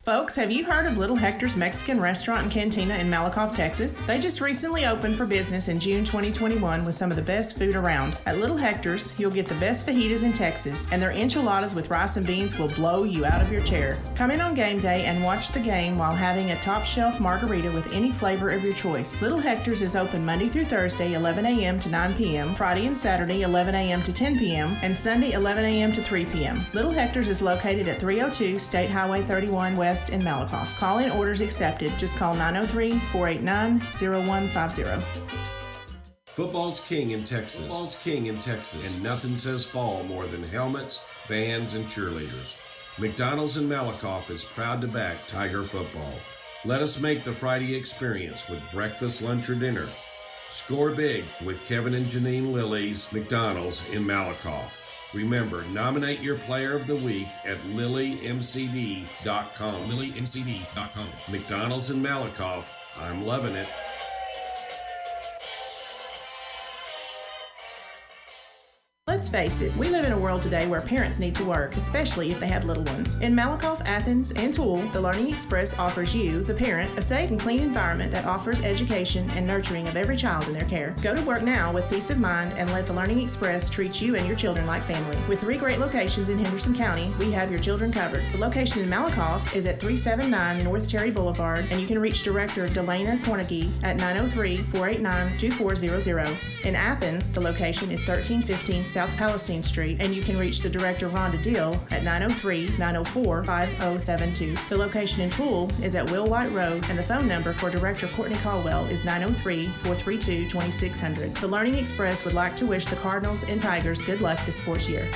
Folks, have you heard of Little Hector's Mexican Restaurant and Cantina in Malakoff, Texas? They just recently opened for business in June 2021 with some of the best food around. At Little Hector's, you'll get the best fajitas in Texas, and their enchiladas with rice and beans will blow you out of your chair. Come in on game day and watch the game while having a top-shelf margarita with any flavor of your choice. Little Hector's is open Monday through Thursday, 11 a.m. to 9 p.m., Friday and Saturday, 11 a.m. to 10 p.m., and Sunday, 11 a.m. to 3 p.m. Little Hector's is located at 302 State Highway 31 West in Malakoff. Call-in orders accepted. Just call 903-489-0150. Football's king in Texas. And nothing says fall more than helmets, bands, and cheerleaders. McDonald's in Malakoff is proud to back Tiger football. Let us make the Friday experience with breakfast, lunch, or dinner. Score big with Kevin and Janine Lilly's McDonald's in Malakoff. Remember, nominate your player of the week at lilymcd.com. McDonald's in Malakoff. I'm loving it. Let's face it, we live in a world today where parents need to work, especially if they have little ones. In Malakoff, Athens, and Toole, the Learning Express offers you, the parent, a safe and clean environment that offers education and nurturing of every child in their care. Go to work now with peace of mind and let the Learning Express treat you and your children like family. With 3 great locations in Henderson County, we have your children covered. The location in Malakoff is at 379 North Cherry Boulevard, and you can reach Director Delana Cornegie at 903-489-2400. In Athens, the location is 1315 South Palestine Street, and you can reach the Director Rhonda Dill at 903-904-5072. The location in Toole is at Will White Road, and the phone number for Director Courtney Caldwell is 903-432-2600. The Learning Express would like to wish the Cardinals and Tigers good luck this sports year.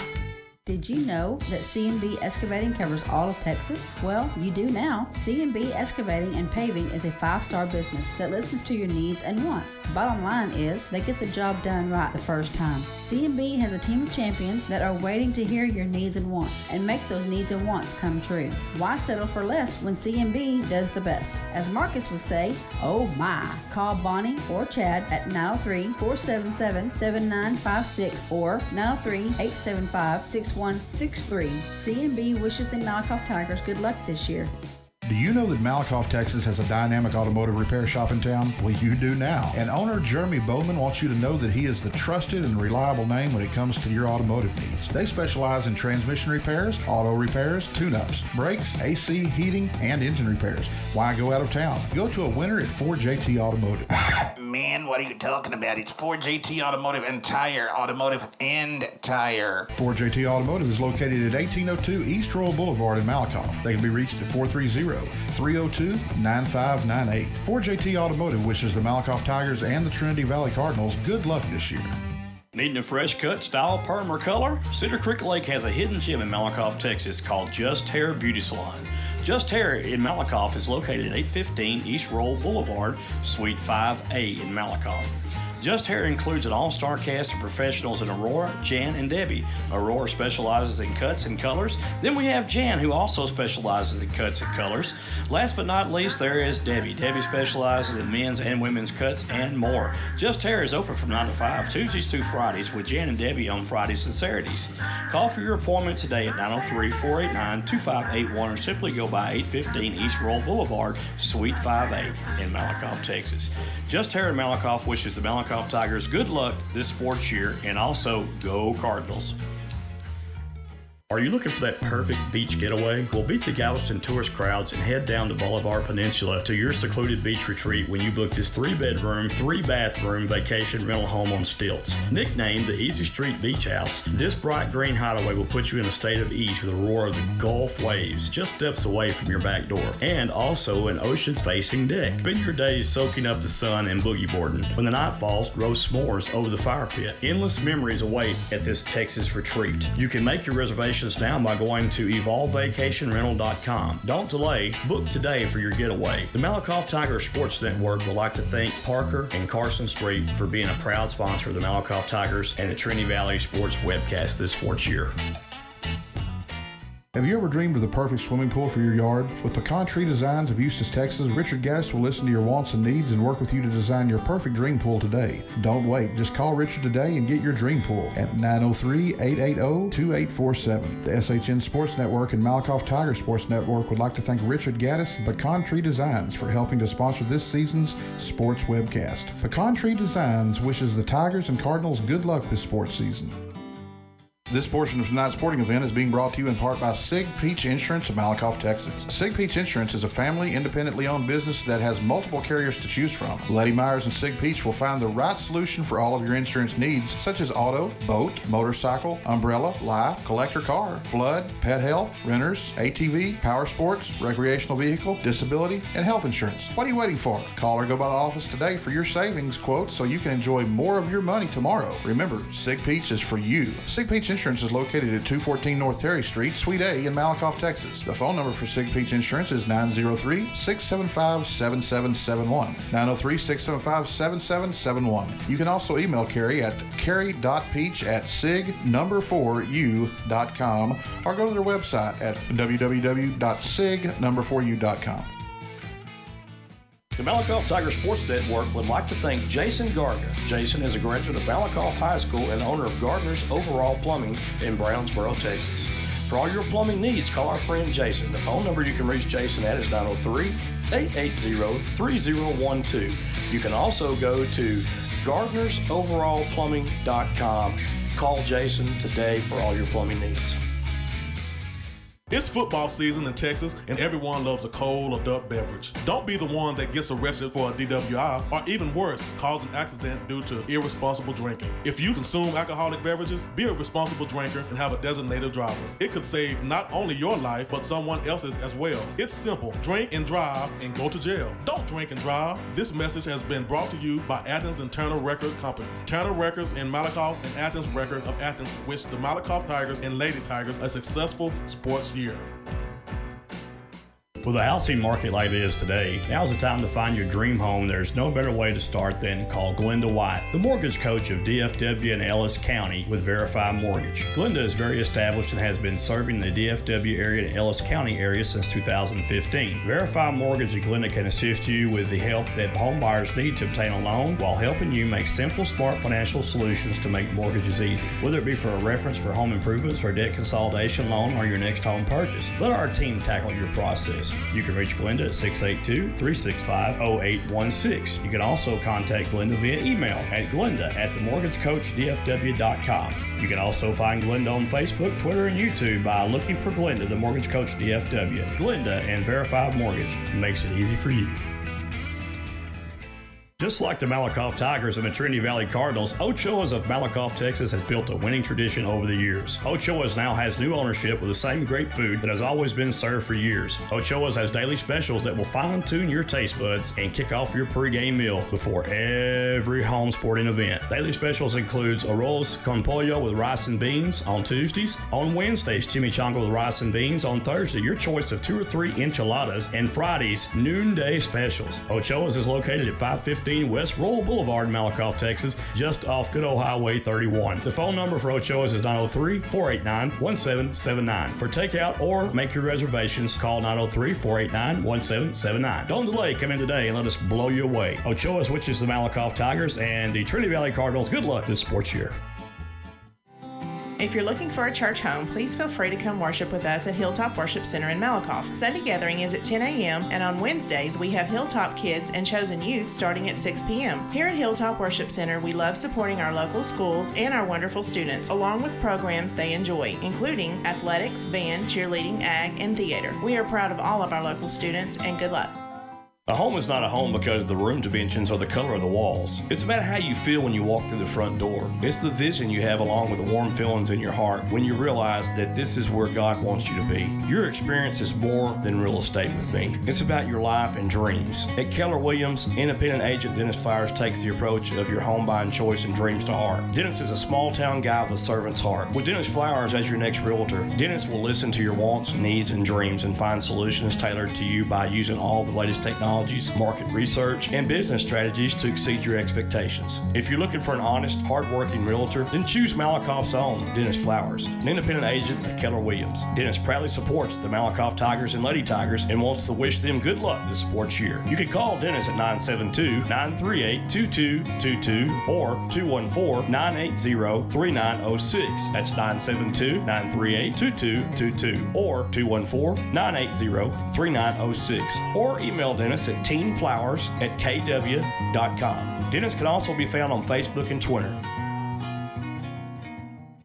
Did you know that CNB Excavating covers all of Texas? Well, you do now. CNB Excavating and Paving is a 5-star business that listens to your needs and wants. Bottom line is, they get the job done right the first time. CNB has a team of champions that are waiting to hear your needs and wants and make those needs and wants come true. Why settle for less when CNB does the best? As Marcus would say, oh my. Call Bonnie or Chad at 903-477-7956 or 903-875-6163. CNB wishes the Malakoff Tigers good luck this year. Do you know that Malakoff, Texas has a dynamic automotive repair shop in town? Well, you do now. And owner Jeremy Bowman wants you to know that he is the trusted and reliable name when it comes to your automotive needs. They specialize in transmission repairs, auto repairs, tune-ups, brakes, AC, heating, and engine repairs. Why go out of town? Go to a winner at 4JT Automotive. Man, what are you talking about? It's 4JT Automotive and Tire. 4JT Automotive is located at 1802 East Royal Boulevard in Malakoff. They can be reached at 430-302-9598. 4JT Automotive wishes the Malakoff Tigers and the Trinity Valley Cardinals good luck this year. Needing a fresh cut, style, perm, or color? Cedar Creek Lake has a hidden gem in Malakoff, Texas called Just Hair Beauty Salon. Just Hair in Malakoff is located at 815 East Roll Boulevard, Suite 5A in Malakoff. Just Hair includes an all-star cast of professionals in Aurora, Jan, and Debbie. Aurora specializes in cuts and colors. Then we have Jan, who also specializes in cuts and colors. Last but not least, there is Debbie. Debbie specializes in men's and women's cuts and more. Just Hair is open from 9 to 5, Tuesdays through Fridays, with Jan and Debbie on Fridays and Saturdays. Call for your appointment today at 903-489-2581 or simply go by 815 East Roll Boulevard, Suite 5A in Malakoff, Texas. Just Hair in Malakoff wishes the Malakoff Tigers good luck this sports year, and also go Cardinals. Are you looking for that perfect beach getaway? Well, beat the Galveston tourist crowds and head down to Bolivar Peninsula to your secluded beach retreat when you book this 3-bedroom, 3-bathroom vacation rental home on stilts. Nicknamed the Easy Street Beach House, this bright green hideaway will put you in a state of ease with the roar of the Gulf waves just steps away from your back door, and also an ocean-facing deck. Spend your days soaking up the sun and boogie boarding. When the night falls, roast s'mores over the fire pit. Endless memories await at this Texas retreat. You can make your reservations now by going to evolvevacationrental.com. Don't delay. Book today for your getaway. The Malakoff Tiger Sports Network would like to thank Parker and Carson Street for being a proud sponsor of the Malakoff Tigers and the Trinity Valley Sports webcast this sports year. Have you ever dreamed of the perfect swimming pool for your yard? With Pecan Tree Designs of Eustis, Texas, Richard Gaddis will listen to your wants and needs and work with you to design your perfect dream pool today. Don't wait. Just call Richard today and get your dream pool at 903-880-2847. The SHN Sports Network and Malakoff Tiger Sports Network would like to thank Richard Gaddis and Pecan Tree Designs for helping to sponsor this season's sports webcast. Pecan Tree Designs wishes the Tigers and Cardinals good luck this sports season. This portion of tonight's sporting event is being brought to you in part by Sieg Peach Insurance of Malakoff, Texas. Sieg Peach Insurance is a family, independently owned business that has multiple carriers to choose from. Letty Myers and Sieg Peach will find the right solution for all of your insurance needs, such as auto, boat, motorcycle, umbrella, life, collector car, flood, pet health, renters, ATV, power sports, recreational vehicle, disability, and health insurance. What are you waiting for? Call or go by the office today for your savings quote so you can enjoy more of your money tomorrow. Remember, Sieg Peach is for you. Sieg Peach Insurance is located at 214 North Terry Street, Suite A in Malakoff, Texas. The phone number for Sieg Peach Insurance is 903-675-7771. 903-675-7771. You can also email Carrie at carrie.peach@sig4u.com or go to their website at www.sig4u.com. The Malakoff Tiger Sports Network would like to thank Jason Gardner. Jason is a graduate of Malakoff High School and owner of Gardner's Overall Plumbing in Brownsboro, Texas. For all your plumbing needs, call our friend Jason. The phone number you can reach Jason at is 903-880-3012. You can also go to gardnersoverallplumbing.com. Call Jason today for all your plumbing needs. It's football season in Texas, and everyone loves a cold adult beverage. Don't be the one that gets arrested for a DWI, or even worse, cause an accident due to irresponsible drinking. If you consume alcoholic beverages, be a responsible drinker and have a designated driver. It could save not only your life, but someone else's as well. It's simple. Drink and drive and go to jail. Don't drink and drive. This message has been brought to you by Athens and Turner Record Companies. Turner Records in Malakoff and Athens Record of Athens wish the Malakoff Tigers and Lady Tigers a successful sports year. With a housing market like it is today, now's the time to find your dream home. There's no better way to start than call Glenda White, the mortgage coach of DFW and Ellis County with Verify Mortgage. Glenda is very established and has been serving the DFW area and Ellis County area since 2015. Verify Mortgage and Glenda can assist you with the help that home buyers need to obtain a loan while helping you make simple, smart financial solutions to make mortgages easy. Whether it be for a reference for home improvements or debt consolidation loan or your next home purchase, let our team tackle your process. You can reach Glenda at 682-365-0816. You can also contact Glenda via email at glenda@themortgagecoachdfw.com. You can also find Glenda on Facebook, Twitter, and YouTube by looking for Glenda, the Mortgage Coach DFW. Glenda and Verified Mortgage makes it easy for you. Just like the Malakoff Tigers and the Trinity Valley Cardinals, Ochoa's of Malakoff, Texas has built a winning tradition over the years. Ochoa's now has new ownership with the same great food that has always been served for years. Ochoa's has daily specials that will fine-tune your taste buds and kick off your pregame meal before every home sporting event. Daily specials includes arroz con pollo with rice and beans on Tuesdays. On Wednesdays, chimichanga with rice and beans. On Thursday, your choice of 2 or 3 enchiladas. And Fridays, noonday specials. Ochoa's is located at 515 West Royal Boulevard in Malakoff, Texas, just off good old Highway 31. The phone number for Ochoa's is 903-489-1779. For takeout or make your reservations, call 903-489-1779. Don't delay, come in today and let us blow you away. Ochoa's wishes the Malakoff Tigers and the Trinity Valley Cardinals good luck this sports year. If you're looking for a church home, please feel free to come worship with us at Hilltop Worship Center in Malakoff. Sunday gathering is at 10 a.m. and on Wednesdays we have Hilltop Kids and Chosen Youth starting at 6 p.m. Here at Hilltop Worship Center, we love supporting our local schools and our wonderful students, along with programs they enjoy, including athletics, band, cheerleading, ag, and theater. We are proud of all of our local students, and good luck. A home is not a home because the room dimensions are the color of the walls. It's about how you feel when you walk through the front door. It's the vision you have along with the warm feelings in your heart when you realize that this is where God wants you to be. Your experience is more than real estate with me. It's about your life and dreams. At Keller Williams, independent agent Dennis Flowers takes the approach of your home buying choice and dreams to heart. Dennis is a small town guy with a servant's heart. With Dennis Flowers as your next realtor, Dennis will listen to your wants, needs, and dreams and find solutions tailored to you by using all the latest technology technologies, market research, and business strategies to exceed your expectations. If you're looking for an honest, hard-working realtor, then choose Malakoff's own Dennis Flowers, an independent agent of Keller Williams. Dennis proudly supports the Malakoff Tigers and Lady Tigers and wants to wish them good luck this sports year. You can call Dennis at 972-938-2222 or 214-980-3906. That's 972-938-2222 or 214-980-3906. Or email Dennis at teenflowers@kw.com. Dennis can also be found on Facebook and Twitter.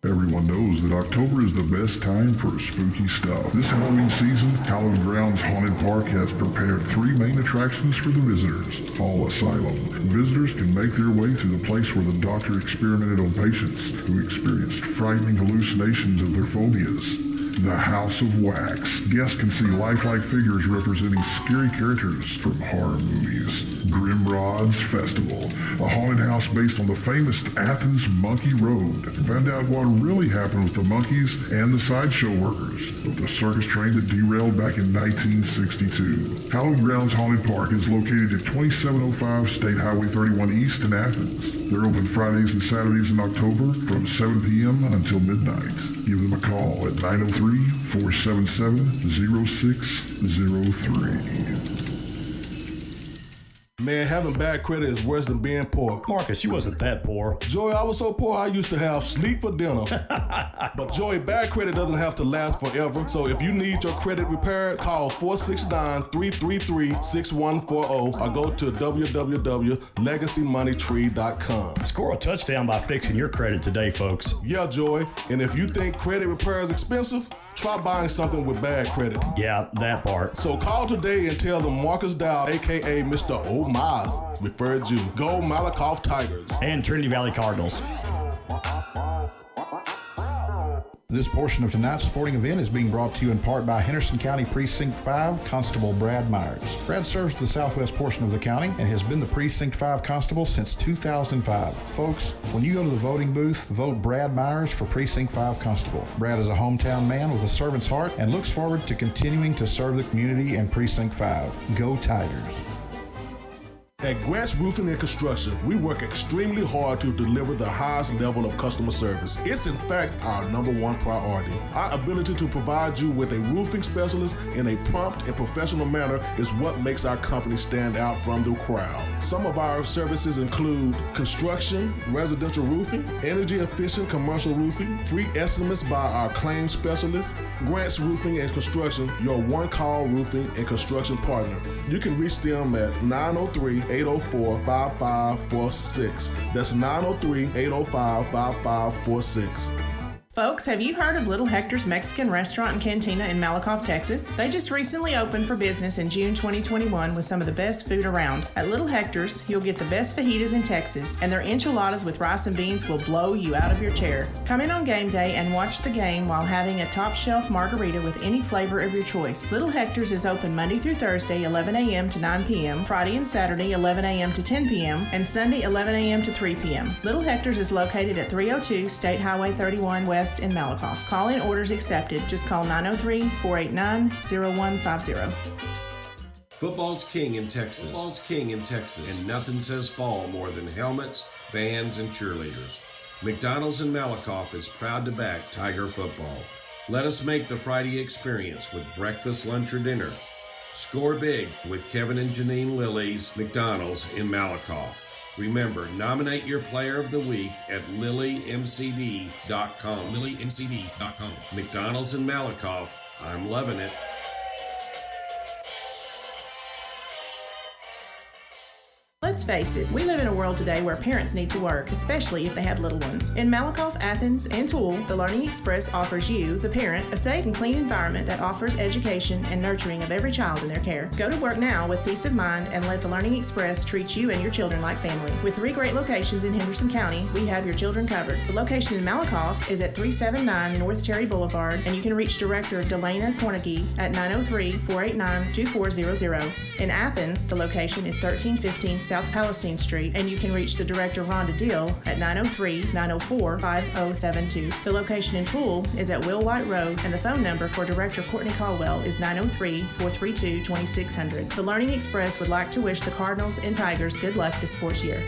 Everyone knows that October is the best time for spooky stuff. This Halloween season, Hallowed Grounds Haunted Park has prepared 3 main attractions for the visitors. Fall Asylum. Visitors can make their way to the place where the doctor experimented on patients who experienced frightening hallucinations of their phobias. The House of Wax. Guests can see lifelike figures representing scary characters from horror movies. Grimrod's Festival, a haunted house based on the famous Athens Monkey Road. Find out what really happened with the monkeys and the sideshow workers of the circus train that derailed back in 1962. Hallowed Grounds Haunted Park is located at 2705 State Highway 31 East in Athens. They're open Fridays and Saturdays in October from 7 p.m. until midnight. Give them a call at 903-477-0603. Man, having bad credit is worse than being poor. Marcus, you wasn't that poor. Joey, I was so poor I used to have sleep for dinner. But Joey, bad credit doesn't have to last forever. So if you need your credit repaired, call 469-333-6140 or go to www.legacymoneytree.com. Score a touchdown by fixing your credit today, folks. Yeah, Joey. And if you think credit repair is expensive, try buying something with bad credit. Yeah, that part. So call today and tell them Marcus Dow, aka Mr. O'Miles, referred you. Go Malakoff Tigers. And Trinity Valley Cardinals. This portion of tonight's sporting event is being brought to you in part by Henderson County Precinct 5 Constable Brad Myers. Brad serves the southwest portion of the county and has been the Precinct 5 Constable since 2005. Folks, when you go to the voting booth, vote Brad Myers for Precinct 5 Constable. Brad is a hometown man with a servant's heart and looks forward to continuing to serve the community and Precinct 5. Go Tigers. At Grant's Roofing and Construction, we work extremely hard to deliver the highest level of customer service. It's in fact our #1 priority. Our ability to provide you with a roofing specialist in a prompt and professional manner is what makes our company stand out from the crowd. Some of our services include construction, residential roofing, energy efficient commercial roofing, free estimates by our claims specialist. Grant's Roofing and Construction, your one-call roofing and construction partner. You can reach them at 903-804-5546. That's 903-805-5546. Folks, have you heard of Little Hector's Mexican Restaurant and Cantina in Malakoff, Texas? They just recently opened for business in June 2021 with some of the best food around. At Little Hector's, you'll get the best fajitas in Texas, and their enchiladas with rice and beans will blow you out of your chair. Come in on game day and watch the game while having a top-shelf margarita with any flavor of your choice. Little Hector's is open Monday through Thursday, 11 a.m. to 9 p.m., Friday and Saturday, 11 a.m. to 10 p.m., and Sunday, 11 a.m. to 3 p.m. Little Hector's is located at 302 State Highway 31 West in Malakoff. Call-in orders accepted. Just call 903-489-0150. Football's king in Texas. Football's king in Texas. And nothing says fall more than helmets, bands, and cheerleaders. McDonald's in Malakoff is proud to back Tiger football. Let us make the Friday experience with breakfast, lunch, or dinner. Score big with Kevin and Janine Lilly's McDonald's in Malakoff. Remember, nominate your player of the week at lilymcd.com. lilymcd.com. McDonald's in Malakoff. I'm loving it. Let's face it, we live in a world today where parents need to work, especially if they have little ones. In Malakoff, Athens, and Toole, the Learning Express offers you, the parent, a safe and clean environment that offers education and nurturing of every child in their care. Go to work now with peace of mind and let the Learning Express treat you and your children like family. With 3 great locations in Henderson County, we have your children covered. The location in Malakoff is at 379 North Cherry Boulevard, and you can reach Director Delana Cornegie at 903-489-2400. In Athens, the location is 1315 South South Palestine Street, and you can reach the director, Rhonda Deal, at 903-904-5072. The location in Poole is at Will White Road, and the phone number for Director Courtney Caldwell is 903-432-2600. The Learning Express would like to wish the Cardinals and Tigers good luck this sports year.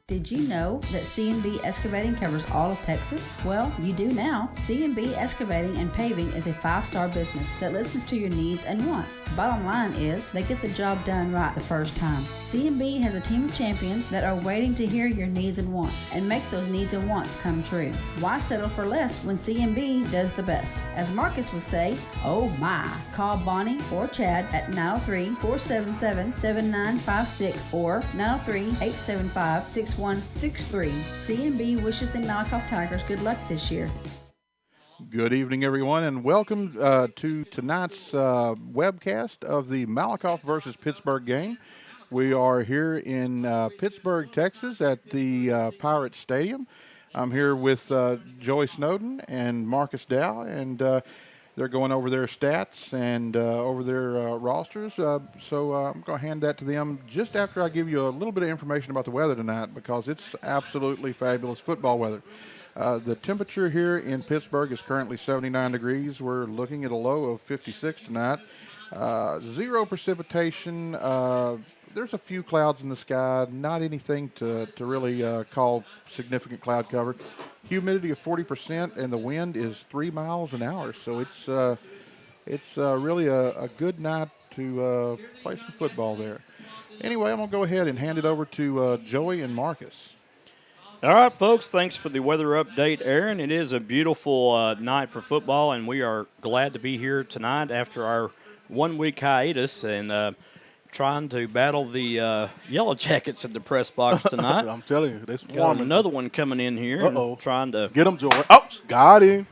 Did you know that CNB Excavating covers all of Texas? Well, you do now. CNB Excavating and Paving is a 5-star business that listens to your needs and wants. Bottom line is, they get the job done right the first time. CNB has a team of champions that are waiting to hear your needs and wants and make those needs and wants come true. Why settle for less when CNB does the best? As Marcus would say, oh my. Call Bonnie or Chad at 903-477-7956 or 903-875-6163. CNB wishes the Malakoff Tigers good luck this year. Good evening, everyone, and welcome to tonight's webcast of the Malakoff versus Pittsburg game. We are here in Pittsburg, Texas at the Pirate Stadium. I'm here with Joey Snowden and Marcus Dow, and they're going over their stats and over their rosters. So I'm going to hand that to them just after I give you a little bit of information about the weather tonight, because it's absolutely fabulous football weather. The temperature here in Pittsburg is currently 79 degrees. We're looking at a low of 56 tonight. Zero precipitation. There's a few clouds in the sky, not anything to really call significant cloud cover. Humidity of 40%, and the wind is 3 miles an hour. So it's really a good night to play some football there. Anyway, I'm going to go ahead and hand it over to Joey and Marcus. All right, folks, thanks for the weather update, Aaron. It is a beautiful night for football, and we are glad to be here tonight after our 1-week hiatus and trying to battle the Yellow Jackets at the press box tonight. I'm telling you, they're Got swarming. another one coming in here. Uh-oh. Trying to Get him, George. Oh, got him.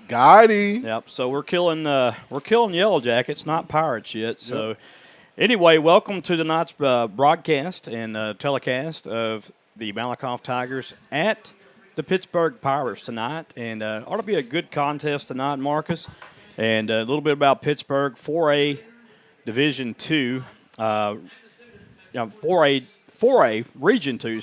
Got him. Yep. So we're killing Yellow Jackets, not Pirates yet. So anyway, welcome to tonight's broadcast and telecast of the Malakoff Tigers at the Pittsburgh Pirates tonight, and ought to be a good contest tonight, Marcus. And a little bit about Pittsburgh, 4A Division II. 4A Region 2,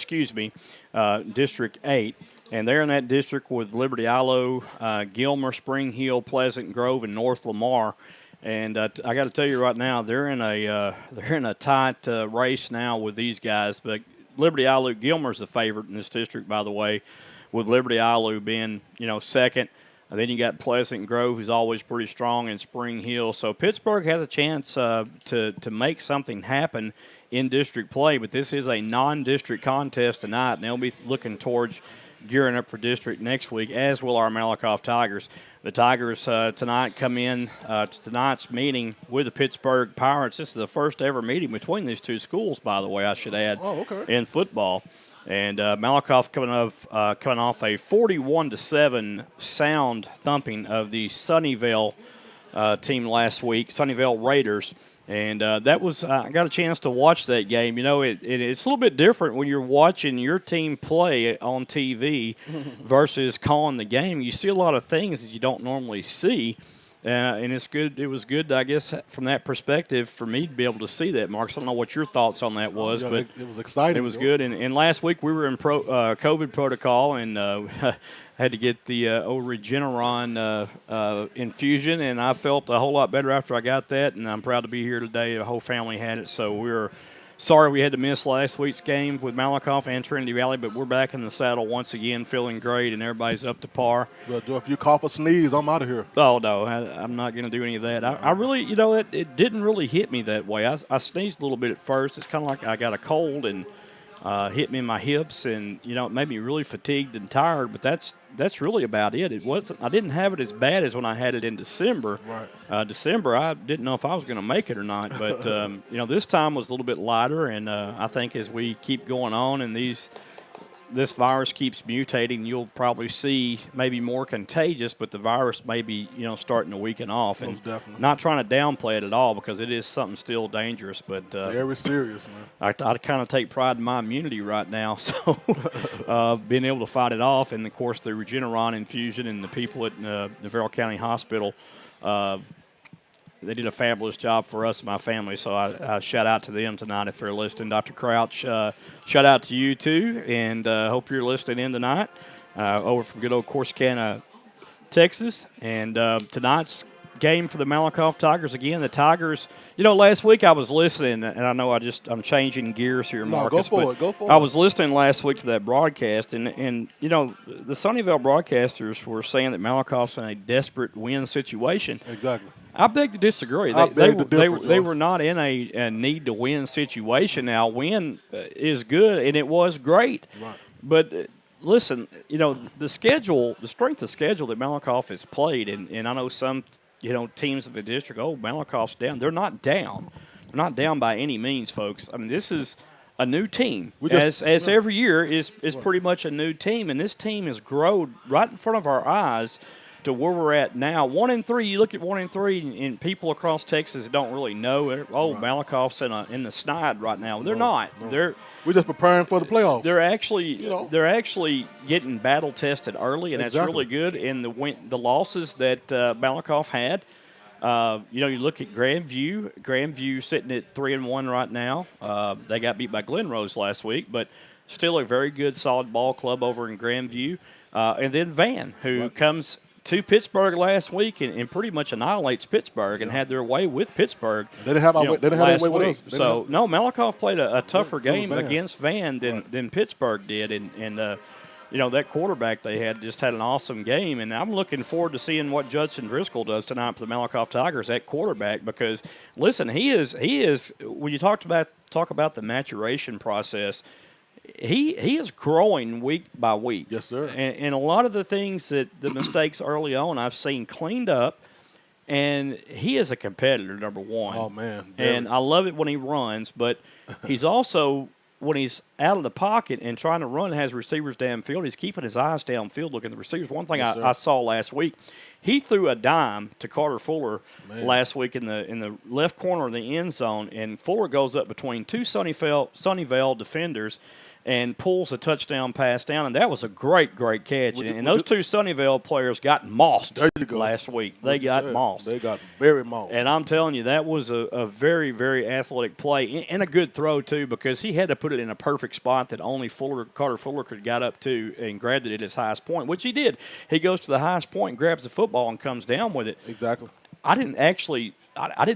District 8. And they're in that district with Liberty Ilo, Gilmer, Spring Hill, Pleasant Grove, and North Lamar. And I got to tell you right now, they're in a tight race now with these guys. But Liberty Ilo, Gilmer's the favorite in this district, by the way, with Liberty Ilo being second. And then you got Pleasant Grove, who's always pretty strong, in Spring Hill. So Pittsburgh has a chance to make something happen in district play, but this is a non-district contest tonight, and they'll be looking towards gearing up for district next week, as will our Malakoff Tigers. The Tigers tonight come in to tonight's meeting with the Pittsburgh Pirates. This is the first ever meeting between these two schools, by the way, I should add, in football. And Malakoff coming off a 41-7 sound thumping of the Sunnyvale team last week, Sunnyvale Raiders. And that was I got a chance to watch that game. It's a little bit different when you're watching your team play on TV versus calling the game. You see a lot of things that you don't normally see. And it's good. It was good, I guess, from that perspective for me to be able to see that, Marcus. I don't know what your thoughts on that was, but it was exciting. It was good. And last week we were in COVID protocol and had to get the old Regeneron infusion, and I felt a whole lot better after I got that. And I'm proud to be here today. The whole family had it, so we were sorry we had to miss last week's game with Malakoff and Trinity Valley, but we're back in the saddle once again, feeling great, and everybody's up to par. Well, Joe, if you cough or sneeze, I'm out of here. Oh, no, I'm not going to do any of that. I really, it didn't really hit me that way. I sneezed a little bit at first. It's kind of like I got a cold and hit me in my hips, and, it made me really fatigued and tired, but that's really about it. I didn't have it as bad as when I had it in December. Right. December, I didn't know if I was going to make it or not, but this time was a little bit lighter, and I think as we keep going on and this virus keeps mutating, you'll probably see maybe more contagious, but the virus may be, starting to weaken off. And most definitely. Not trying to downplay it at all, because it is something still dangerous. But very serious, man. I kind of take pride in my immunity right now, so being able to fight it off, and of course the Regeneron infusion and the people at Navarro County Hospital. they did a fabulous job for us and my family. So I shout out to them tonight if they're listening. Dr. Crouch, shout out to you too, and hope you're listening in tonight over from good old Corsicana, Texas. And tonight's game for the Malakoff Tigers. Again, the Tigers, last week I was listening, and I know I'm changing gears here, Marcus. Go for it. I was listening last week to that broadcast, and the Sunnyvale broadcasters were saying that Malakoff's in a desperate win situation. Exactly. I beg to disagree. They were not in a need to win situation. Now, win is good, and it was great. Right. But listen, the strength of schedule that Malakoff has played, and I know some teams of the district, Malakoff's down. They're not down. They're not down by any means, folks. I mean, this is a new team. As every year is pretty much a new team, and this team has grown right in front of our eyes to where we're at now. 1-3, you look at 1-3, and people across Texas don't really know. Malakoff's in the snide right now. They're not. We're just preparing for the playoffs. They're actually getting battle tested early, and that's really good. And the losses that Malakoff had, you look at Grandview sitting at 3-1 right now. They got beat by Glen Rose last week, but still a very good, solid ball club over in Grandview. And then Van, who comes to Pittsburg last week and pretty much annihilates Pittsburg and had their way with Pittsburg. They didn't have their way with us. So, no, Malakoff played a tougher game against Van than Pittsburg did. And that quarterback they had just had an awesome game. And I'm looking forward to seeing what Judson Driscoll does tonight for the Malakoff Tigers at quarterback because, listen, he is when you talk about the maturation process, he is growing week by week. Yes, sir. And a lot of the things the mistakes early on I've seen cleaned up, and he is a competitor, number one. Oh, man. And I love it when he runs, but he's also, when he's out of the pocket and trying to run, has receivers downfield, he's keeping his eyes downfield looking at the receivers. One thing I saw last week, he threw a dime to Carter Fuller last week in the left corner of the end zone, and Fuller goes up between two Sunnyvale defenders and pulls a touchdown pass down, and that was a great catch. And those two Sunnyvale players got mossed last week. They got mossed. They got very mossed. And I'm telling you, that was a very, very athletic play and a good throw, too, because he had to put it in a perfect spot that only Carter Fuller could get up to and grabbed it at his highest point, which he did. He goes to the highest point, grabs the football, and comes down with it. Exactly. I didn't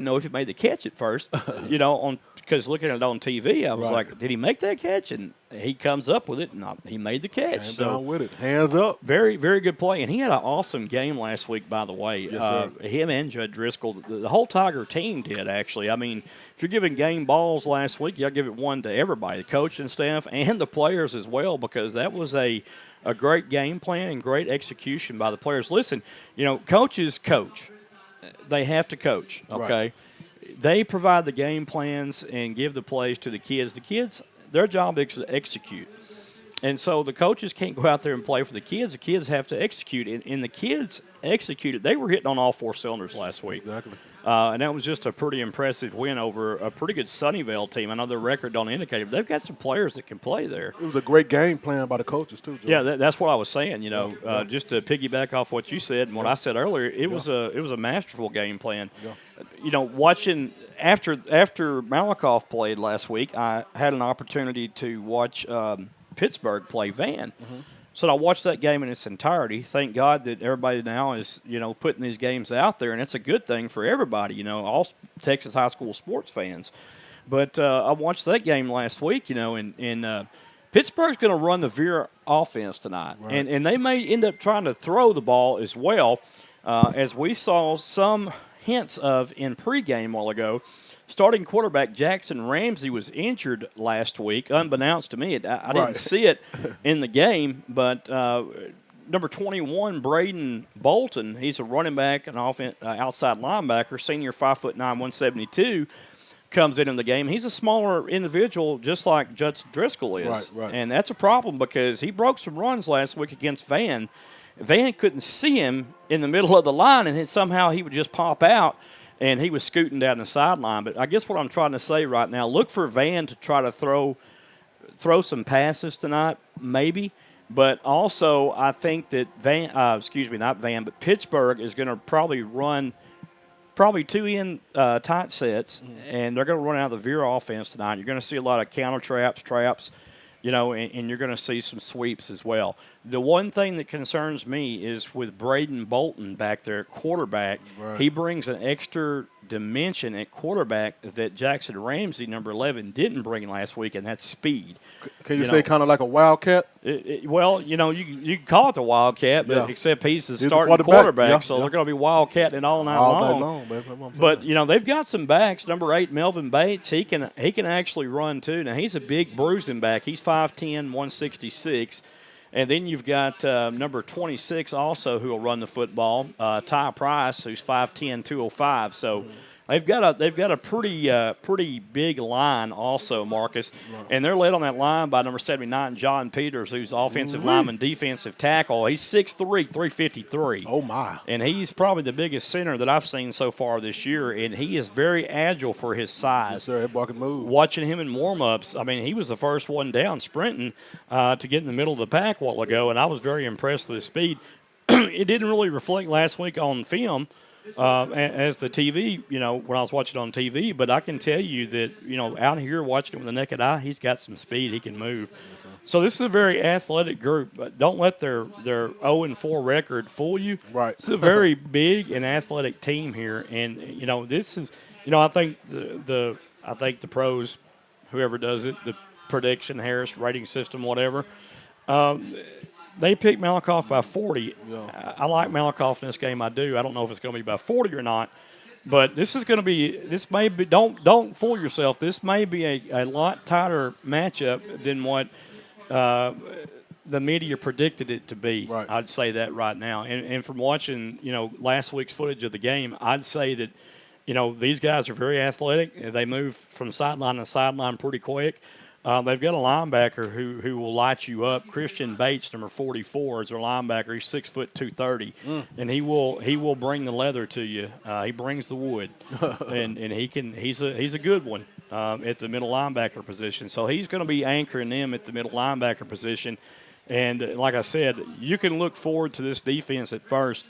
know if he made the catch at first, because looking at it on TV, I was like, did he make that catch? And he comes up with it, and he made the catch. Came down with it. Hands up. Very, very good play. And he had an awesome game last week, by the way. Yes, sir. Him and Judd Driscoll, the whole Tiger team did, actually. I mean, if you're giving game balls last week, you got to give it one to everybody, the coach and staff and the players as well, because that was a great game plan and great execution by the players. Listen, coaches coach. They have to coach, okay? Right. They provide the game plans and give the plays to the kids. The kids, their job is to execute. And so the coaches can't go out there and play for the kids. The kids have to execute. And the kids executed. They were hitting on all four cylinders last week. Exactly. And that was just a pretty impressive win over a pretty good Sunnyvale team. I know their record don't indicate it, but they've got some players that can play there. It was a great game plan by the coaches, too, Joe. Yeah, that's what I was saying. Just to piggyback off what you said and what I said earlier, it was a masterful game plan. Yeah. Watching after Malakoff played last week, I had an opportunity to watch Pittsburg play Van. Mm-hmm. So I watched that game in its entirety. Thank God that everybody now is, putting these games out there, and it's a good thing for everybody, all Texas high school sports fans. But I watched that game last week, and Pittsburgh's going to run the veer offense tonight. Right. And they may end up trying to throw the ball as well, as we saw some hints of in pregame a while ago. Starting quarterback Jackson Ramsey was injured last week, unbeknownst to me. I didn't see it in the game, but number 21, Braden Bolton, he's a running back, an outside linebacker, senior 5'9", 172, comes in the game. He's a smaller individual, just like Judson Driscoll is. Right. And that's a problem because he broke some runs last week against Van. Van couldn't see him in the middle of the line, and then somehow he would just pop out. And he was scooting down the sideline. But I guess what I'm trying to say right now, look for Van to try to throw some passes tonight, maybe. But also I think that Pittsburgh is going to probably run probably 2 in tight sets, and they're going to run out of the veer offense tonight. You're going to see a lot of counter traps, and you're going to see some sweeps as well. The one thing that concerns me is with Braden Bolton back there at quarterback, he brings an extra dimension at quarterback that Jackson Ramsey, number 11, didn't bring last week, and that's speed. Can you say kind of like a wildcat? Well, you can call it the wildcat, but except he's the starting quarterback, so they're going to be wildcatting it all night long. But they've got some backs. Number 8, Melvin Bates, he can actually run too. Now he's a big bruising back. He's 5'10", 166. And then you've got number 26 also who will run the football, Ty Price, who's 5'10", 205. So they've got a pretty big line also, Marcus. And they're led on that line by number 79, John Peters, who's offensive lineman, defensive tackle. He's 6'3", 353. Oh, my. And he's probably the biggest center that I've seen so far this year, and he is very agile for his size. Yes, sir. That boy can move. Watching him in warm-ups, I mean, he was the first one down sprinting to get in the middle of the pack a while ago, and I was very impressed with his speed. It didn't really reflect last week on film, as the TV, when I was watching on TV, but I can tell you that, out here watching it with the naked eye, he's got some speed. He can move. So this is a very athletic group, but don't let their 0-4 record fool you. Right. It's a very big and athletic team here, and this is, I think the pros, whoever does it, the prediction, Harris rating system, whatever. They picked Malakoff by 40. Yeah. I like Malakoff in this game. I do. I don't know if it's going to be by 40 or not. But this is going to be – this may be – don't fool yourself. This may be a lot tighter matchup than what the media predicted it to be. Right. I'd say that right now. And from watching, last week's footage of the game, I'd say that, these guys are very athletic. They move from sideline to sideline pretty quick. They've got a linebacker who will light you up. Christian Bates, number 44, is their linebacker. He's 6 foot 230, and he will bring the leather to you. He brings the wood, and he's a good one at the middle linebacker position. So he's going to be anchoring them at the middle linebacker position. And like I said, you can look forward to this defense at first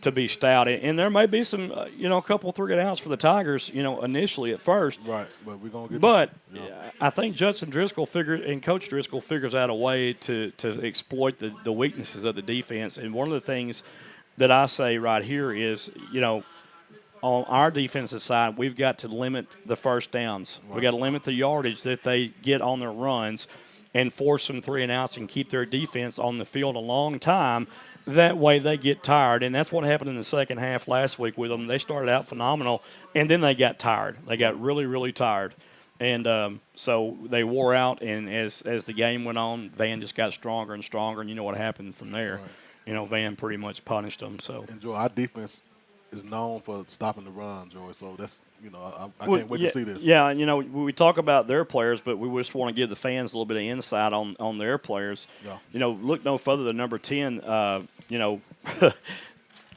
to be stout, and there may be some, a couple 3-and-outs for the Tigers, initially at first. Right, but we're gonna get. But I think Judson Driscoll and Coach Driscoll figures out a way to exploit the weaknesses of the defense. And one of the things that I say right here is, on our defensive side, we've got to limit the first downs. Right. We got to limit the yardage that they get on their runs, and force some 3-and-outs and keep their defense on the field a long time. That way they get tired, and that's what happened in the second half last week with them. They started out phenomenal, and then they got tired. They got really, really tired. And so they wore out, and as the game went on, Van just got stronger and stronger, and you know what happened from there. Right. Van pretty much punished them. So. And, Joe, our defense is known for stopping the run, Joey, so that's – I can't wait to see this. Yeah, we talk about their players, but we just want to give the fans a little bit of insight on their players. Yeah. Look no further than number 10,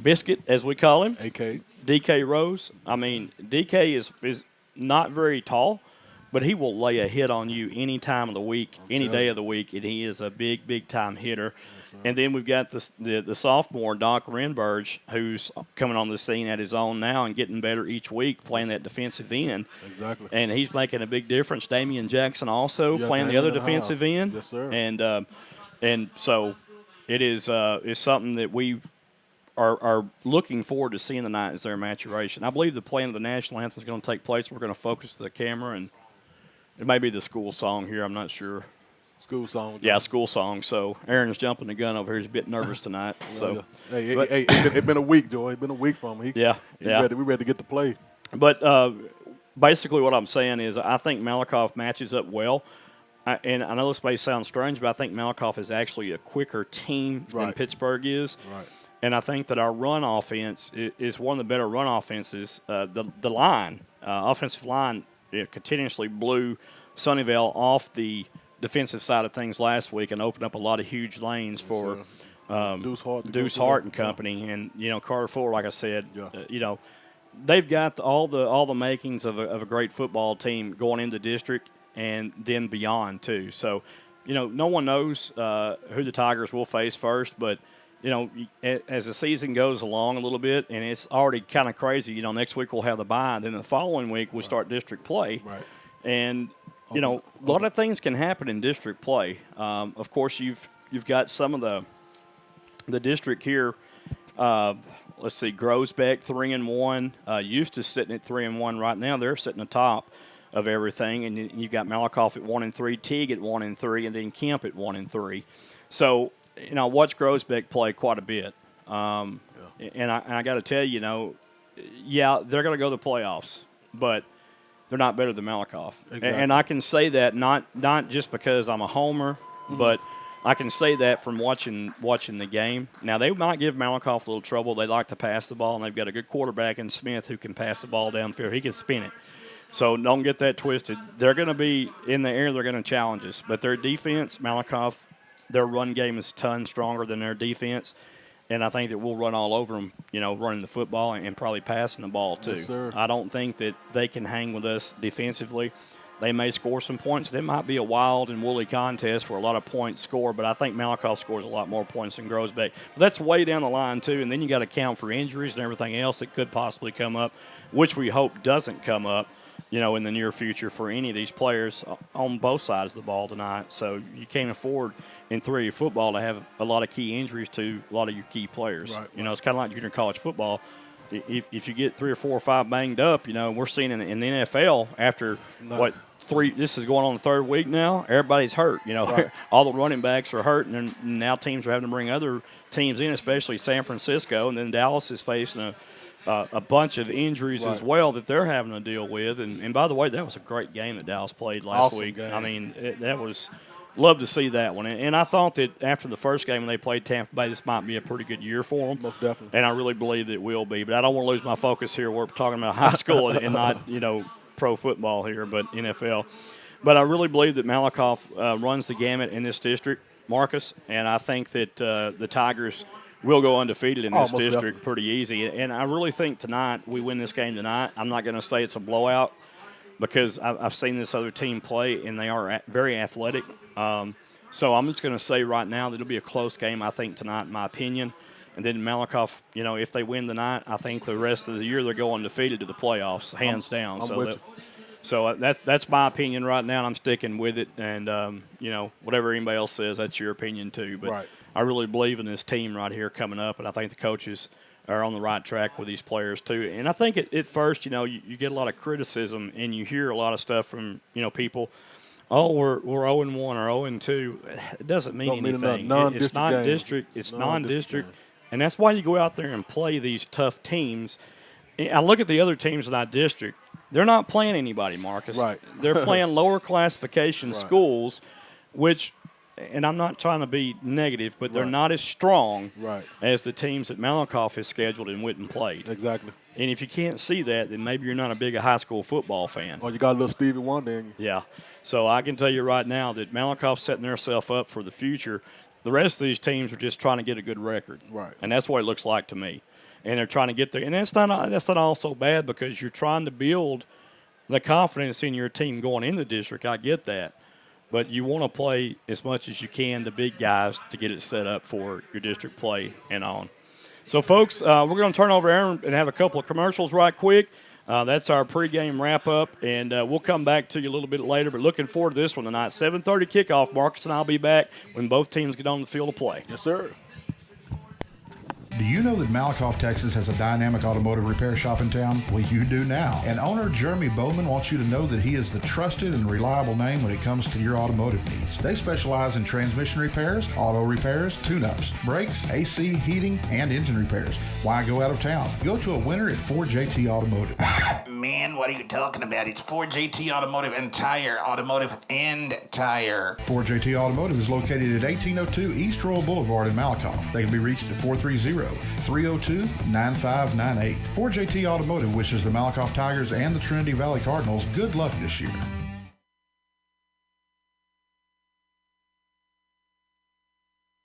Biscuit, as we call him. DK Rose. I mean, DK is not very tall, but he will lay a hit on you any time of the week, any day of the week, and he is a big time hitter. And then we've got the sophomore, Doc Renberg, who's coming on the scene at his own now and getting better each week, playing that defensive end. Exactly. And he's making a big difference. Damian Jackson also playing the other defensive end. Yes, sir. And so it is something that we are looking forward to seeing tonight as their maturation. I believe the playing of the national anthem is going to take place. We're going to focus the camera, and it may be the school song here. I'm not sure. School song. Yeah, school song. So Aaron's jumping the gun over here. He's a bit nervous tonight. So, hey, it's been a week, Joey. It's been a week from him. We're ready to get to play. But basically, what I'm saying is, I think Malakoff matches up well. And I know this may sound strange, but I think Malakoff is actually a quicker team than Pittsburg is. Right. And I think that our run offense is one of the better run offenses. The line, offensive line, continuously blew Sunnyvale off the defensive side of things last week and opened up a lot of huge lanes for Deuce Hart and company. And, Carter Fuller, like I said, they've got all the makings of a great football team going into district and then beyond, too. So, no one knows who the Tigers will face first, but as the season goes along a little bit, and it's already kind of crazy. Next week we'll have the bye, and then the following week we'll start district play. Right. And a lot of things can happen in district play. Of course, you've got some of the district here. Let's see, Groesbeck 3-1. Eustis sitting at 3-1 right now. They're sitting atop of everything, and you've got Malakoff at 1-3, Teague at 1-3, and then Kemp at 1-3. So I watch Groesbeck play quite a bit, and I got to tell you, they're going to go to the playoffs, but they're not better than Malakoff. Exactly. And I can say that not just because I'm a homer, but I can say that from watching the game. Now, they might give Malakoff a little trouble. They like to pass the ball, and they've got a good quarterback in Smith who can pass the ball downfield. He can spin it. So don't get that twisted. They're going to be in the air. They're going to challenge us. But their defense, Malakoff, their run game is a ton stronger than their defense. And I think that we'll run all over them, running the football and probably passing the ball too. Yes, sir. I don't think that they can hang with us defensively. They may score some points. It might be a wild and woolly contest where a lot of points score, but I think Malakoff scores a lot more points than Groesbeck. But that's way down the line too, and then you got to count for injuries and everything else that could possibly come up, which we hope doesn't come up, in the near future for any of these players on both sides of the ball tonight. So you can't afford in 3A football to have a lot of key injuries to a lot of your key players. Right. It's kind of like junior college football. If you get 3 or 4 or 5 banged up, we're seeing in the NFL after this is going on the third week now, everybody's hurt. Right. All the running backs are hurt, and now teams are having to bring other teams in, especially San Francisco, and then Dallas is facing a bunch of injuries as well that they're having to deal with. And by the way, that was a great game that Dallas played last week. Game. I mean, that was love to see that one. And I thought that after the first game when they played Tampa Bay, this might be a pretty good year for them. Most definitely. And I really believe that it will be. But I don't want to lose my focus here. We're talking about high school and not, pro football here, but NFL. But I really believe that Malakoff runs the gamut in this district, Marcus, and I think that the Tigers will go undefeated in this district definitely. pretty easy. And I really think tonight, we win this game tonight. I'm not going to say it's a blowout because I've seen this other team play, and they are very athletic. So I'm just going to say right now that it'll be a close game, I think, tonight, in my opinion. And then Malakoff, if they win tonight, I think the rest of the year they're going undefeated to the playoffs, hands down. So that's my opinion right now, and I'm sticking with it. And, whatever anybody else says, that's your opinion too. But I really believe in this team right here coming up, and I think the coaches are on the right track with these players too. And I think at first, you get a lot of criticism, and you hear a lot of stuff from, people. Oh, we're 0-1 or 0-2. It doesn't mean anything. It's non-district. It's non-district. And that's why you go out there and play these tough teams. I look at the other teams in our district. They're not playing anybody, Marcus. Right. They're playing lower classification schools, which, and I'm not trying to be negative, but they're not as strong as the teams that Malakoff has scheduled and went and played. Exactly. And if you can't see that, then maybe you're not a big high school football fan. Oh, you got a little Stevie Wonder in you. Yeah. So I can tell you right now that Malakoff's setting themselves up for the future. The rest of these teams are just trying to get a good record. Right. And that's what it looks like to me. And they're trying to get there. And that's not all so bad because you're trying to build the confidence in your team going in the district. I get that. But you want to play as much as you can the big guys to get it set up for your district play and on. So, folks, we're going to turn over Aaron and have a couple of commercials right quick. That's our pregame wrap-up, and we'll come back to you a little bit later. But looking forward to this one tonight. 7:30 kickoff. Marcus and I will be back when both teams get on the field to play. Yes, sir. Do you know that Malakoff, Texas has a dynamic automotive repair shop in town? Well, you do now. And owner Jeremy Bowman wants you to know that he is the trusted and reliable name when it comes to your automotive needs. They specialize in transmission repairs, auto repairs, tune-ups, brakes, AC, heating, and engine repairs. Why go out of town? Go to a winner at 4JT Automotive. Man, what are you talking about? It's 4JT Automotive and Tire. Automotive and Tire. 4JT Automotive is located at 1802 East Royal Boulevard in Malakoff. They can be reached at 430-302-9598. 4JT Automotive wishes the Malakoff Tigers and the Trinity Valley Cardinals good luck this year.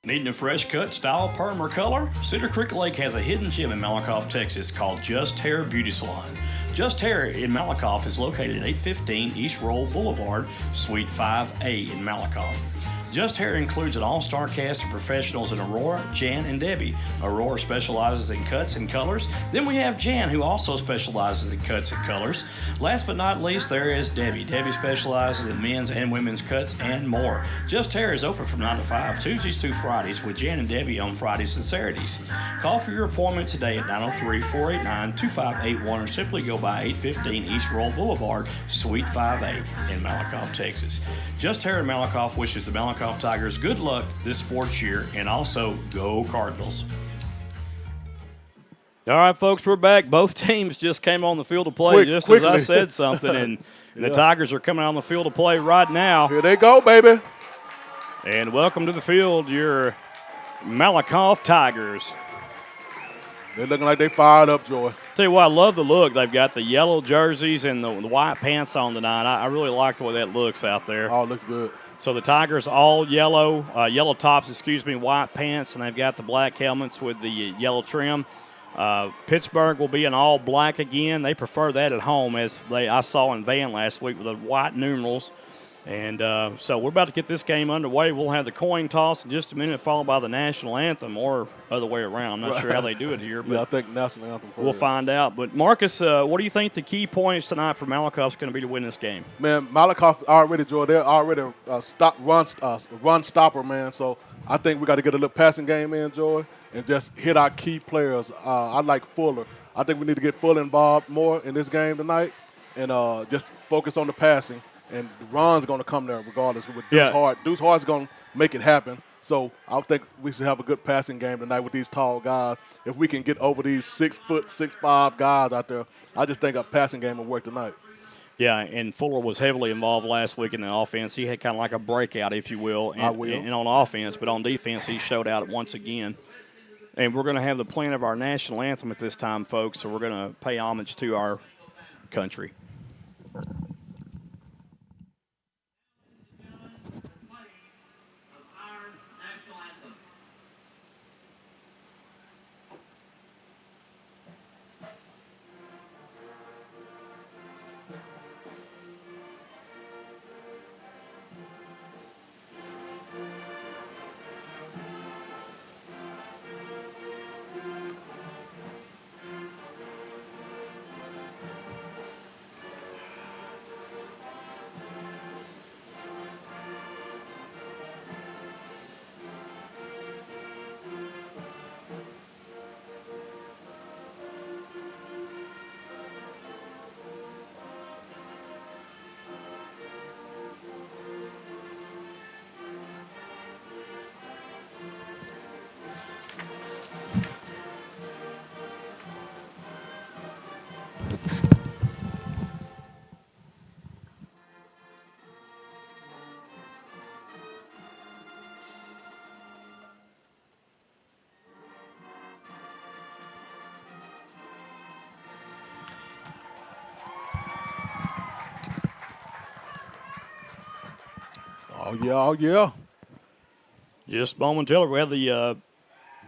Needing a fresh cut, style, perm, or color? Cedar Creek Lake has a hidden gem in Malakoff, Texas called Just Hair Beauty Salon. Just Hair in Malakoff is located at 815 East Roll Boulevard, Suite 5A in Malakoff. Just Hair includes an all-star cast of professionals in Aurora, Jan, and Debbie. Aurora specializes in cuts and colors. Then we have Jan, who also specializes in cuts and colors. Last but not least, there is Debbie. Debbie specializes in men's and women's cuts and more. Just Hair is open from 9 to 5, Tuesdays through Fridays, with Jan and Debbie on Fridays and Saturdays. Call for your appointment today at 903-489-2581 or simply go by 815 East Roll Boulevard, Suite 5A in Malakoff, Texas. Just Hair and Malakoff wishes the Malakoff Tigers good luck this sports year, and also go Cardinals. All right, folks, we're back. Both teams just came on the field of play as I said something, and the Tigers are coming on the field of play right now. Here they go, baby. And welcome to the field, your Malakoff Tigers. They're looking like they fired up, Joy. Tell you what, I love the look. They've got the yellow jerseys and the white pants on tonight. I really like the way that looks out there. Oh, it looks good. So the Tigers all yellow, yellow tops, white pants, and they've got the black helmets with the yellow trim. Pittsburg will be in all black again. They prefer that at home, as I saw in Van last week with the white numerals. And so we're about to get this game underway. We'll have the coin toss in just a minute, followed by the national anthem, or other way around. I'm not sure how they do it here. But yeah, I think national anthem first. We'll find out. But, Marcus, what do you think the key points tonight for Malakoff is going to be to win this game? Man, Malakoff already, Joy, they're already run stopper, man. So I think we got to get a little passing game in, Joy, and just hit our key players. I like Fuller. I think we need to get Fuller involved more in this game tonight and just focus on the passing. And the run's going to come there regardless. With Deuce Hart. Deuce Hart's going to make it happen. So I think we should have a good passing game tonight with these tall guys. If we can get over these 6', 6'5" guys out there, I just think a passing game will work tonight. Yeah, and Fuller was heavily involved last week in the offense. He had kind of like a breakout, if you will, and on offense. But on defense, he showed out once again. And we're going to have the playing of our national anthem at this time, folks, so we're going to pay homage to our country. Oh, yeah. Just momentarily, we have the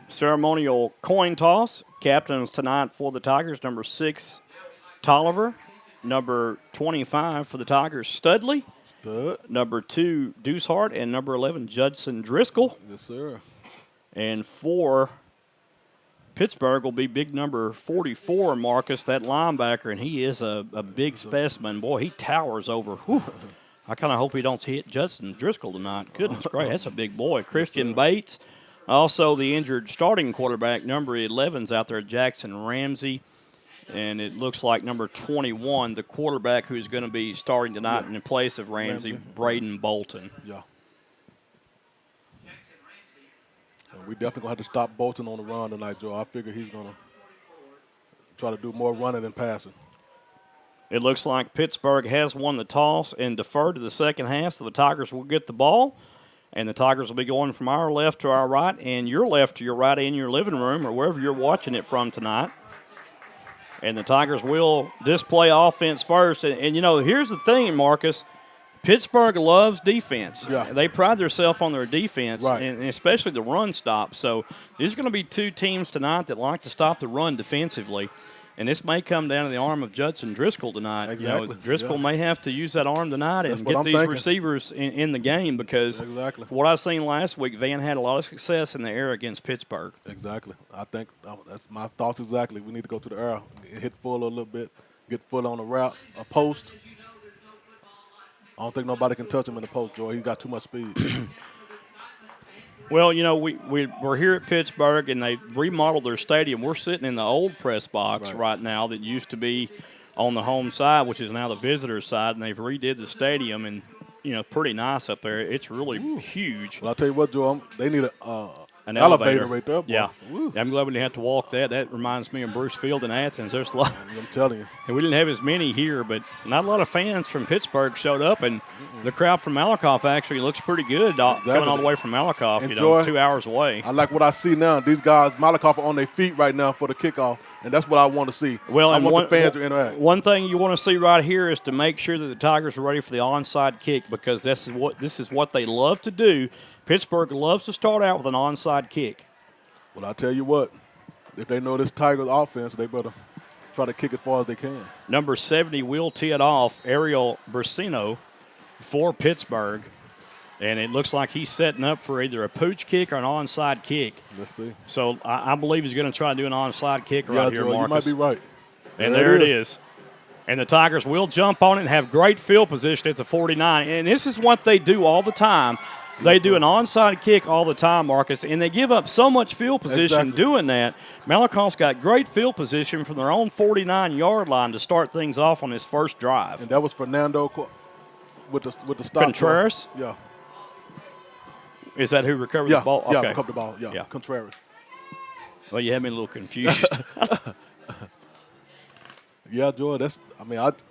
ceremonial coin toss. Captains tonight for the Tigers, number 6, Tolliver. Number 25 for the Tigers, Studley. Number 2, Deuce Hart. And number 11, Judson Driscoll. Yes, sir. And for Pittsburgh will be big number 44, Marcus, that linebacker, and he is a big specimen. Boy, he towers over. I kind of hope he don't hit Judson Driscoll tonight. Goodness gracious, that's a big boy. Christian Bates, also the injured starting quarterback, number 11's out there, Jackson Ramsey. And it looks like number 21, the quarterback who's going to be starting tonight in place of Ramsey, Braden Bolton. Yeah. We definitely going to have to stop Bolton on the run tonight, Joe. I figure he's going to try to do more running than passing. It looks like Pittsburgh has won the toss and deferred to the second half, so the Tigers will get the ball. And the Tigers will be going from our left to our right and your left to your right in your living room or wherever you're watching it from tonight. And the Tigers will display offense first. And you know, here's the thing, Marcus. Pittsburgh loves defense. Yeah. They pride themselves on their defense, right, and especially the run stop. So there's going to be two teams tonight that like to stop the run defensively. And this may come down to the arm of Judson Driscoll tonight. Exactly. You know, Driscoll may have to use that arm tonight and get these receivers in the game because what I seen last week, Van had a lot of success in the air against Pittsburg. Exactly. I think that's my thoughts exactly. We need to go to the air, hit Fuller a little bit, get Fuller on the route, a post. I don't think nobody can touch him in the post, Joy. He's got too much speed. Well, you know, we're here at Pittsburg, and they remodeled their stadium. We're sitting in the old press box right now that used to be on the home side, which is now the visitor's side, and they've redid the stadium, and, you know, pretty nice up there. It's really huge. Well, I'll tell you what, Joe, they need an elevator right there. Boy. Yeah. I'm glad we didn't have to walk that. That reminds me of Bruce Field in Athens. There's a lot. I'm telling you. And we didn't have as many here, but not a lot of fans from Pittsburg showed up, and the crowd from Malakoff actually looks pretty good coming all the way from Malakoff, you know, 2 hours away. I like what I see now. These guys, Malakoff, are on their feet right now for the kickoff, and that's what I want to see. Well, I want the fans to interact. One thing you want to see right here is to make sure that the Tigers are ready for the onside kick because this is what they love to do. Pittsburgh loves to start out with an onside kick. Well, I tell you what, if they know this Tigers offense, they better try to kick as far as they can. Number 70 will tee it off, Ariel Bursino for Pittsburgh. And it looks like he's setting up for either a pooch kick or an onside kick. Let's see. So I believe he's going to try to do an onside kick right here, Joe, Marcus. You might be right. And there it is. And the Tigers will jump on it and have great field position at the 49. And this is what they do all the time. They do an onside kick all the time, Marcus, and they give up so much field position doing that. Malakoff's got great field position from their own 49-yard line to start things off on his first drive. And that was Fernando with the stop. Contreras? Yeah. Is that who recovered the ball? Yeah, recovered the ball. Yeah, Contreras. Well, you had me a little confused. Yeah, Joy,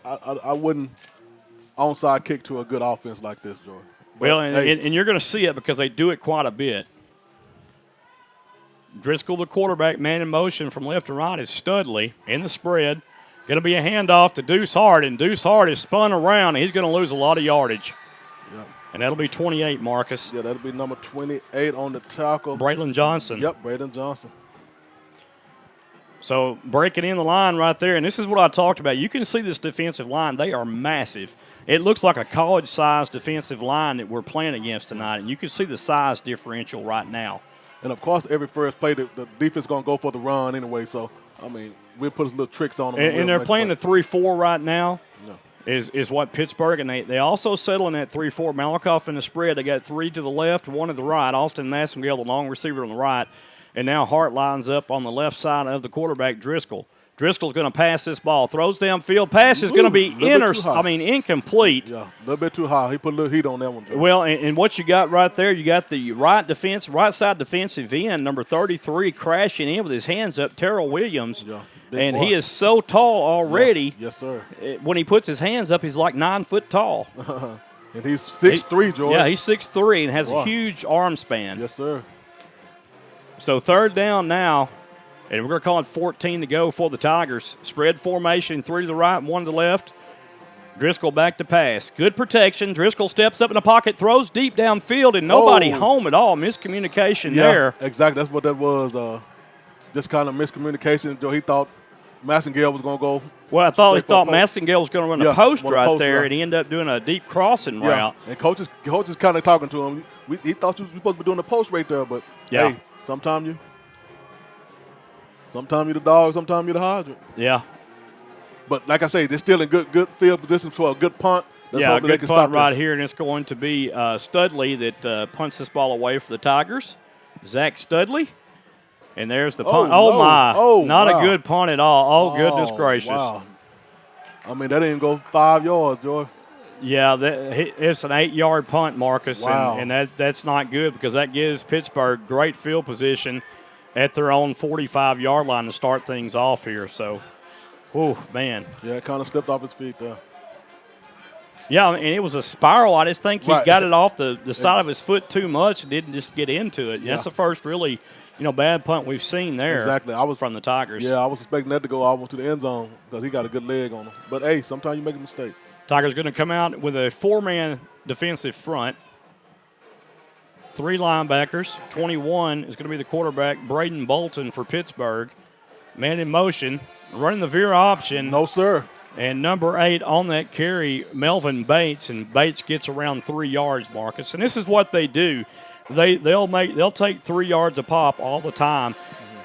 I wouldn't onside kick to a good offense like this, Joy. Well, and you're going to see it because they do it quite a bit. Driscoll, the quarterback, man in motion from left to right is Studley in the spread. Going to be a handoff to Deuce Hart, and Deuce Hart is spun around, and he's going to lose a lot of yardage. Yep. And that'll be 28, Marcus. Yeah, that'll be number 28 on the tackle. Braylon Johnson. Yep, Braylon Johnson. So breaking in the line right there, and this is what I talked about. You can see this defensive line. They are massive. It looks like a college-sized defensive line that we're playing against tonight, and you can see the size differential right now. And, of course, every first play, the defense is going to go for the run anyway. So, I mean, we'll put little tricks on them. And they're playing the 3-4 right now. Is what Pittsburgh, and they also settle in that 3-4. Malakoff in the spread, they got 3 to the left, 1 to the right. Austin Massengale, the long receiver on the right. And now Hart lines up on the left side of the quarterback, Driscoll. Driscoll's going to pass this ball. Throws downfield. Pass is going to be incomplete. Yeah, a little bit too high. He put a little heat on that one, Joe. Well, and what you got right there, you got the right side defensive end, number 33, crashing in with his hands up, Terrell Williams. Yeah. And he is so tall already. Yeah. Yes, sir. When he puts his hands up, he's like 9 foot tall. And he's 6'3", George. Yeah, he's 6'3", and has a huge arm span. Yes, sir. So third down now, and we're going to call it 14 to go for the Tigers. Spread formation, 3 to the right, 1 to the left. Driscoll back to pass. Good protection. Driscoll steps up in the pocket, throws deep downfield, and nobody home at all. Miscommunication there. Exactly. That's what that was. Just kind of miscommunication. Joe, he thought Massengale was going to go. Well, he thought Massengale was going to run a post right there, and he ended up doing a deep crossing route. And coaches kind of talking to him. He thought you were supposed to be doing the post right there, but hey, sometimes you the dog, sometimes you the hydrant. Yeah. But like I say, they're still in good field position for a good punt. A good punt right here, and it's going to be Studley that punts this ball away for the Tigers. Zach Studley. And there's the punt. Not a good punt at all. Oh, goodness gracious. Wow. I mean, that didn't go 5 yards, Joy. Yeah, it's an 8-yard punt, Marcus, and that's not good because that gives Pittsburgh great field position at their own 45-yard line to start things off here. So, man. Yeah, it kind of slipped off his feet there. Yeah, and it was a spiral. I just think he got it off the side of his foot too much and didn't just get into it. Yeah. That's the first really bad punt we've seen there. Exactly. From the Tigers. Yeah, I was expecting that to go almost to the end zone because he got a good leg on him. But, hey, sometimes you make a mistake. Tigers going to come out with a 4-man defensive front. 3 linebackers. 21 is going to be the quarterback, Braden Bolton for Pittsburgh. Man in motion. running the veer option. No, sir. And number 8 on that carry, Melvin Bates, and Bates gets around 3 yards, Marcus. And this is what they do. They'll take 3 yards a pop all the time,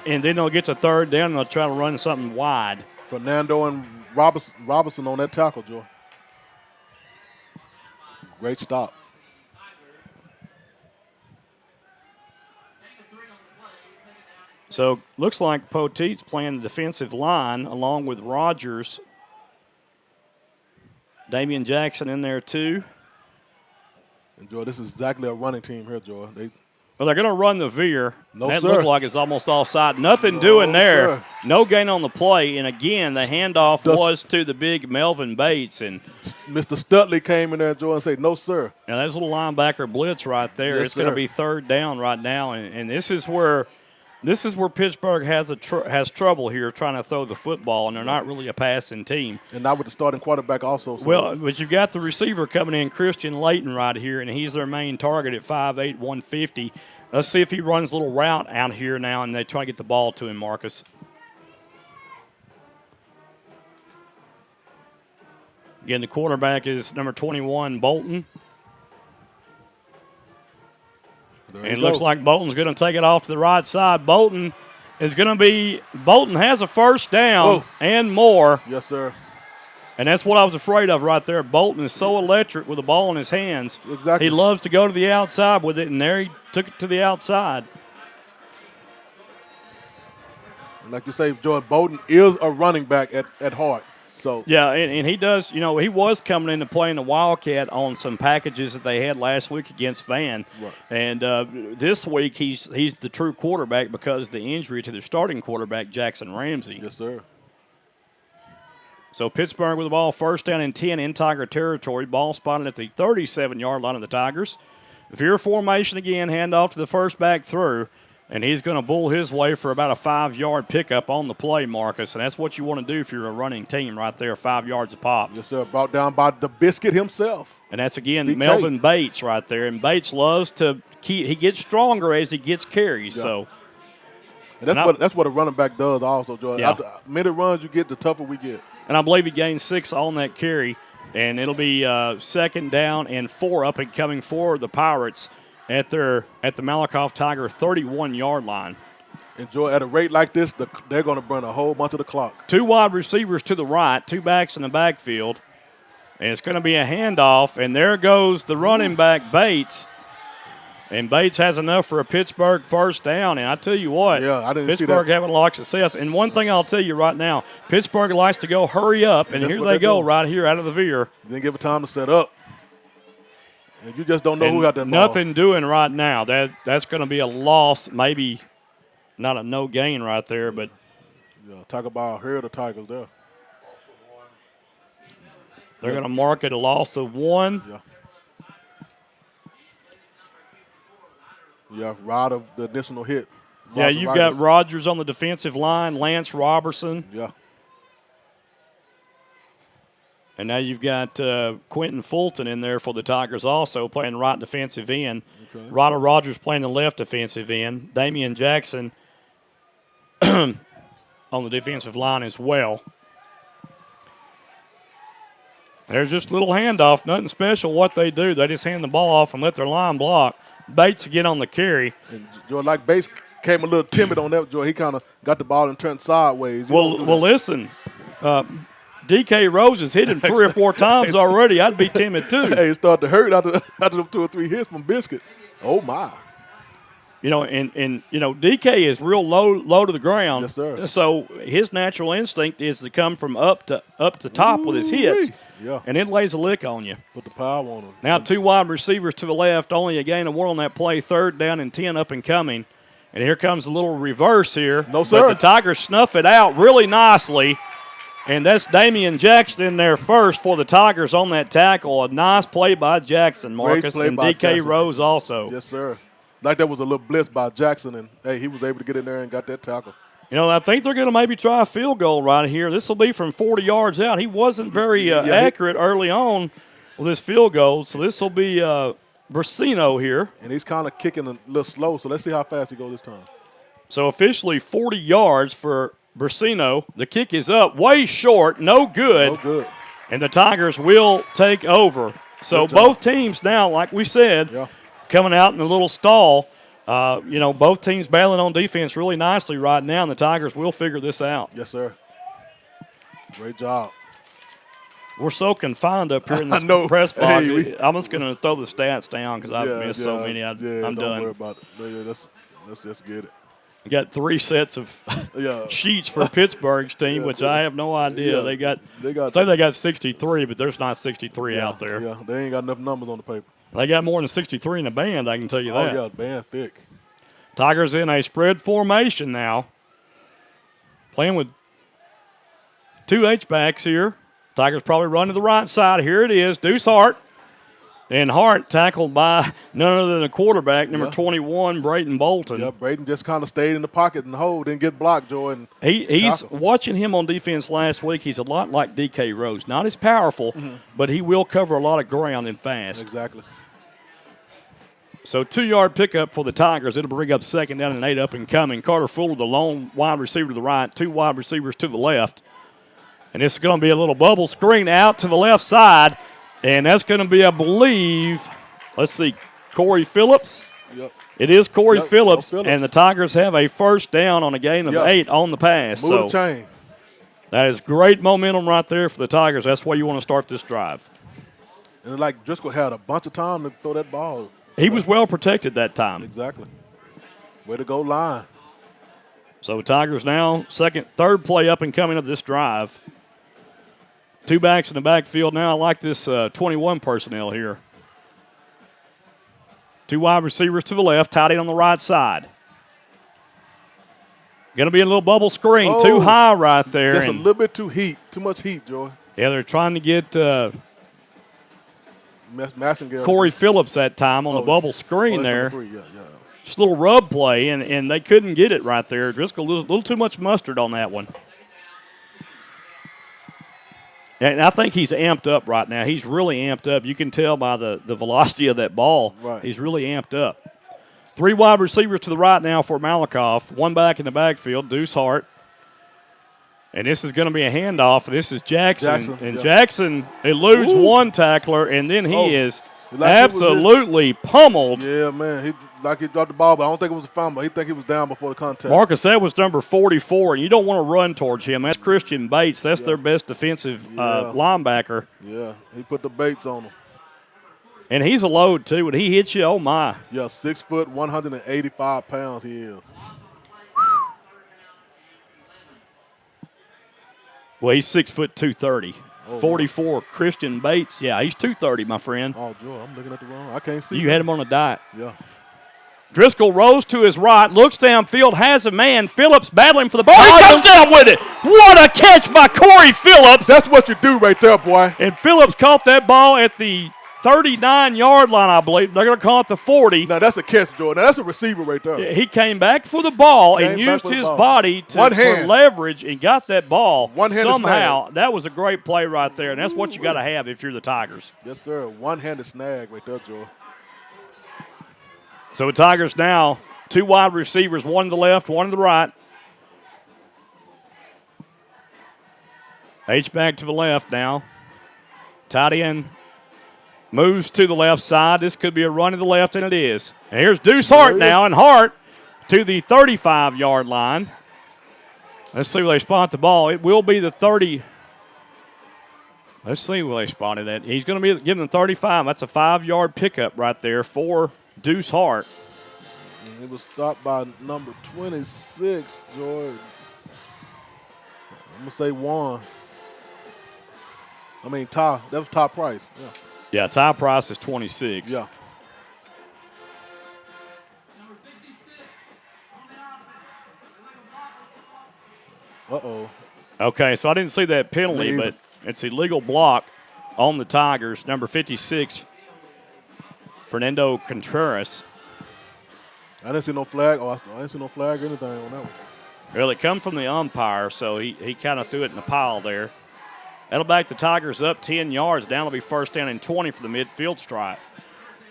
and then they'll get to third down and they'll try to run something wide. Fernando and Robinson on that tackle, Joe. Great stop. So looks like Poteet's playing the defensive line along with Rogers. Damian Jackson in there too. And Joe, this is exactly a running team here, Joe. Well, they're going to run the veer. No, that sir. looked like it's almost offside. Nothing doing there. Sir. No gain on the play. And again, the handoff was to the big Melvin Bates. And Mr. Stutley came in there, Joe, and said, no, sir. now there's a little linebacker blitz right there. Yes, it's going to sir. be third down right now. And this is where Pittsburgh has trouble here trying to throw the football, and they're not really a passing team. And not with the starting quarterback also. So. Well, but you've got the receiver coming in, Christian Layton, right here, and he's their main target at 5'8", 150. Let's see if he runs a little route out here now, and they try to get the ball to him, Marcus. Again, the quarterback is number 21, Bolton. And it looks like Bolton's going to take it off to the right side. Bolton has a first down and more. Yes, sir. And that's what I was afraid of right there. Bolton is so electric with the ball in his hands. Exactly. He loves to go to the outside with it, and there he took it to the outside. Like you say, Jordan Bolton is a running back at heart. So yeah, and he does. You know, he was coming into playing the Wildcat on some packages that they had last week against Van, right. And this week he's the true quarterback because of the injury to their starting quarterback Jackson Ramsey. Yes, sir. So Pittsburgh with the ball, first down and 10 in Tiger territory. Ball spotted at the 37-yard line of the Tigers. Veer formation again, handoff to the first back through. And he's going to bull his way for about a 5-yard pickup on the play, Marcus. And that's what you want to do if you're a running team right there, 5 yards a pop. Yes, sir. Brought down by the Biscuit himself. And that's, again, DK. Melvin Bates right there. And Bates loves to keep – he gets stronger as he gets carries. Yeah. So, and that's what a running back does also, Jordan. Yeah. The many runs you get, the tougher we get. And I believe he gained 6 on that carry. And it'll be second down and 4 up and coming for the Pirates at the Malakoff Tiger 31-yard line. Enjoy at a rate like this, they're going to burn a whole bunch of the clock. 2 wide receivers to the right, 2 backs in the backfield. And it's going to be a handoff, and there goes the running back, Bates. And Bates has enough for a Pittsburgh first down. And I tell you what, I didn't Pittsburgh see that. having a lot of success. And one thing I'll tell you right now, Pittsburgh likes to go hurry up, and here they go right here out of the veer. Didn't give it time to set up. And you just don't know who got that ball. Nothing doing right now. That's going to be a loss, maybe not a no gain right there, but talk about here the Tigers there. They're going to mark it a loss of 1. Yeah, right of the additional hit. Yeah, you've got Rogers on the defensive line, Lance Robertson. Yeah. And now you've got Quentin Fulton in there for the Tigers also playing right defensive end. Okay. Ryder Rogers playing the left defensive end. Damian Jackson on the defensive line as well. There's just a little handoff, nothing special what they do. They just hand the ball off and let their line block. Bates again on the carry. And Joe, like Bates came a little timid on that, Joe. He kind of got the ball and turned sideways. Well, listen, DK Rose has hit him 3 or 4 times already. I'd be timid too. Hey, it started to hurt after them 2 or 3 hits from Biscuit. Oh, my. You know, and DK is real low to the ground. Yes, sir. So his natural instinct is to come from up to top with his hits. Yeah. And it lays a lick on you. Put the power on him. Now 2 wide receivers to the left, only a gain of 1 on that play, third down and 10 up and coming. And here comes a little reverse here. No, sir. But the Tigers snuff it out really nicely. And that's Damian Jackson in there first for the Tigers on that tackle. A nice play by Jackson, Marcus, and DK Jackson. Rose also. Yes, sir. Like that was a little blitz by Jackson, and, hey, he was able to get in there and got that tackle. You know, I think they're going to maybe try a field goal right here. This will be from 40 yards out. He wasn't very accurate early on with his field goal, so this will be Brasino here. And he's kind of kicking a little slow, so let's see how fast he goes this time. So officially 40 yards for Brasino. The kick is up, way short, no good. No good. And the Tigers will take over. So both teams now, like we said, coming out in a little stall. Both teams battling on defense really nicely right now, and the Tigers will figure this out. Yes, sir. Great job. We're so confined up here in this press box. I'm just going to throw the stats down because I've missed so many. I'm don't done. Worry about it. Let's just get it. We got 3 sets of sheets for Pittsburgh's team, which I have no idea. They got 63, but there's not 63 out there. Yeah, they ain't got enough numbers on the paper. They got more than 63 in the band, I can tell you that. Oh, yeah, band thick. Tigers in a spread formation now. Playing with 2 H-backs here. Tigers probably run to the right side. Here it is, Deuce Hart. And Hart tackled by none other than a quarterback, number 21, Brayton Bolton. Yeah, Brayton just kind of stayed in the pocket and hold, didn't get blocked, Jordan. He's watching him on defense last week. He's a lot like DK Rose. Not as powerful, but he will cover a lot of ground and fast. Exactly. So 2-yard pickup for the Tigers. It'll bring up 2nd down and 8 up and coming. Carter Fuller, the lone wide receiver to the right, 2 wide receivers to the left. And this is going to be a little bubble screen out to the left side. And that's going to be, I believe, let's see, Corey Phillips. Yep. It is Corey Phillips, and the Tigers have a 1st down on a gain of 8 on the pass. Move the chain. That is great momentum right there for the Tigers. That's why you want to start this drive. And like Driscoll had a bunch of time to throw that ball. He was well protected that time. Exactly. Way to go, line. So Tigers now third play up and coming of this drive. 2 backs in the backfield now. I like this 21 personnel here. 2 wide receivers to the left, tight end on the right side. Going to be a little bubble screen, too high right there. Just a little bit too much heat, Joy. Yeah, they're trying to get Massengale. Corey Phillips that time on the bubble screen there. 3, yeah. Just a little rub play, and they couldn't get it right there. Driscoll, a little too much mustard on that one. And I think he's amped up right now. He's really amped up. You can tell by the velocity of that ball. Right. He's really amped up. 3 wide receivers to the right now for Malakoff. 1 back in the backfield, Deuce Hart. And this is going to be a handoff, and this is Jackson. Jackson eludes 1 tackler, and then he is absolutely pummeled. Yeah, man. He dropped the ball, but I don't think it was a fumble. He think he was down before the contact. Marcus, that was number 44, and you don't want to run towards him. That's Christian Bates. That's their best defensive linebacker. Yeah, he put the Bates on him. And he's a load, too. When he hits you, oh, my. Yeah, 6 foot, 185 pounds he is. Well, he's 6 foot 230. 44, wow. Christian Bates. Yeah, he's 230, my friend. Oh, Joe, I'm looking at the wrong. I can't see. You had him on a diet. Yeah. Driscoll rolls to his right, looks downfield, has a man. Phillips battling for the ball. He comes down with it. What a catch by Corey Phillips. That's what you do right there, boy. And Phillips caught that ball at the 39-yard line, I believe. They're going to call it the 40. Now, that's a catch, Jordan. Now, that's a receiver right there. He came back for the ball and used his body for leverage and got that ball. One-handed somehow. snag. That was a great play right there, and that's what you got to have if you're the Tigers. Yes, sir. One-handed snag right there, Jordan. So the Tigers now, 2 wide receivers, 1 to the left, 1 to the right. H-back to the left now. Tight end moves to the left side. This could be a run to the left, and it is. And here's Deuce Hart now, and Hart to the 35-yard line. Let's see where they spot the ball. It will be the 30. Let's see where they spotted it. He's going to be giving the 35. That's a 5-yard pickup right there for Deuce Hart. And it was stopped by number 26, Jordan. I'm going to say Ty. That was Ty Price. Yeah. Yeah, Ty Price is 26. Yeah. Uh-oh. Okay, so I didn't see that penalty, but it's illegal block on the Tigers. Number 56, Fernando Contreras. I didn't see no flag. I didn't see no flag or anything on that one. Well, it come from the umpire, so he kind of threw it in the pile there. That'll back the Tigers up 10 yards. Down will be 1st down and 20 for the midfield stripe.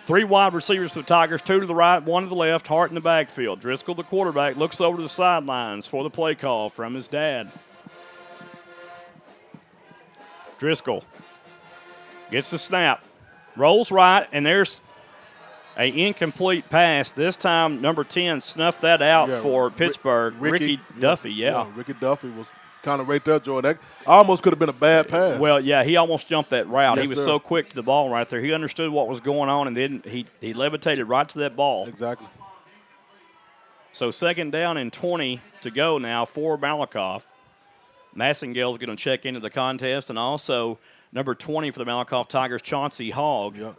3 wide receivers for the Tigers, 2 to the right, 1 to the left, Hart in the backfield. Driscoll, the quarterback, looks over to the sidelines for the play call from his dad. Driscoll gets the snap, rolls right, and there's an incomplete pass. This time, number 10 snuffed that out for Pittsburgh. Ricky Duffy, Ricky Duffy was kind of right there, Joy. That almost could have been a bad pass. Well, yeah, he almost jumped that route. Yes, he was sir. so quick to the ball right there. He understood what was going on, and then he levitated right to that ball. Exactly. So 2nd down and 20 to go now for Malakoff. Massengale's going to check into the contest, and also number 20 for the Malakoff Tigers, Chauncey Hogg. Yeah,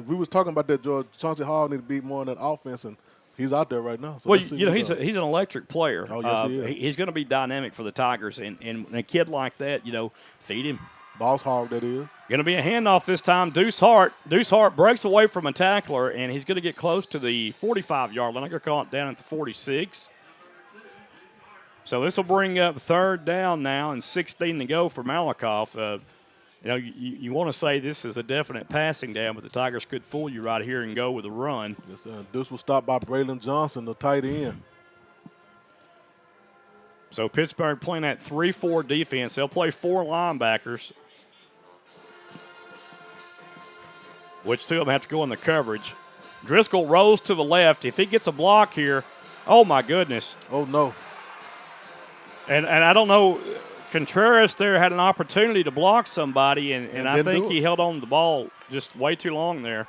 we was talking about that, George. Chauncey Hogg need to be more in that offense, and he's out there right now. So Well, you know, he's an electric player. Oh, yes, he is. He's going to be dynamic for the Tigers, and a kid like that, you know, feed him. Boss Hogg, that is. Going to be a handoff this time. Deuce Hart breaks away from a tackler, and he's going to get close to the 45-yard line. I'm going to call it down at the 46. So this will bring up 3rd down now and 16 to go for Malakoff. You know, you want to say this is a definite passing down, but the Tigers could fool you right here and go with a run. Yes, sir. Deuce was stopped by Braylon Johnson, the tight end. So Pittsburgh playing that 3-4 defense. They'll play 4 linebackers, which 2 of them have to go in the coverage. Driscoll rolls to the left. If he gets a block here, oh, my goodness. Oh, no. And I don't know, Contreras there had an opportunity to block somebody, and I think he held on to the ball just way too long there.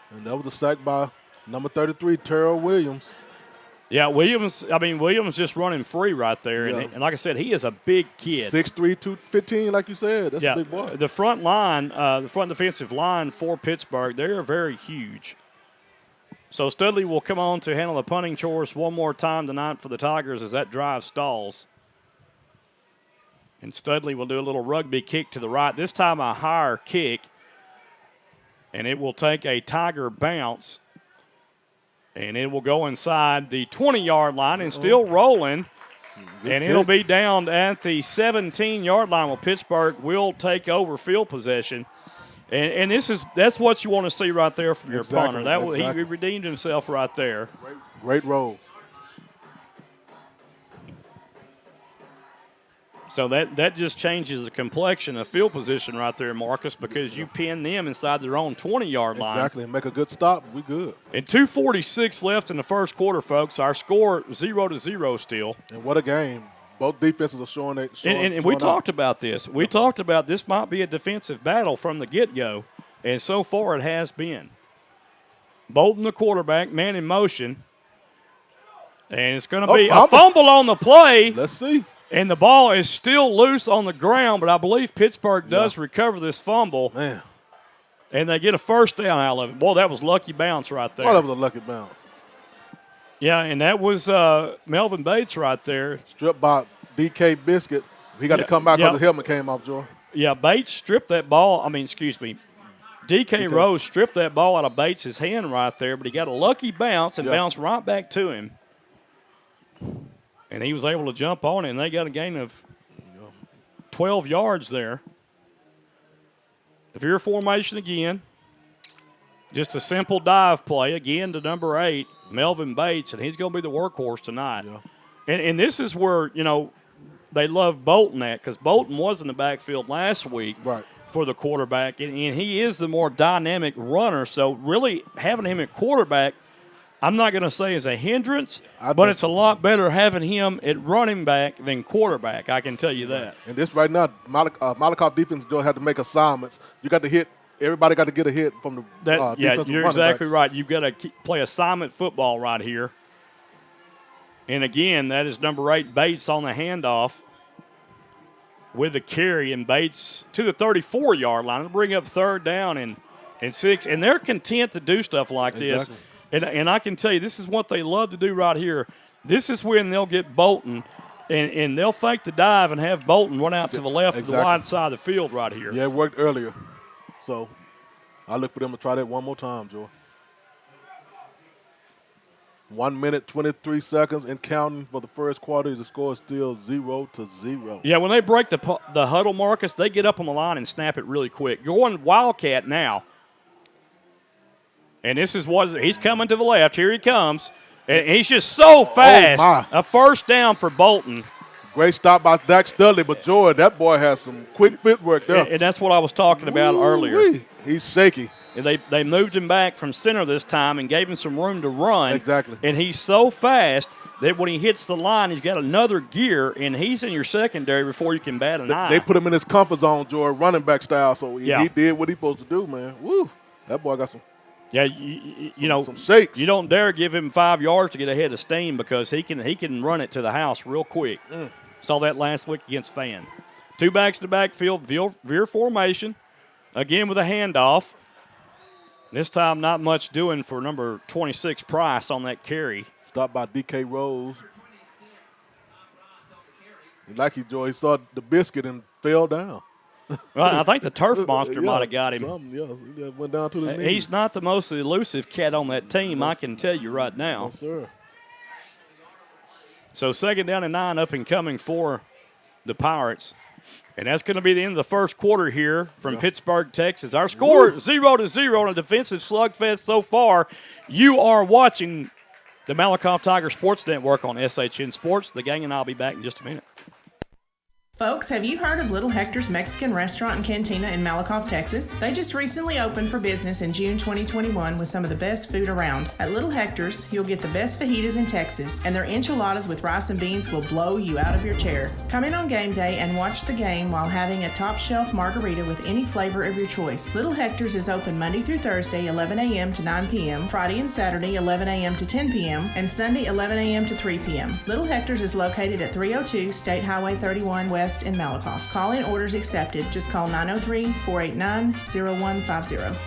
And that was a sack by number 33, Terrell Williams. Yeah, Williams just running free right there. Yeah. And like I said, he is a big kid. 6'3", 215, like you said. That's a big boy. The front line, the front defensive line for Pittsburgh, they're very huge. So Studley will come on to handle the punting chores one more time tonight for the Tigers as that drive stalls. And Studley will do a little rugby kick to the right. This time a higher kick. And it will take a Tiger bounce. And it will go inside the 20-yard line and still rolling. And it'll be down at the 17-yard line where Pittsburgh will take over field possession. And that's what you want to see right there from your punter. He redeemed himself right there. Great roll. So that just changes the complexion of field position right there, Marcus, because you pin them inside their own 20-yard line. Exactly, and make a good stop. We good. And 2:46 left in the first quarter, folks. Our score 0-0 still. And what a game. Both defenses are showing that. And we talked about this. We talked about this might be a defensive battle from the get-go, and so far it has been. Bolton, the quarterback, man in motion. And it's going to be a fumble on the play. Let's see. And the ball is still loose on the ground, but I believe Pittsburgh does recover this fumble. Man. And they get a first down out of it. Boy, that was lucky bounce right there. Oh, that was a lucky bounce. Yeah, and that was Melvin Bates right there. Stripped by DK Biscuit. He got to come back because the helmet came off, Joe. Yeah, Bates stripped that ball. DK Rose stripped that ball out of Bates' hand right there, but he got a lucky bounce and bounced right back to him. And he was able to jump on it, and they got a gain of 12 yards there. If you're formation again, just a simple dive play, again to number 8, Melvin Bates, and he's going to be the workhorse tonight. Yeah. And this is where, they love Bolton at, because Bolton was in the backfield last week for the quarterback, and he is the more dynamic runner. So really having him at quarterback, I'm not going to say is a hindrance, but it's a lot better having him at running back than quarterback. I can tell you that. And this right now, Malakoff defense don't have to make assignments. You got to hit. Everybody got to get a hit from the defensive you're exactly right. You've got to play assignment football right here. And again, that is number 8 Bates on the handoff with the carry, and Bates to the 34-yard line. It'll bring up 3rd down and 6. And they're content to do stuff like this. And I can tell you, this is what they love to do right here. This is when they'll get Bolton, and they'll fake the dive and have Bolton run out to the left of the wide side of the field right here. Yeah, it worked earlier. So I look for them to try that one more time, Joe. 1 minute, 23 seconds and counting for the first quarter. The score is still 0-0. Yeah, when they break the huddle, Marcus, they get up on the line and snap it really quick. Going Wildcat now. And this is what he's coming to the left. Here he comes. And he's just so fast. A first down for Bolton. Great stop by Dak Studley, but Joy, that boy has some quick footwork there. And that's what I was talking about earlier. He's shaky. They moved him back from center this time and gave him some room to run. Exactly. And he's so fast that when he hits the line, he's got another gear, and he's in your secondary before you can bat an eye. They put him in his comfort zone, Joy, running back style, so he did what he supposed to do, man. Woo, that boy got some. Yeah, you know, some shakes. You don't dare give him 5 yards to get ahead of steam because he can run it to the house real quick. Saw that last week against Fan. 2 backs to backfield, veer formation, again with a handoff. This time not much doing for number 26 Price on that carry. Stopped by D.K. Rose. Like he saw the biscuit and fell down. Well, I think the turf monster might have got him. He went down to the knees. He's not the most elusive cat on that team, I can tell you right now. Yes, sir. So 2nd down and 9 up and coming for the Pirates. And that's going to be the end of the first quarter here from Pittsburg, Texas. Our score 0-0 on a defensive slugfest so far. You are watching the Malakoff Tiger Sports Network on SHN Sports. The gang and I'll be back in just a minute. Folks, have you heard of Little Hector's Mexican Restaurant and Cantina in Malakoff, Texas? They just recently opened for business in June 2021 with some of the best food around. At Little Hector's, you'll get the best fajitas in Texas, and their enchiladas with rice and beans will blow you out of your chair. Come in on game day and watch the game while having a top-shelf margarita with any flavor of your choice. Little Hector's is open Monday through Thursday, 11 a.m. to 9 p.m., Friday and Saturday, 11 a.m. to 10 p.m., and Sunday, 11 a.m. to 3 p.m. Little Hector's is located at 302 State Highway 31 West in Malakoff. Call-in orders accepted. Just call 903-489-0150.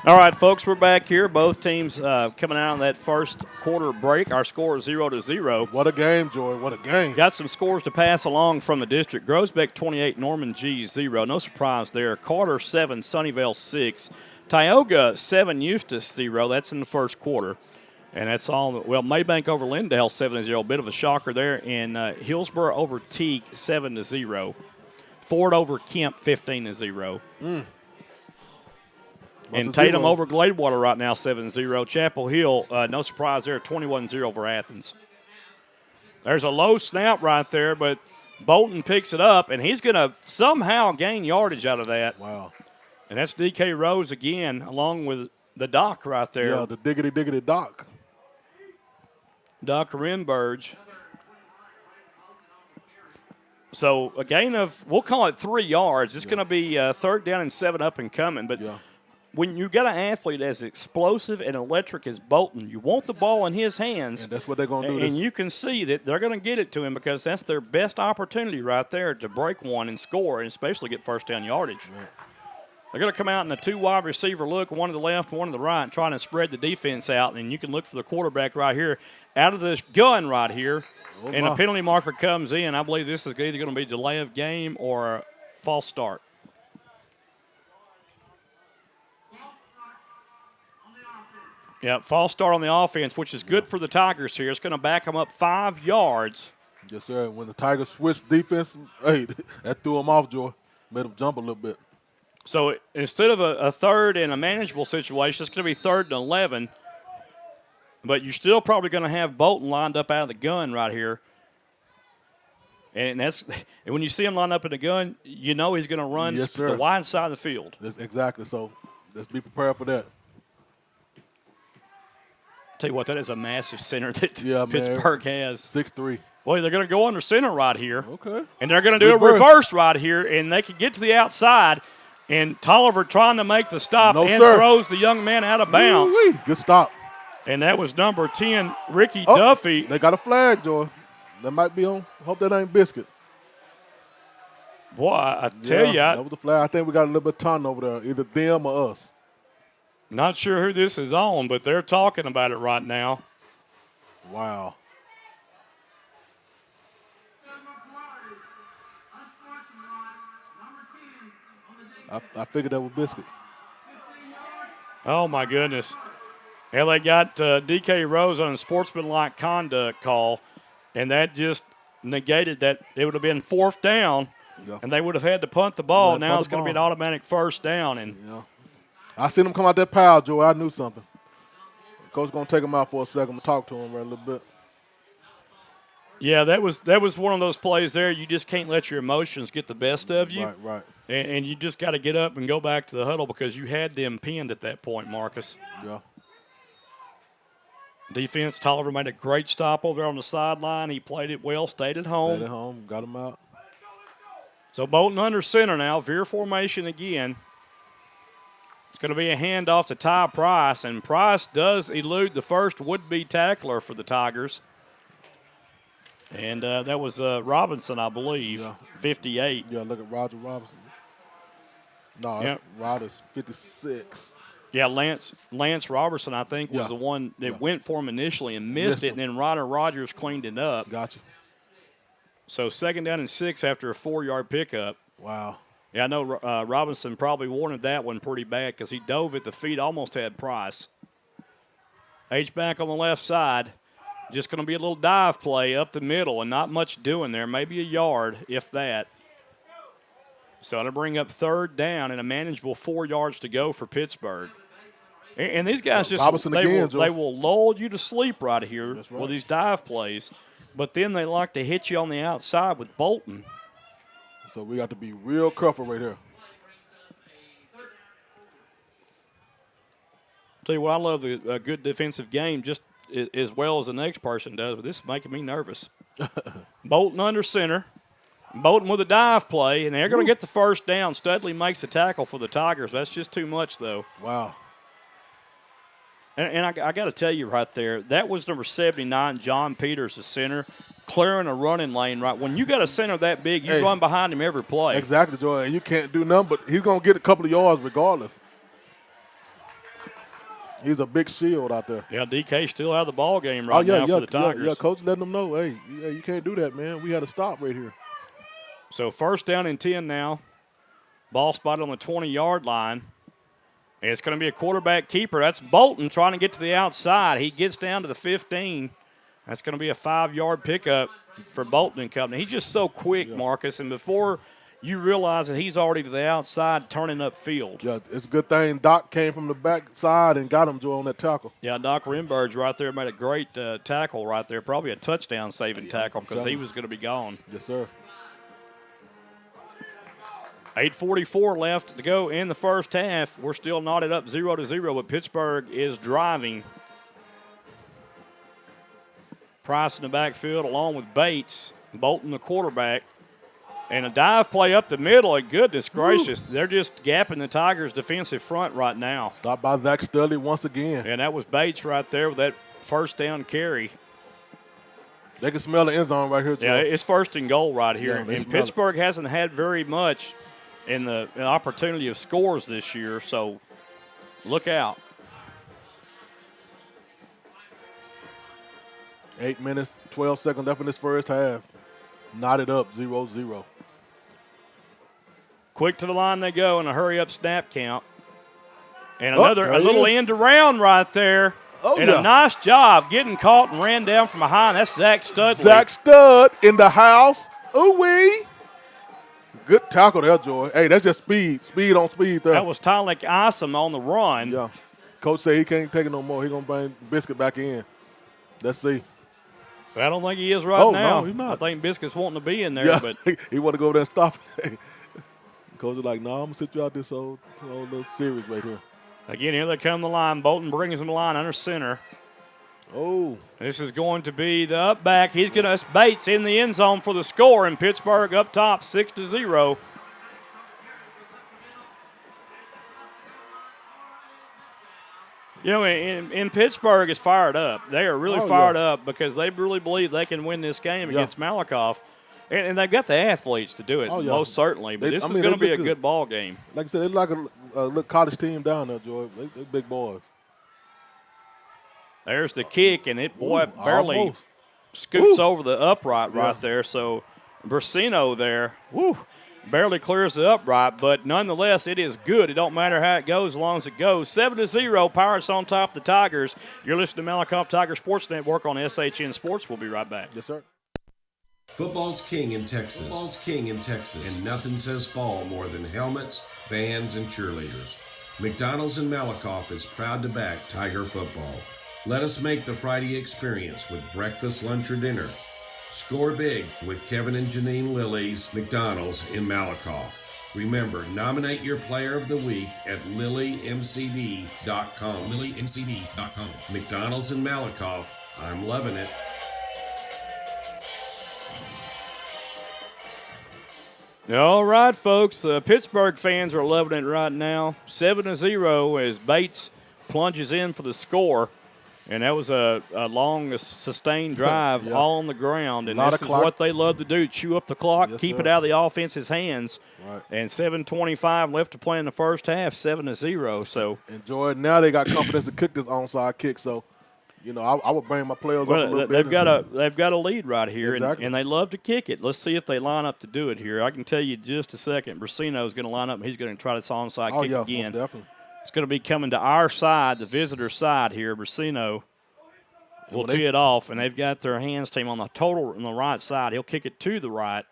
All right, folks, we're back here. Both teams coming out on that first quarter break. Our score is 0-0. What a game, Joy. What a game. Got some scores to pass along from the district. Grosbeck 28, Norman G 0. No surprise there. Carter 7, Sunnyvale 6. Tioga 7, Eustis 0. That's in the first quarter. And that's all. Well, Maybank over Lindale 7-0. Bit of a shocker there. And Hillsborough over Teague 7-0. Ford over Kemp 15-0. And Tatum over Gladewater right now 7-0. Chapel Hill, no surprise there, 21-0 for Athens. There's a low snap right there, but Bolton picks it up, and he's going to somehow gain yardage out of that. Wow. And that's D.K. Rose again, along with the Doc right there. Yeah, the diggity Doc. Doc Renberge. So a gain of, we'll call it 3 yards. It's going to be 3rd down and 7 up and coming. But when you got an athlete as explosive and electric as Bolton, you want the ball in his hands. And that's what they're going to do. And you can see that they're going to get it to him because that's their best opportunity right there to break one and score and especially get first down yardage. Yeah. They're going to come out in a 2 wide receiver look, one to the left, one to the right, trying to spread the defense out. And you can look for the quarterback right here out of this gun right here. And a penalty marker comes in. I believe this is either going to be delay of game or a false start. Yeah, false start on the offense, which is good for the Tigers here. It's going to back them up 5 yards. Yes, sir. When the Tigers switched defense, hey, that threw them off, Joy. Made them jump a little bit. So instead of a third and a manageable situation, it's going to be 3rd and 11. But you're still probably going to have Bolton lined up out of the gun right here. And when you see him lined up in the gun, you know he's going to run the wide side of the field. Exactly. So let's be prepared for that. Tell you what, that is a massive center that Pittsburg has. 6'3". Well, they're going to go under center right here. Okay. And they're going to do a reverse right here, and they can get to the outside. And Tolliver trying to make the stop throws the young man out of bounds. Woo-wee. Good stop. And that was number 10, Ricky Duffy. They got a flag, Joy. That might be on. Hope that ain't Biscuit. Boy, I tell you. That was the flag. I think we got a little bit of ton over there, either them or us. Not sure who this is on, but they're talking about it right now. Wow. I figured that was Biscuit. Oh, my goodness. Yeah, they got D.K. Rose on a sportsmanlike conduct call, and that just negated that. It would have been 4th down. Yeah. And they would have had to punt the ball. Right, now it's going to be an automatic first down. And yeah. I seen him come out that pile, Joey. I knew something. Coach going to take him out for a second and talk to him right a little bit. Yeah, that was one of those plays there. You just can't let your emotions get the best of you. Right. And you just got to get up and go back to the huddle because you had them pinned at that point, Marcus. Yeah. Defense, Tolliver made a great stop over there on the sideline. He played it well, stayed at home. Stayed at home, got him out. So Bolton under center now, veer formation again. It's going to be a handoff to Ty Price, and Price does elude the first would-be tackler for the Tigers. And that was Robinson, I believe, 58. Yeah, look at Roger Robinson. No, Yep. Rodgers, 56. Yeah, Lance Robertson, I think, was the one that went for him initially and missed it, and then Ryder Rogers cleaned it up. Gotcha. So 2nd down and 6 after a 4-yard pickup. Wow. Yeah, I know Robinson probably wanted that one pretty bad because he dove at the feet, almost had Price. H-back on the left side. Just going to be a little dive play up the middle and not much doing there, maybe a yard, if that. So it'll bring up 3rd down and a manageable 4 yards to go for Pittsburgh. And these guys just they will lull you to sleep right here with these dive plays, but then they like to hit you on the outside with Bolton. So we got to be real careful right here. Tell you what, I love a good defensive game just as well as the next person does, but this is making me nervous. Bolton under center. Bolton with a dive play, and they're going to get the first down. Studley makes the tackle for the Tigers. That's just too much, though. Wow. And I got to tell you right there, that was number 79, John Peters, the center, clearing a running lane. Right when you got a center that big, you run behind him every play. Exactly, Joy. And you can't do nothing, but he's going to get a couple of yards regardless. He's a big shield out there. Yeah, DK still out of the ball game now for the Tigers. Yeah, coach letting them know, hey, you can't do that, man. We had to stop right here. So 1st down and 10 now. Ball spotted on the 20-yard line. And it's going to be a quarterback keeper. That's Bolton trying to get to the outside. He gets down to the 15. That's going to be a 5-yard pickup for Bolton and company. He's just so quick, Marcus, and before you realize that he's already to the outside turning upfield. Yeah, it's a good thing Doc came from the back side and got him, Joe, on that tackle. Yeah, Doc Renberg's right there made a great tackle right there, probably a touchdown-saving tackle because he was going to be gone. Yes, sir. 8:44 left to go in the first half. We're still knotted up 0-0, but Pittsburgh is driving. Price in the backfield along with Bates. Bolton, the quarterback. And a dive play up the middle, and goodness gracious, they're just gapping the Tigers' defensive front right now. Stopped by Zach Studley once again. And that was Bates right there with that first down carry. They can smell the end zone right here, Joe. Yeah, it's 1st and goal right here. Yeah, and Pittsburgh hasn't had very much in the opportunity of scores this year, so look out. 8 minutes, 12 seconds left in this first half. Knotted up, 0-0. Quick to the line they go in a hurry-up snap count. And a little end around right there. A nice job getting caught and ran down from behind. That's Zach Studley. Zach Stud in the house. Ooh-wee. Good tackle there, Joy. Hey, that's just speed. Speed on speed there. That was Tyler Isom on the run. Yeah. Coach said he can't take it no more. He's going to bring Biscuit back in. Let's see. I don't think he is now. No, he's not. I think Biscuit's wanting to be in there. But he want to go over there and stop it. Coach is like, no, I'm going to sit you out this whole little series right here. Again, here they come the line. Bolton brings him the line under center. Oh. This is going to be the up back. He's going to Bates in the end zone for the score, and Pittsburgh up top 6-0. You know, in Pittsburgh is fired up. They are really fired up because they really believe they can win this game against Malakoff. And they've got the athletes to do it, most certainly. But this is going to be a good ball game. Like I said, they're like a little college team down there, Joy. They're big boys. There's the kick, and it, barely scoots over the upright right there. So Brasino there, barely clears the upright. But nonetheless, it is good. It don't matter how it goes as long as it goes. 7-0, Pirates on top of the Tigers. You're listening to Malakoff Tiger Sports Network on SHN Sports. We'll be right back. Yes, sir. Football's king in Texas. Football's king in Texas. And nothing says fall more than helmets, bands, and cheerleaders. McDonald's in Malakoff is proud to back Tiger football. Let us make the Friday experience with breakfast, lunch, or dinner. Score big with Kevin and Janine Lilly's McDonald's in Malakoff. Remember, nominate your player of the week at lilymcd.com. lilymcd.com. McDonald's in Malakoff. I'm loving it. All right, folks. Pittsburgh fans are loving it right now. 7-0 as Bates plunges in for the score. And that was a long, sustained drive yeah. all on the ground. And this is clock. what they love to do, chew up the clock, Yes, keep sir. it out of the offense's hands. Right. And 7:25 left to play in the first half, 7-0. So Enjoy it. Now they got confidence to kick this onside kick. So, I would bring my players up a little bit. they've got a lead right here, Exactly. and they love to kick it. Let's see if they line up to do it here. I can tell you in just a second, Brasino is going to line up, and he's going to try this onside kick again. Most definitely. It's going to be coming to our side, the visitor side here. Brasino will tee it off, and they've got their hands team on the total on the right side. He'll kick it to the right.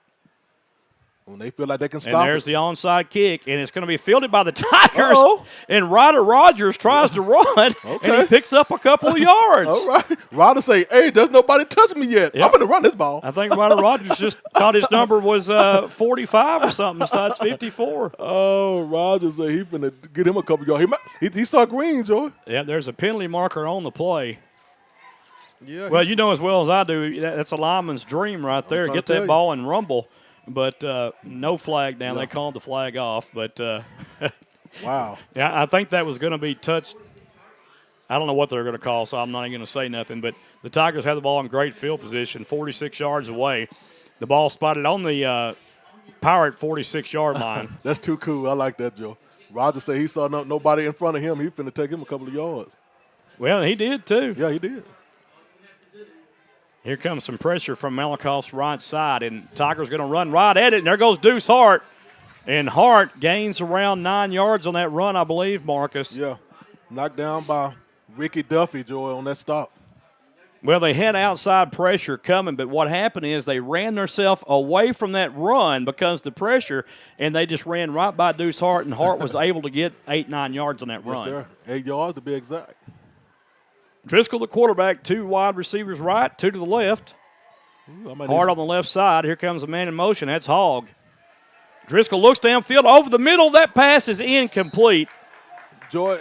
When they feel like they can stop And there's it. the onside kick, and it's going to be fielded by the Tigers. Uh-oh. And Ryder Rogers tries to run, and he picks up a couple of yards. All right. Ryder say, hey, there's nobody touching me yet. Yep. I'm going to run this ball. I think Ryder Rogers just thought his number was 45 or something, so it's 54. Oh, Rogers say he's going to get him a couple yards. He saw green, Joey. Yeah, there's a penalty marker on the play. Yeah. Well, you know as well as I do, that's a lineman's dream right there. trying Get to tell that you. ball and rumble. But no flag down. Yeah. They called the flag off. But, Wow. yeah, I think that was going to be touched. I don't know what they're going to call, so I'm not even going to say nothing. But the Tigers have the ball in great field position, 46 yards away. The ball spotted on the Pirate 46-yard line. That's too cool. I like that, Joe. Rogers said he saw nobody in front of him. He finna take him a couple of yards. Well, he did too. Yeah, he did. Here comes some pressure from Malakoff's right side, and Tiger's going to run right at it, and there goes Deuce Hart. And Hart gains around 9 yards on that run, I believe, Marcus. Yeah. Knocked down by Ricky Duffy, Joy, on that stop. Well, they had outside pressure coming, but what happened is they ran themselves away from that run because of the pressure, and they just ran right by Deuce Hart, and Hart was able to get 8-9 yards on that run. Yes, sir. 8 yards to be exact. Driscoll, the quarterback, 2 wide receivers right, 2 to the left. Ooh, Hart on the left side. Here comes a man in motion. That's Hogg. Driscoll looks downfield over the middle. That pass is incomplete. Joy.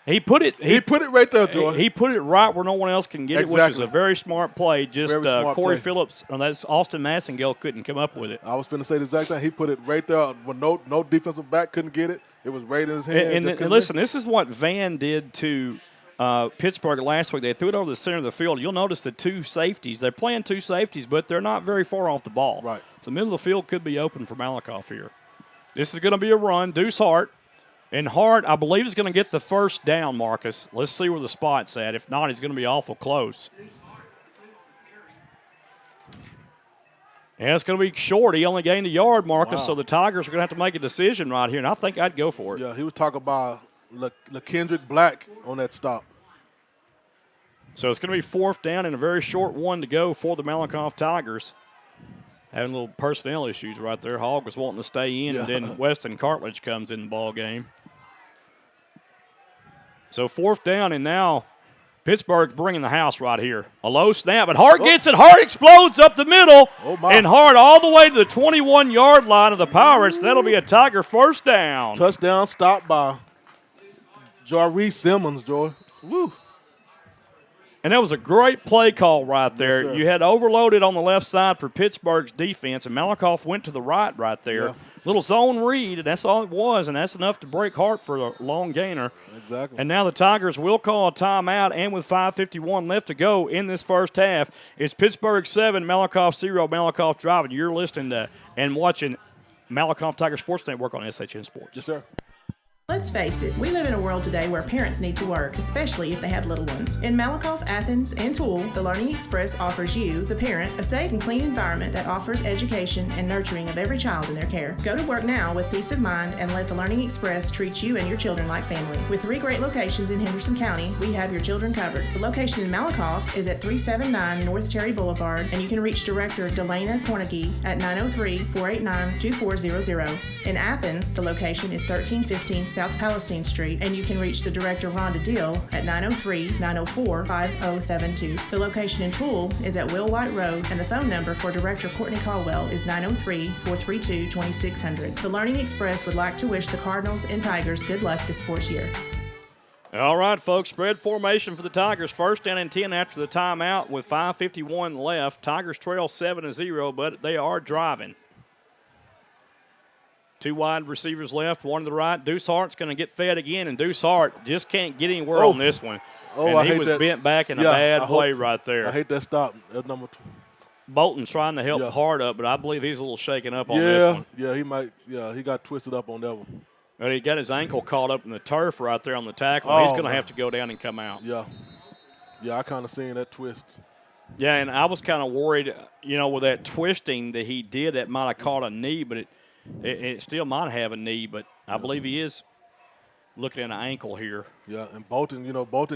He put it right there, Joy. He put it right where no one else can get it, which is a very smart play. Just Very smart Corey play. Phillips, that's Austin Massengale couldn't come up with it. I was finna say the exact thing. He put it right there when no defensive back couldn't get it. It was right in his hand. And listen, this is what Van did to Pittsburgh last week. They threw it over the center of the field. You'll notice the 2 safeties. They're playing 2 safeties, but they're not very far off the ball. Right. So the middle of the field could be open for Malakoff here. This is going to be a run. Deuce Hart. And Hart, I believe, is going to get the first down, Marcus. Let's see where the spot's at. If not, he's going to be awful close. Yeah, it's going to be short. He only gained a yard, Marcus, Wow. so the Tigers are going to have to make a decision right here, and I think I'd go for it. Yeah, he was talking about LaKendrick Black on that stop. So it's going to be 4th down and a very short one to go for the Malakoff Tigers. Having little personnel issues right there. Hogg was wanting to stay in, and then Weston Cartledge comes in the ball game. So 4th down, and now Pittsburgh's bringing the house right here. A low snap, but Hart gets it. Hart explodes up the middle, and Hart all the way to the 21-yard line of the Pirates. That'll be a Tiger first down. Touchdown stop by Jarree Simmons, Joy. Woo. And that was a great play call right there. Yes, sir. You had overloaded on the left side for Pittsburgh's defense, and Malakoff went to the right there. Yeah. Little zone read, and that's all it was, and that's enough to break Hart for a long gainer. Exactly. And now the Tigers will call a timeout, and with 5:51 left to go in this first half, it's Pittsburgh 7, Malakoff 0, Malakoff driving. You're listening to and watching Malakoff Tiger Sports Network on SHN Sports. Yes, sir. Let's face it, we live in a world today where parents need to work, especially if they have little ones. In Malakoff, Athens, and Tool, the Learning Express offers you, the parent, a safe and clean environment that offers education and nurturing of every child in their care. Go to work now with peace of mind and let the Learning Express treat you and your children like family. With 3 great locations in Henderson County, we have your children covered. The location in Malakoff is at 379 North Terry Boulevard, and you can reach Director Delana Cornegie at 903-489-2400. In Athens, the location is 1315 South Palestine Street, and you can reach the Director Rhonda Dill at 903-904-5072. The location in Tool is at Will White Road, and the phone number for Director Courtney Caldwell is 903-432-2600. The Learning Express would like to wish the Cardinals and Tigers good luck this sports year. All right, folks, spread formation for the Tigers. First down and 10 after the timeout with 5:51 left. Tigers trail 7-0, but they are driving. 2 wide receivers left, 1 to the right. Deuce Hart's going to get fed again, and Deuce Hart just can't get anywhere on this one. And he was bent back in a bad way right there. I hate that stop at number 2. Bolton's trying to help Hart up, but I believe he's a little shaken up on this one. Yeah, he might. Yeah, he got twisted up on that one. But he got his ankle caught up in the turf right there on the tackle. He's going to have to go down and come out. Yeah. Yeah, I kind of seen that twist. Yeah, and I was kind of worried, with that twisting that he did, that might have caught a knee, but it still might have a knee, but I believe he is looking at an ankle here. Yeah, and Bolton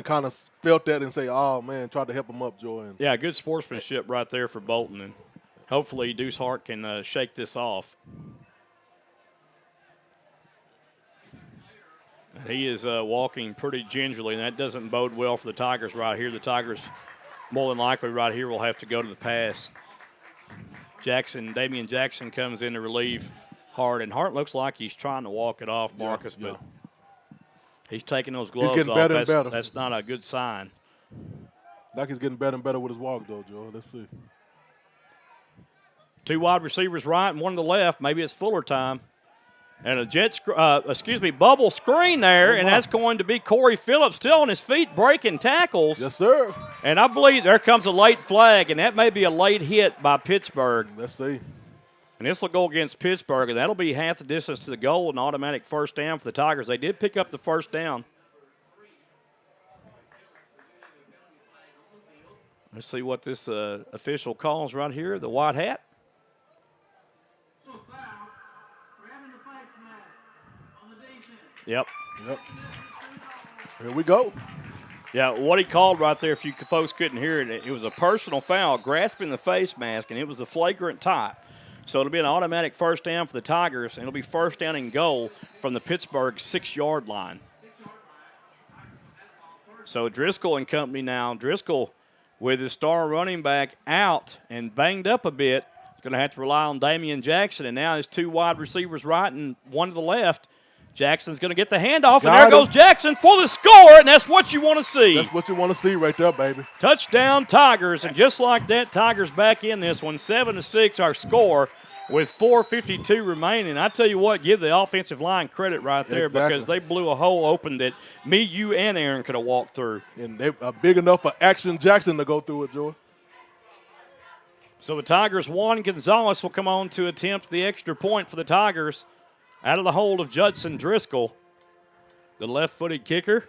kind of felt that and say, oh, man, tried to help him up, Joy. Yeah, good sportsmanship right there for Bolton, and hopefully Deuce Hart can shake this off. He is walking pretty gingerly, and that doesn't bode well for the Tigers right here. The Tigers, more than likely right here, will have to go to the pass. Damian Jackson comes in to relieve Hart, and Hart looks like he's trying to walk it off, Marcus, but he's taking those gloves off. He's getting better and better. That's not a good sign. Like he's getting better and better with his walk, though, Joe. Let's see. 2 wide receivers right and 1 to the left. Maybe it's Fuller time. And a bubble screen there, and that's going to be Corey Phillips still on his feet breaking tackles. Yes, sir. And I believe there comes a late flag, and that may be a late hit by Pittsburg. Let's see. And this will go against Pittsburg, and that'll be half the distance to the goal, an automatic first down for the Tigers. They did pick up the first down. Let's see what this official calls right here, the white hat. Yep. Here we go. Yeah, what he called right there, if you folks couldn't hear it, it was a personal foul, grasping the face mask, and it was a flagrant type. So it'll be an automatic first down for the Tigers, and it'll be first down and goal from the Pittsburgh 6-yard line. So Driscoll and company now. Driscoll with his star running back out and banged up a bit. He's going to have to rely on Damian Jackson, and now his 2 wide receivers right and 1 to the left. Jackson's going to get the handoff, and there goes Jackson for the score, and that's what you want to see. That's what you want to see right there, baby. Touchdown Tigers, and just like that, Tigers back in this one. 7-6 our score with 4:52 remaining. I tell you what, give the offensive line credit right there because they blew a hole open that me, you, and Aaron could have walked through. And they are big enough for Action Jackson to go through it, Joey. So the Tigers won. Gonzalez will come on to attempt the extra point for the Tigers. Out of the hold of Judson Driscoll, the left-footed kicker.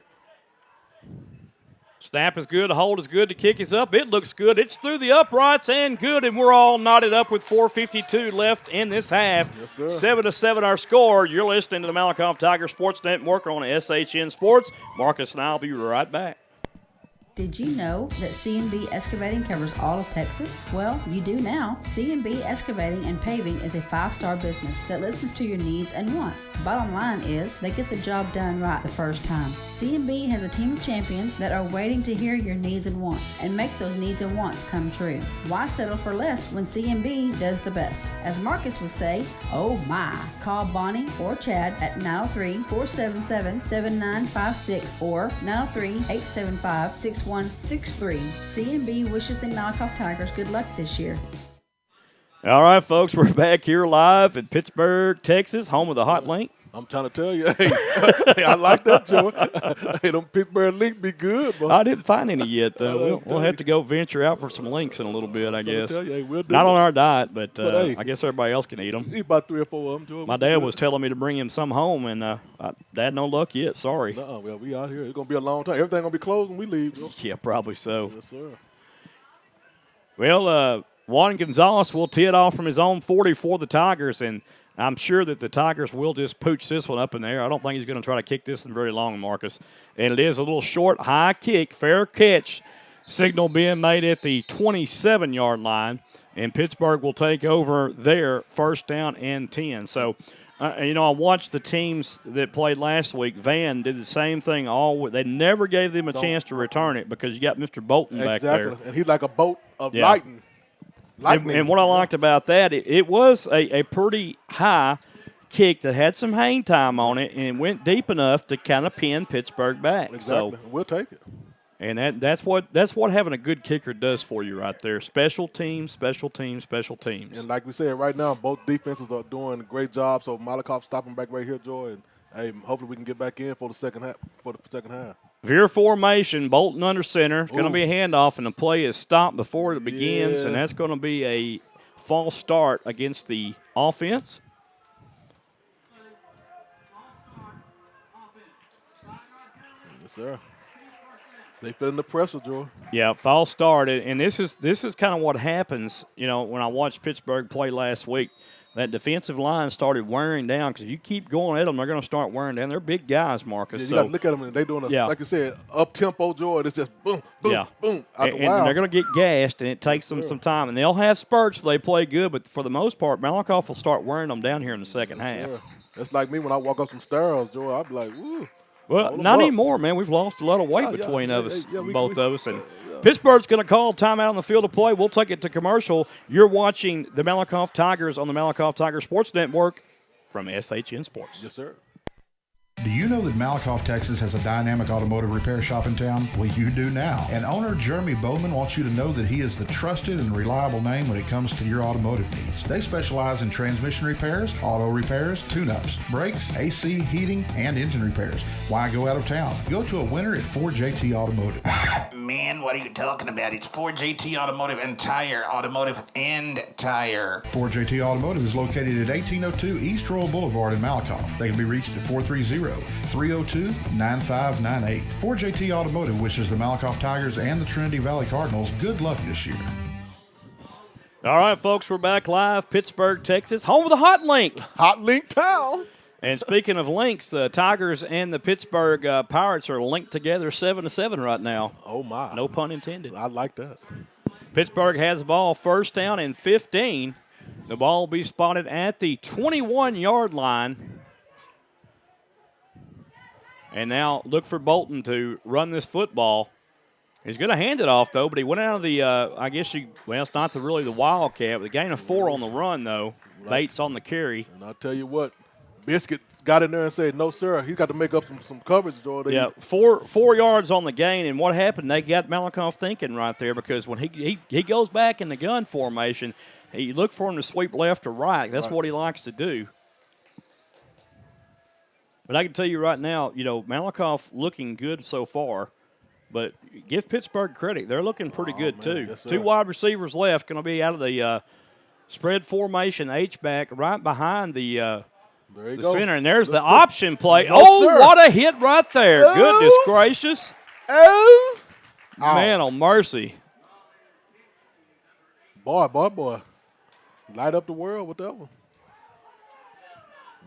Snap is good, hold is good, the kick is up. It looks good. It's through the uprights and good, and we're all knotted up with 4:52 left in this half. Yes, sir. 7-7 our score. You're listening to the Malakoff Tiger Sports Network on SHN Sports. Marcus and I will be right back. Did you know that CNB Excavating covers all of Texas? Well, you do now. CNB Excavating and Paving is a 5-star business that listens to your needs and wants. Bottom line is, they get the job done right the first time. CNB has a team of champions that are waiting to hear your needs and wants and make those needs and wants come true. Why settle for less when CNB does the best? As Marcus would say, oh my. Call Bonnie or Chad at 903-477-7956 or 903-875-6163. CNB wishes the Malakoff Tigers good luck this year. All right, folks, we're back here live in Pittsburg, Texas, home of the Hot Link. I'm trying to tell you, hey, I like that, Joe. Hey, them Pittsburgh links be good, bro. I didn't find any yet, though. We'll have to go venture out for some links in a little bit, I guess. Tell you, hey, we'll do Not it. on our diet, but hey, I guess everybody else can eat them. Eat about 3 or 4 of them, Joe. My dad was telling me to bring him some home, and Dad, no luck yet. Sorry. Well, we out here. It's going to be a long time. Everything going to be closed when we leave, Joe. Yeah, probably so. Yes, sir. Well, Juan Gonzalez will tee it off from his own 40 for the Tigers, and I'm sure that the Tigers will just pooch this one up in there. I don't think he's going to try to kick this in very long, Marcus. And it is a little short, high kick, fair catch. Signal being made at the 27-yard line, and Pittsburgh will take over there, first down and 10. So, I watched the teams that played last week. Van did the same thing all week. They never gave them a chance to return it because you got Mr. Bolton back there. Exactly, and he's like a bolt of lightning. And what I liked about that, it was a pretty high kick that had some hang time on it, and it went deep enough to kind of pin Pittsburgh back. Exactly. So we'll take it. And that's what having a good kicker does for you right there. Special teams, special teams, special teams. And like we said, right now, both defenses are doing a great job. So Malakoff stopping back right here, Joy, and hey, hopefully we can get back in for the second half. Veer formation, Bolton under center. It's going to be a handoff, and the play is stopped before it begins, and that's going to be a false start against the offense. Yes, sir. They feeling the pressure, Joe. Yeah, false start, and this is kind of what happens. When I watched Pittsburgh play last week, that defensive line started wearing down because you keep going at them, they're going to start wearing down. They're big guys, Marcus. Yeah, you got to look at them, and they're doing like you said, up tempo, Joe. And it's just boom, boom, boom. And they're going to get gassed, and it takes them some time. And they'll have spurts where they play good, but for the most part, Malakoff will start wearing them down here in the second half. Sir. That's like me when I walk up some stairs, Joe. I'll be like, woo. Well, not anymore, man. We've lost a lot of weight between us, both of us. And Pittsburgh's going to call timeout on the field of play. We'll take it to commercial. You're watching the Malakoff Tigers on the Malakoff Tiger Sports Network from SHN Sports. Yes, sir. Do you know that Malakoff, Texas has a dynamic automotive repair shop in town? Well, you do now. And owner Jeremy Bowman wants you to know that he is the trusted and reliable name when it comes to your automotive needs. They specialize in transmission repairs, auto repairs, tune-ups, brakes, AC, heating, and engine repairs. Why go out of town? Go to a winner at 4JT Automotive. Man, what are you talking about? It's 4JT Automotive and Tire. Automotive and Tire. 4JT Automotive is located at 1802 East Royal Boulevard in Malakoff. They can be reached at 430-302-9598. 4JT Automotive wishes the Malakoff Tigers and the Trinity Valley Cardinals good luck this year. All right, folks, we're back live, Pittsburgh, Texas, home of the Hot Link. Hot Link Town. And speaking of links, the Tigers and the Pittsburgh Pirates are linked together 7-7 right now. Oh, my. No pun intended. I like that. Pittsburgh has the ball first down and 15. The ball will be spotted at the 21-yard line. And now look for Bolton to run this football. He's going to hand it off, though, but he went out of the, it's not really the Wildcat. The gain of 4 on the run, though. Right. Bates on the carry. And I'll tell you what, Biscuit got in there and said, no, sir. He's got to make up some coverage, Jordan. Yeah, 4 yards on the gain, and what happened, they got Malakoff thinking right there because when he goes back in the gun formation, you look for him to sweep left or right. That's what he likes to do. But I can tell you right now, Malakoff looking good so far. But give Pittsburgh credit. They're looking pretty good, too. Yes, 2 wide receivers left, going to be out of the spread formation H-back right behind the center. And there's the option play. What a hit right there. Goodness gracious. Man, on mercy. Boy. Light up the world with that one.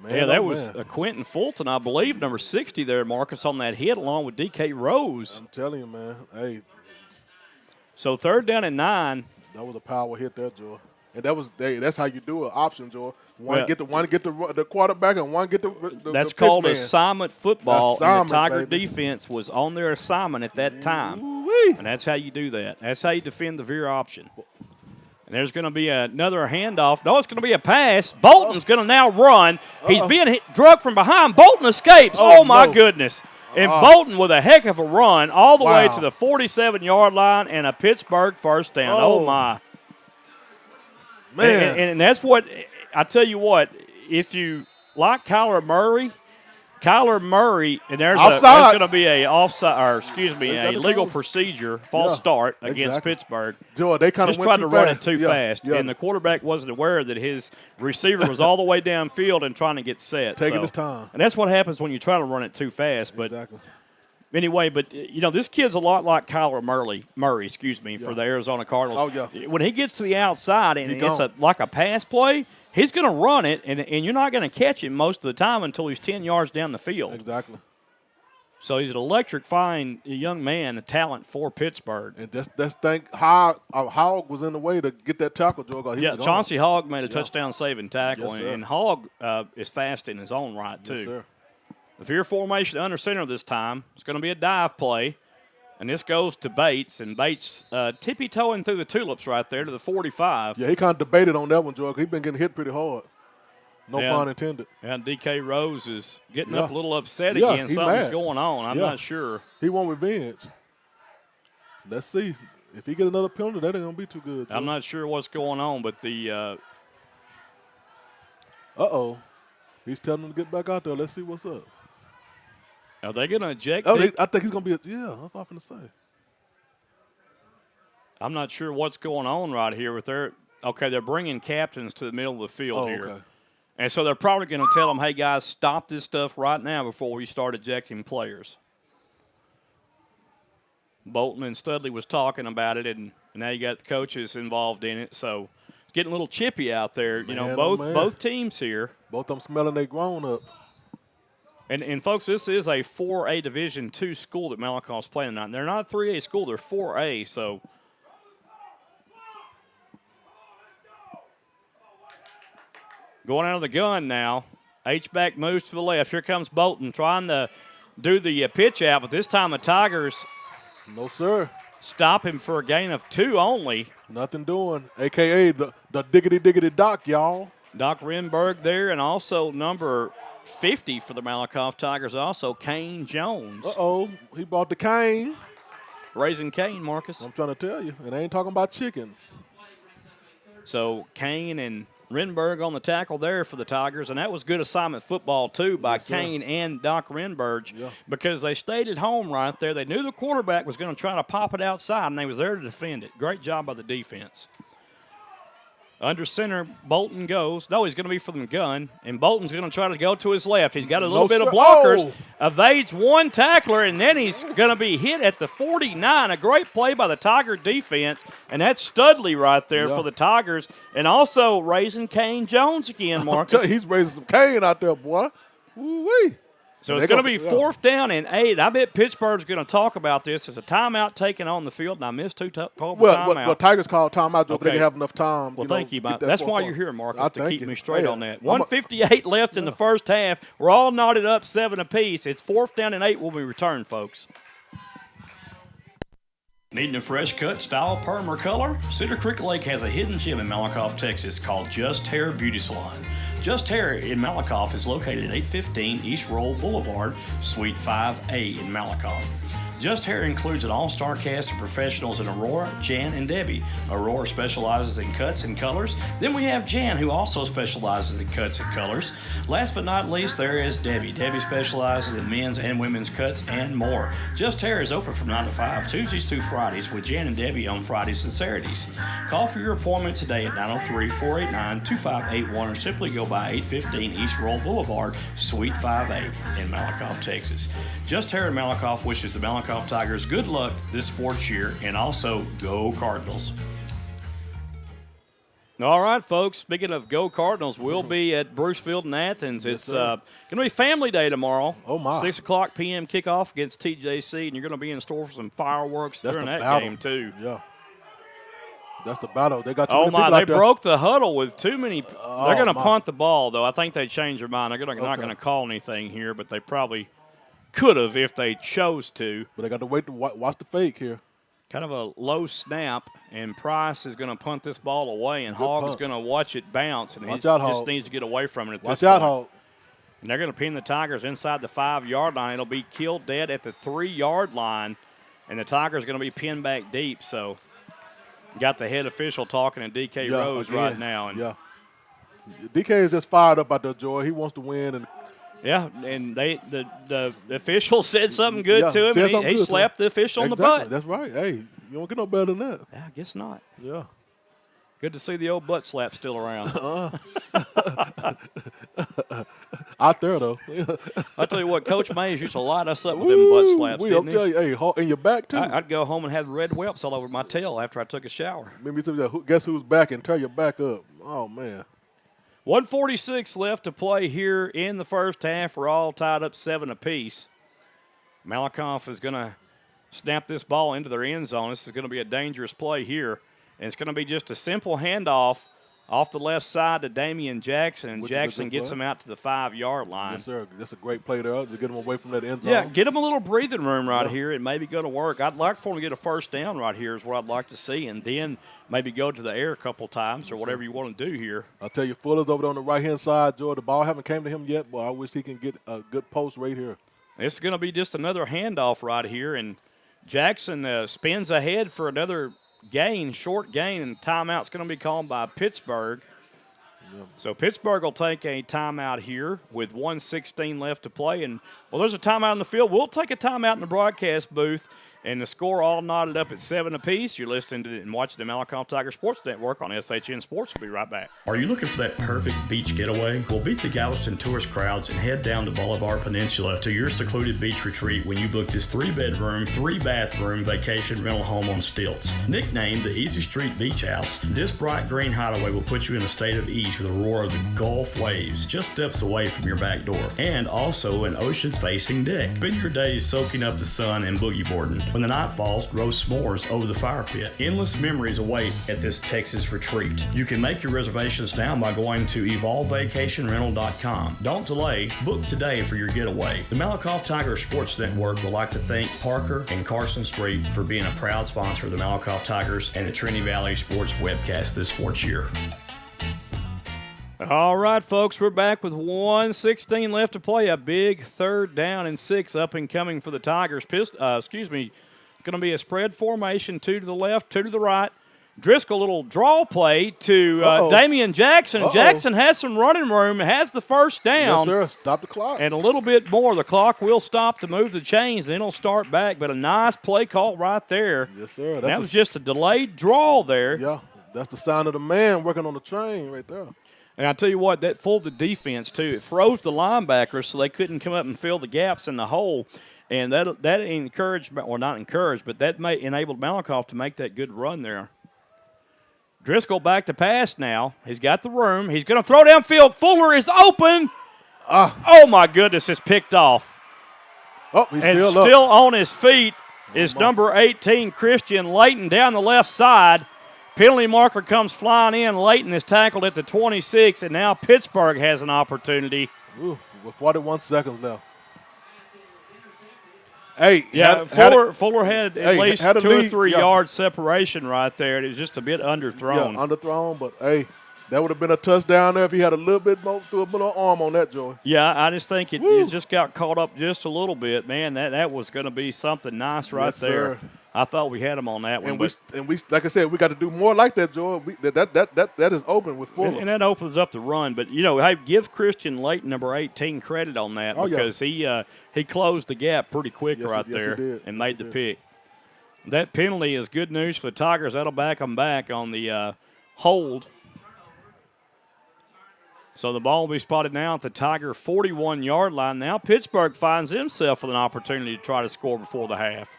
Man, that was Quentin Fulton, I believe, number 60 there, Marcus, on that hit along with D.K. Rose. I'm telling you, man. Hey. So 3rd down and 9. That was a power hit there, Joe. And that's how you do an option, Joe. One get the quarterback and one get the That's the called man. Assignment football. And the Tiger baby. defense was on their assignment at that time. Ooh-wee. And that's how you do that. That's how you defend the veer option. And there's going to be another handoff. No, it's going to be a pass. Bolton's going to now run. He's being drugged from behind. Bolton escapes. Oh my goodness. And Bolton with a heck of a run all the way to the 47-yard line and a Pittsburgh first down. Oh my. Man. And that's what – I tell you what, if you like Kyler Murray, and there's going to be a legal procedure, false start against Pittsburgh. Joy, they kind of just tried to run it too fast, and the quarterback wasn't aware that his receiver was all the way downfield and trying to get set. Taking his time. And that's what happens when you try to run it too fast. But anyway, this kid's a lot like Kyler Murray, for the Arizona Cardinals. Oh, yeah. When he gets to the outside and it's like a pass play, he's going to run it, and you're not going to catch him most of the time until he's 10 yards down the field. Exactly. So he's an electric, fine young man, a talent for Pittsburgh. And that's think Hogg was in the way to get that tackle, Joe. Chauncey Hogg made a touchdown-saving tackle, and Hogg is fast in his own right, too. Yes, sir. The veer formation under center this time. It's going to be a dive play. And this goes to Bates, and Bates tippy-toeing through the tulips right there to the 45. Yeah, he kind of debated on that one, Joe. He's been getting hit pretty hard. No pun intended. And DK Rose is getting up a little upset again. Something's going on. I'm not sure. He want revenge. Let's see. If he get another penalty, that ain't going to be too good, Joe. I'm not sure what's going on, but the uh-oh. He's telling him to get back out there. Let's see what's up. Are they going to eject? I think he's going to be that's what I'm going to say. I'm not sure what's going on right here with they're bringing captains to the middle of the field here. Okay. And so they're probably going to tell them, hey, guys, stop this stuff right now before we start ejecting players. Bolton and Studley was talking about it, and now you got the coaches involved in it. So it's getting a little chippy out there. Both teams here. Both of them smelling they grown up. And folks, this is a 4A Division II school that Malakoff's playing tonight. They're not a 3A school, they're 4A, so. Going out of the gun now. H-back moves to the left. Here comes Bolton trying to do the pitch out, but this time the Tigers. No, sir. Stop him for a gain of 2 only. Nothing doing, a.k.a. the diggity Doc, y'all. Doc Renberg there, and also number 50 for the Malakoff Tigers, also Kane Jones. Uh-oh, he brought the cane. Raising Kane, Marcus. I'm trying to tell you, and I ain't talking about chicken. So Kane and Renberg on the tackle there for the Tigers, and that was good assignment football, too, by Kane and Doc Renberg because they stayed at home right there. They knew the quarterback was going to try to pop it outside, and they was there to defend it. Great job by the defense. Under center, Bolton goes. No, he's going to be for the gun, and Bolton's going to try to go to his left. He's got a little bit of blockers, evades one tackler, and then he's going to be hit at the 49. A great play by the Tiger defense, and that's Studley right there for the Tigers, and also raising Kane Jones again, Marcus. He's raising some Kane out there, boy. Woo-wee. So it's going to be 4th down and 8. I bet Pittsburgh's going to talk about this. There's a timeout taken on the field, and I missed 2 timeouts. Well, Tigers called timeout if they didn't have enough time. Well, thank you. That's why you're here, Marcus, to keep me straight on that. 1:58 left in the first half. We're all knotted up 7 apiece. It's 4th down and 8 when we return, folks. Needing a fresh cut, style, perm, or color? Cedar Creek Lake has a hidden gem in Malakoff, Texas called Just Hair Beauty Salon. Just Hair in Malakoff is located at 815 East Roll Boulevard, Suite 5A in Malakoff. Just Hair includes an all-star cast of professionals in Aurora, Jan, and Debbie. Aurora specializes in cuts and colors. Then we have Jan, who also specializes in cuts and colors. Last but not least, there is Debbie. Debbie specializes in men's and women's cuts and more. Just Hair is open from 9 to 5, Tuesdays through Fridays, with Jan and Debbie on Fridays and Saturdays. Call for your appointment today at 903-489-2581 or simply go by 815 East Roll Boulevard, Suite 5A in Malakoff, Texas. Just Hair in Malakoff wishes the Malakoff Tigers good luck this sports year, and also go Cardinals. All right, folks, speaking of go Cardinals, we'll be at Bruce Field in Athens. It's going to be family day tomorrow. Oh, my. 6 o'clock p.m. kickoff against TJC, and you're going to be in store for some fireworks during that game, too. Yeah. That's the battle. They got too many people. They broke the huddle with too many. They're going to punt the ball, though. I think they changed their mind. They're not going to call anything here, but they probably could have if they chose to. But they got to wait to watch the fake here. Kind of a low snap, and Price is going to punt this ball away, and Hogg is going to watch it bounce, and he just needs to get away from it at this point. Watch out, Hogg. And they're going to pin the Tigers inside the 5-yard line. It'll be killed dead at the 3-yard line, and the Tigers are going to be pinned back deep. So got the head official talking to DK Rose right now. And DK is just fired up out there, Joy. He wants to win. And yeah, and the official said something good to him. And he slapped the official in the butt. That's right. Hey, you don't get no better than that. Yeah, I guess not. Yeah. Good to see the old butt slap still around. Out there, though. I'll tell you what, Coach Mays used to light us up with them butt slaps, didn't he? Tell you, hey, in your back, too. I'd go home and have red whelps all over my tail after I took a shower. Maybe guess who's back and tear your back up. Oh, man. 1:46 left to play here in the first half. We're all tied up 7 apiece. Malakoff is going to snap this ball into their end zone. This is going to be a dangerous play here. And it's going to be just a simple handoff off the left side to Damian Jackson. And Jackson gets him out to the 5-yard line. Yes, sir. That's a great play there to get him away from that end zone. Yeah, get him a little breathing room right here and maybe go to work. I'd like for him to get a first down right here is what I'd like to see. And then maybe go to the air a couple times or whatever you want to do here. I'll tell you, Fuller's over there on the right-hand side, Joe. The ball haven't came to him yet, but I wish he can get a good post right here. This is going to be just another handoff right here. And Jackson spins ahead for another short gain, and timeout's going to be called by Pittsburg. Yeah. So Pittsburg will take a timeout here with 1:16 left to play. And, well, there's a timeout in the field. We'll take a timeout in the broadcast booth. And the score all knotted up at 7 apiece. You're listening to and watching the Malakoff Tiger Sports Network on SHN Sports. We'll be right back. Are you looking for that perfect beach getaway? Well, beat the Galveston tourist crowds and head down to Boulevard Peninsula to your secluded beach retreat when you book this 3-bedroom, 3-bathroom vacation rental home on stilts. Nicknamed the Easy Street Beach House, this bright green hideaway will put you in a state of ease with the roar of the Gulf waves just steps away from your back door. And also an ocean-facing deck. Spend your days soaking up the sun and boogie boarding. When the night falls, roast s'mores over the fire pit. Endless memories await at this Texas retreat. You can make your reservations now by going to evolvevacationrental.com. Don't delay. Book today for your getaway. The Malakoff Tiger Sports Network would like to thank Parker and Carson Street for being a proud sponsor of the Malakoff Tigers and the Trinity Valley Sports webcast this sports year. All right, folks, we're back with 1:16 left to play. A big 3rd down and 6 up and coming for the Tigers. Going to be a spread formation, 2 to the left, 2 to the right. Driscoll, little draw play to Damian Jackson. Jackson has some running room, has the first down. Yes, sir. Stop the clock. And a little bit more. The clock will stop to move the chains, then it'll start back. But a nice play call right there. Yes, sir. That was just a delayed draw there. Yeah, that's the sign of the man working on the train right there. And I tell you what, that fooled the defense, too. It froze the linebackers so they couldn't come up and fill the gaps in the hole. And that encouraged, or not encouraged, but that enabled Malakoff to make that good run there. Driscoll back to pass now. He's got the room. He's going to throw downfield. Fuller is open. Oh, my goodness, it's picked off. Oh, he's and still up. On his feet is number 18, Christian Layton, down the left side. Penalty marker comes flying in. Layton is tackled at the 26, and now Pittsburg has an opportunity. Ooh, with 41 seconds left. Hey, Fuller had at least 2 or 3 yard separation right there. It was just a bit underthrown. Yeah, underthrown, but hey, that would have been a touchdown there if he had a little bit more, threw a little arm on that, Joey. Yeah, I just think it just got caught up just a little bit. Man, that was going to be something nice right there. Sir. I thought we had him on that one. And we like I said, we got to do more like that, Joey. That is open with Fuller. And that opens up the run. But, hey, give Christian Layton, number 18, credit on that because he closed the gap pretty quick there and made the pick. That penalty is good news for the Tigers. That'll back them back on the hold. So the ball will be spotted now at the Tiger 41-yard line. Now Pittsburg finds himself with an opportunity to try to score before the half.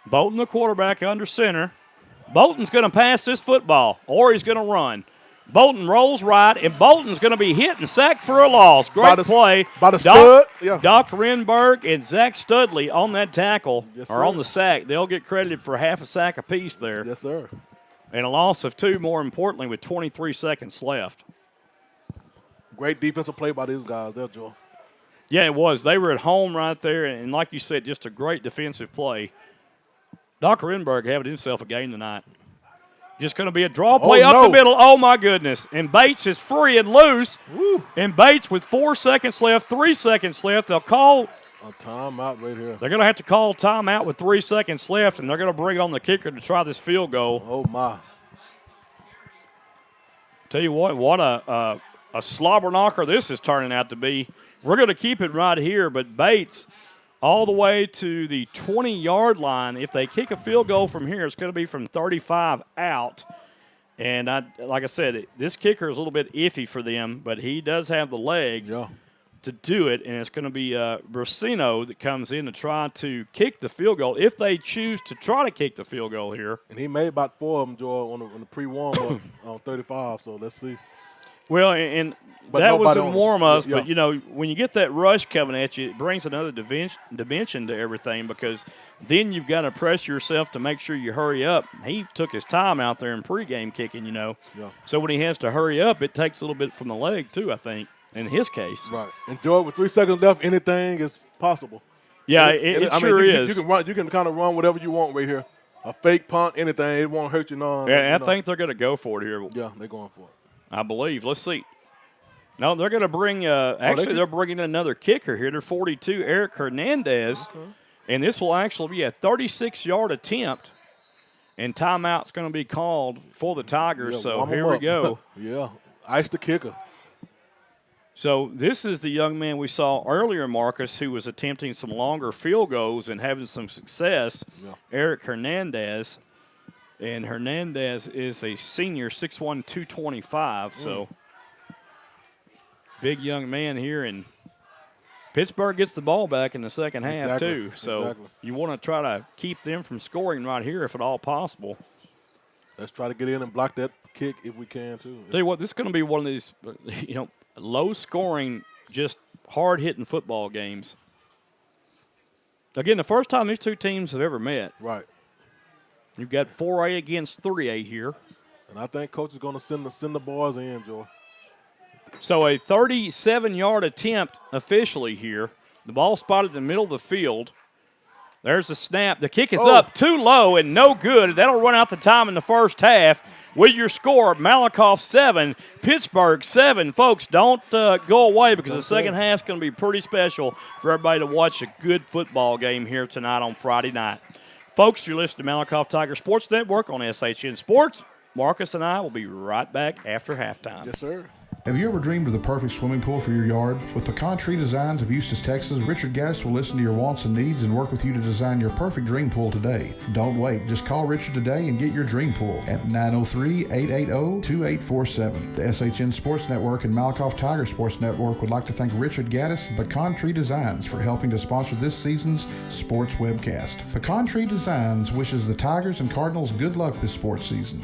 Bolton, the quarterback, under center. Bolton's going to pass this football, or he's going to run. Bolton rolls right, and Bolton's going to be hit and sacked for a loss. Great play. By the stud. Doc Renberg and Zach Studley on that tackle, or on the sack. They'll get credited for half a sack apiece there. Yes, sir. And a loss of 2, more importantly, with 23 seconds left. Great defensive play by these guys there, Joe. Yeah, it was. They were at home right there, and like you said, just a great defensive play. Doc Renberg having himself a game tonight. Just going to be a draw play up the middle. Oh, my goodness. And Bates is free and loose. Woo. And Bates with 4 seconds left, 3 seconds left. They'll call a timeout right here. They're going to have to call timeout with 3 seconds left, and they're going to bring on the kicker to try this field goal. Oh, my. Tell you what a slobber knocker this is turning out to be. We're going to keep it right here, but Bates all the way to the 20-yard line. If they kick a field goal from here, it's going to be from 35 out. And like I said, this kicker is a little bit iffy for them, but he does have the leg to do it, and it's going to be Brasino that comes in to try to kick the field goal if they choose to try to kick the field goal here. And he made about 4 of them, Joy, on the pre-warm-up on 35, so let's see. Well, and that was in warm-ups, but, you know, when you get that rush coming at you, it brings another dimension to everything because then you've got to press yourself to make sure you hurry up. He took his time out there in pregame kicking, you know. Yeah. So when he has to hurry up, it takes a little bit from the leg too, I think, in his case. Right. And, Joy, with 3 seconds left, anything is possible. Yeah, it sure is. You can kind of run whatever you want right here. A fake punt, anything, it won't hurt you none. Yeah, I think they're going to go for it here. Yeah, they're going for it. I believe. Let's see. No, they're going to bring they're bringing another kicker here. They're 42, Eric Hernandez. Okay. And this will actually be a 36-yard attempt. And timeout's going to be called for the Tigers. So here we go. Yeah, ice the kicker. So this is the young man we saw earlier, Marcus, who was attempting some longer field goals and having some success, Eric Hernandez. And Hernandez is a senior, 6'1", 225. So big young man here. And Pittsburgh gets the ball back in the second half, too. So you want to try to keep them from scoring right here if at all possible. Let's try to get in and block that kick if we can, too. Tell you what, this is going to be one of these, you know, low-scoring, just hard-hitting football games. Again, the first time these two teams have ever met. Right. You've got 4A against 3A here. And I think Coach is going to send the boys in, Joe. So a 37-yard attempt officially here. The ball spotted in the middle of the field. There's the snap. The kick is up too low and no good. That'll run out the time in the first half. With your score, Malakoff 7, Pittsburgh 7. Folks, don't go away because the second half is going to be pretty special for everybody to watch a good football game here tonight on Friday night. Folks, you're listening to Malakoff Tiger Sports Network on SHN Sports. Marcus and I will be right back after halftime. Yes, sir. Have you ever dreamed of the perfect swimming pool for your yard? With Pecan Tree Designs of Eustis, Texas, Richard Gaddis will listen to your wants and needs and work with you to design your perfect dream pool today. Don't wait. Just call Richard today and get your dream pool at 903-880-2847. The SHN Sports Network and Malakoff Tiger Sports Network would like to thank Richard Gaddis and Pecan Tree Designs for helping to sponsor this season's sports webcast. Pecan Tree Designs wishes the Tigers and Cardinals good luck this sports season.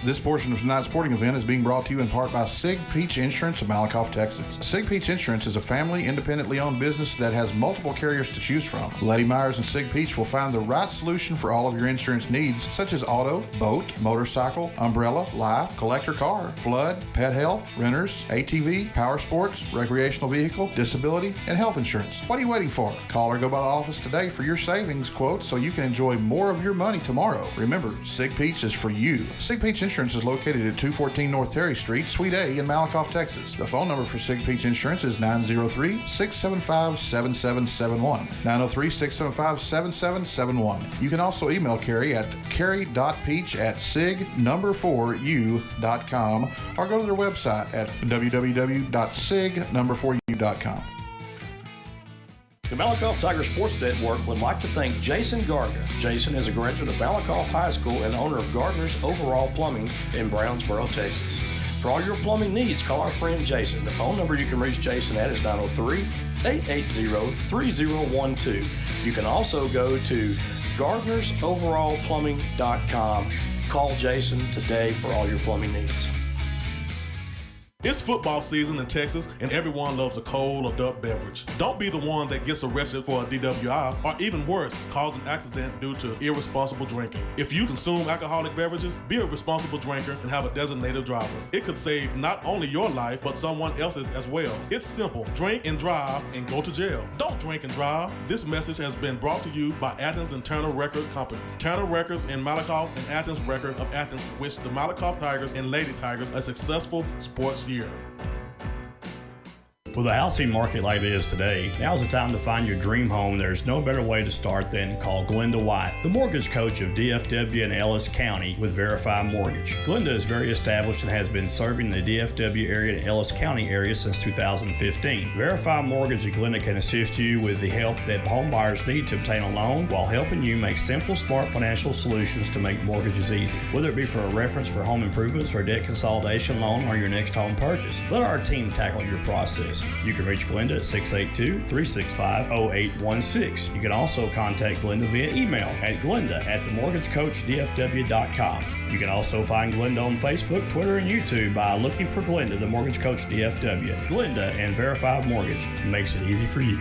This portion of tonight's sporting event is being brought to you in part by Sieg Peach Insurance of Malakoff, Texas. Sieg Peach Insurance is a family, independently owned business that has multiple carriers to choose from. Letty Myers and Sieg Peach will find the right solution for all of your insurance needs, such as auto, boat, motorcycle, umbrella, life, collector car, flood, pet health, renters, ATV, power sports, recreational vehicle, disability, and health insurance. What are you waiting for? Call or go by the office today for your savings quote so you can enjoy more of your money tomorrow. Remember, Sieg Peach is for you. Sieg Peach Insurance is located at 214 North Terry Street, Suite A in Malakoff, Texas. The phone number for Sieg Peach Insurance is 903-675-7771. 903-675-7771. You can also email Carrie at carrie.peach@sig4u.com or go to their website at www.sig4u.com. The Malakoff Tiger Sports Network would like to thank Jason Gardner. Jason is a graduate of Malakoff High School and owner of Gardner's Overall Plumbing in Brownsboro, Texas. For all your plumbing needs, call our friend Jason. The phone number you can reach Jason at is 903-880-3012. You can also go to gardnersoverallplumbing.com. Call Jason today for all your plumbing needs. It's football season in Texas, and everyone loves a cold adult beverage. Don't be the one that gets arrested for a DWI, or even worse, cause an accident due to irresponsible drinking. If you consume alcoholic beverages, be a responsible drinker and have a designated driver. It could save not only your life, but someone else's as well. It's simple. Drink and drive and go to jail. Don't drink and drive. This message has been brought to you by Athens and Turner Record Companies. Turner Records in Malakoff and Athens Record of Athens wish the Malakoff Tigers and Lady Tigers a successful sports year. With a housing market like it is today, now's the time to find your dream home. There's no better way to start than call Glenda White, the mortgage coach of DFW and Ellis County with Verify Mortgage. Glenda is very established and has been serving the DFW area and Ellis County area since 2015. Verify Mortgage and Glenda can assist you with the help that home buyers need to obtain a loan while helping you make simple, smart financial solutions to make mortgages easy. Whether it be for a reference for home improvements or debt consolidation loan or your next home purchase, let our team tackle your process. You can reach Glenda at 682-365-0816. You can also contact Glenda via email at glenda@themortgagecoachdfw.com. You can also find Glenda on Facebook, Twitter, and YouTube by looking for Glenda, the Mortgage Coach DFW. Glenda and Verified Mortgage makes it easy for you.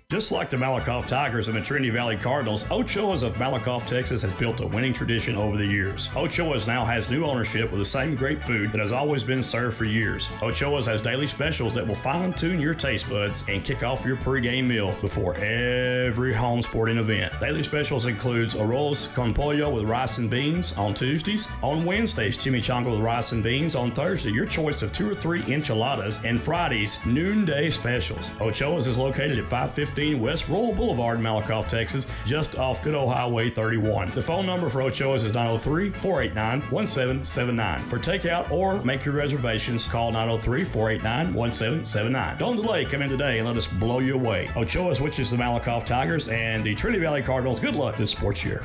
Just like the Malakoff Tigers and the Trinity Valley Cardinals, Ochoa's of Malakoff, Texas has built a winning tradition over the years. Ochoa's now has new ownership with the same great food that has always been served for years. Ochoa's has daily specials that will fine-tune your taste buds and kick off your pregame meal before every home sporting event. Daily specials includes arroz con pollo with rice and beans on Tuesdays. On Wednesdays, chimichanga with rice and beans. On Thursday, your choice of 2 or 3 enchiladas. And Fridays, noonday specials. Ochoa's is located at 515 West Royal Boulevard in Malakoff, Texas, just off Good Old Highway 31. The phone number for Ochoa's is 903-489-1779. For takeout or make your reservations, call 903-489-1779. Don't delay, come in today and let us blow you away. Ochoa's wishes the Malakoff Tigers and the Trinity Valley Cardinals good luck this sports year.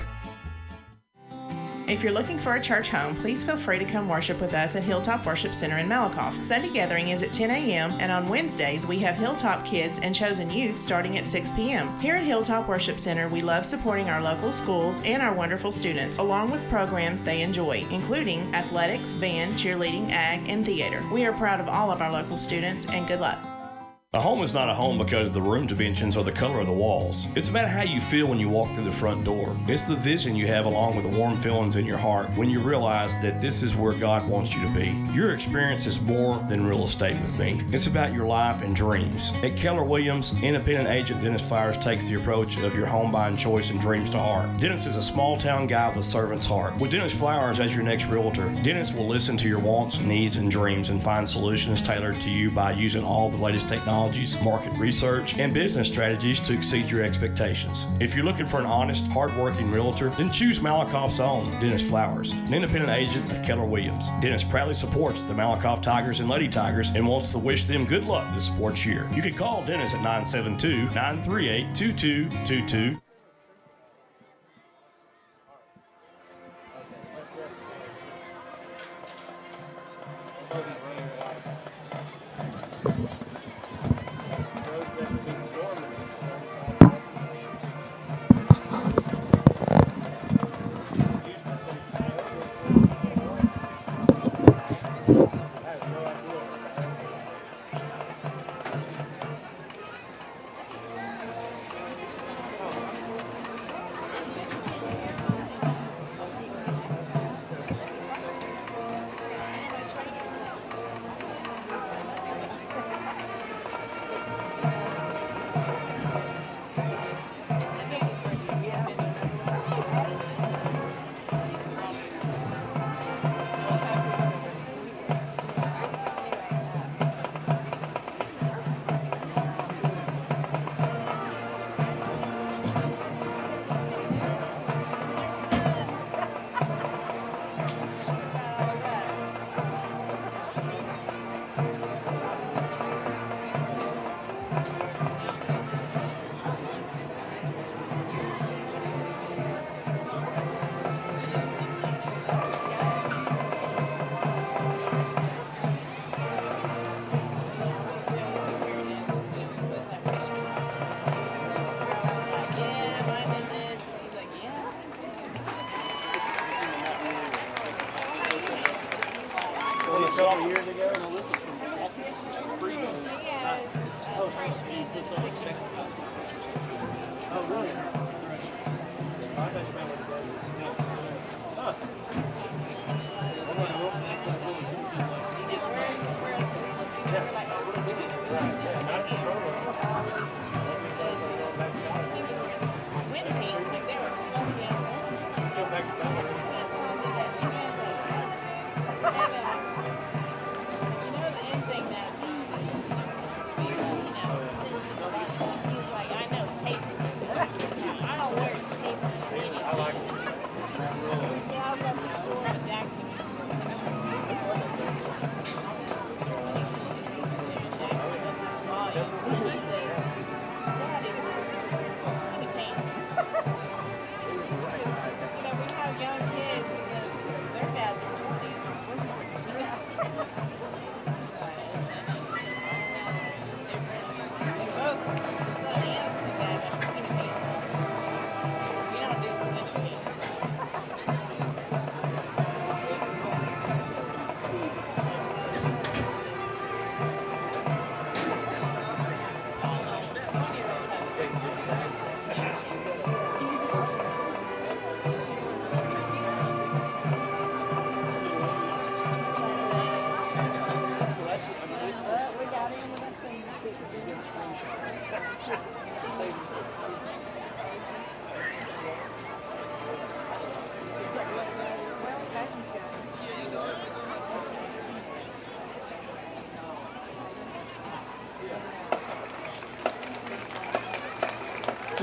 If you're looking for a church home, please feel free to come worship with us at Hilltop Worship Center in Malakoff. Sunday gathering is at 10 a.m. and on Wednesdays we have Hilltop Kids and Chosen Youth starting at 6 p.m. Here at Hilltop Worship Center, we love supporting our local schools and our wonderful students, along with programs they enjoy, including athletics, band, cheerleading, ag, and theater. We are proud of all of our local students, and good luck. A home is not a home because of the room dimensions or the color of the walls. It's about how you feel when you walk through the front door. It's the vision you have along with the warm feelings in your heart when you realize that this is where God wants you to be. Your experience is more than real estate with me. It's about your life and dreams. At Keller Williams, independent agent Dennis Flowers takes the approach of your home buying choice and dreams to heart. Dennis is a small town guy with a servant's heart. With Dennis Flowers as your next realtor, Dennis will listen to your wants, needs, and dreams and find solutions tailored to you by using all the latest technology, market research, and business strategies to exceed your expectations. If you're looking for an honest, hard-working realtor, then choose Malakoff's own, Dennis Flowers, an independent agent of Keller Williams. Dennis proudly supports the Malakoff Tigers and Lady Tigers and wants to wish them good luck this sports year. You can call Dennis at 972-938-2222.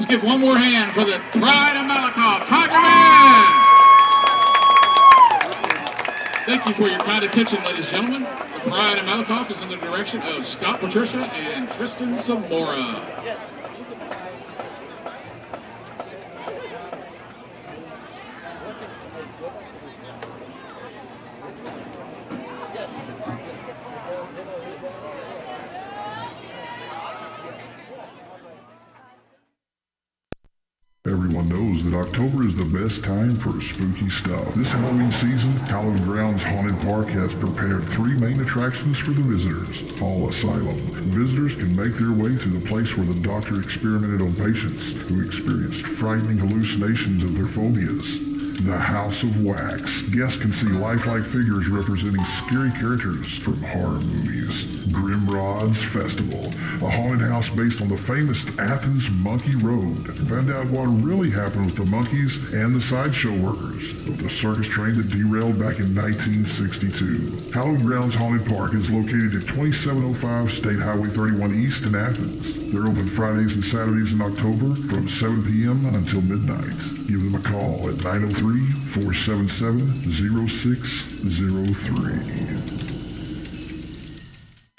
Let's give one more hand for the Pride of Malakoff, Tiger Man! Thank you for your kind attention, ladies and gentlemen. The Pride of Malakoff is in the direction of Scott Patricia and Tristan Zamora. Yes. Everyone knows that October is the best time for spooky stuff. This Halloween season, Hallowed Grounds Haunted Park has prepared 3 main attractions for the visitors. Hall Asylum. Visitors can make their way to the place where the doctor experimented on patients who experienced frightening hallucinations of their phobias. The House of Wax. Guests can see lifelike figures representing scary characters from horror movies. Grimrod's Festival, a haunted house based on the famous Athens Monkey Road. Find out what really happened with the monkeys and the sideshow workers of the circus train that derailed back in 1962. Hallowed Grounds Haunted Park is located at 2705 State Highway 31 East in Athens. They're open Fridays and Saturdays in October from 7 p.m. until midnight. Give them a call at 903-477-0603.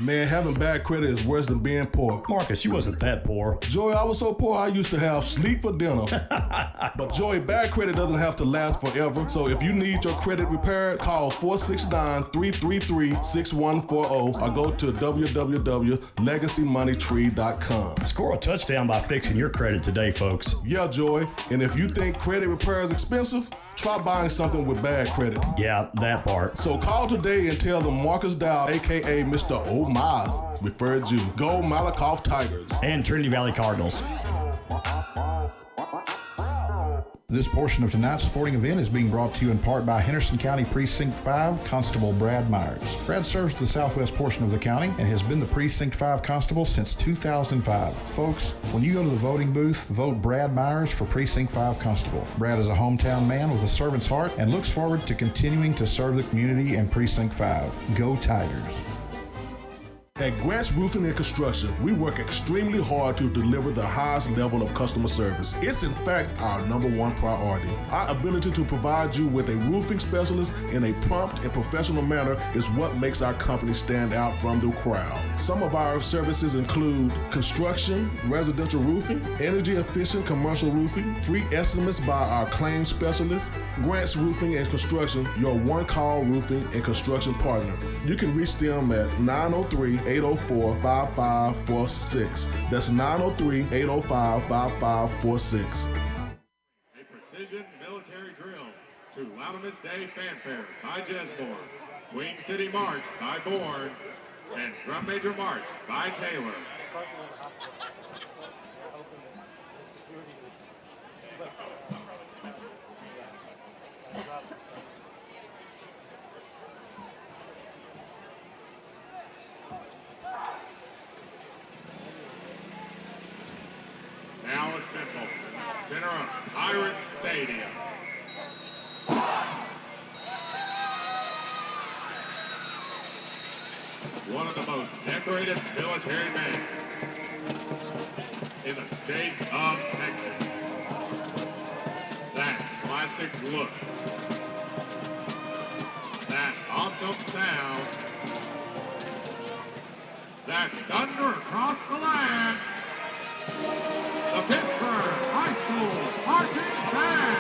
Man, having bad credit is worse than being poor. Marcus, you wasn't that poor. Joey, I was so poor I used to have sleep for dinner. But Joey, bad credit doesn't have to last forever. So if you need your credit repaired, call 469-333-6140 or go to www.legacymoneytree.com. Score a touchdown by fixing your credit today, folks. Yeah, Joey. And if you think credit repair is expensive, try buying something with bad credit. Yeah, that part. So call today and tell them Marcus Dow, a.k.a. Mr. O'Miles, referred you. Go Malakoff Tigers. And Trinity Valley Cardinals. This portion of tonight's sporting event is being brought to you in part by Henderson County Precinct 5 Constable Brad Myers. Brad serves the southwest portion of the county and has been the Precinct 5 Constable since 2005. Folks, when you go to the voting booth, vote Brad Myers for Precinct 5 Constable. Brad is a hometown man with a servant's heart and looks forward to continuing to serve the community in Precinct 5. Go Tigers. At Grant's Roofing and Construction, we work extremely hard to deliver the highest level of customer service. It's in fact our #1 priority. Our ability to provide you with a roofing specialist in a prompt and professional manner is what makes our company stand out from the crowd. Some of our services include construction, residential roofing, energy efficient commercial roofing, free estimates by our claims specialist. Grant's Roofing and Construction, your one-call roofing and construction partner. You can reach them at 903-804-5546. That's 903-805-5546. A precision military drill to Loudonist Day Fanfare by Jesmore, Queen City March by Bourne, and Drum Major March by Taylor. Now assembled in the center of Pirates Stadium. One of the most decorated military bands in the state of Texas. That classic look. That awesome sound. That thunder across the land. The Pittsburg High School Marching Band.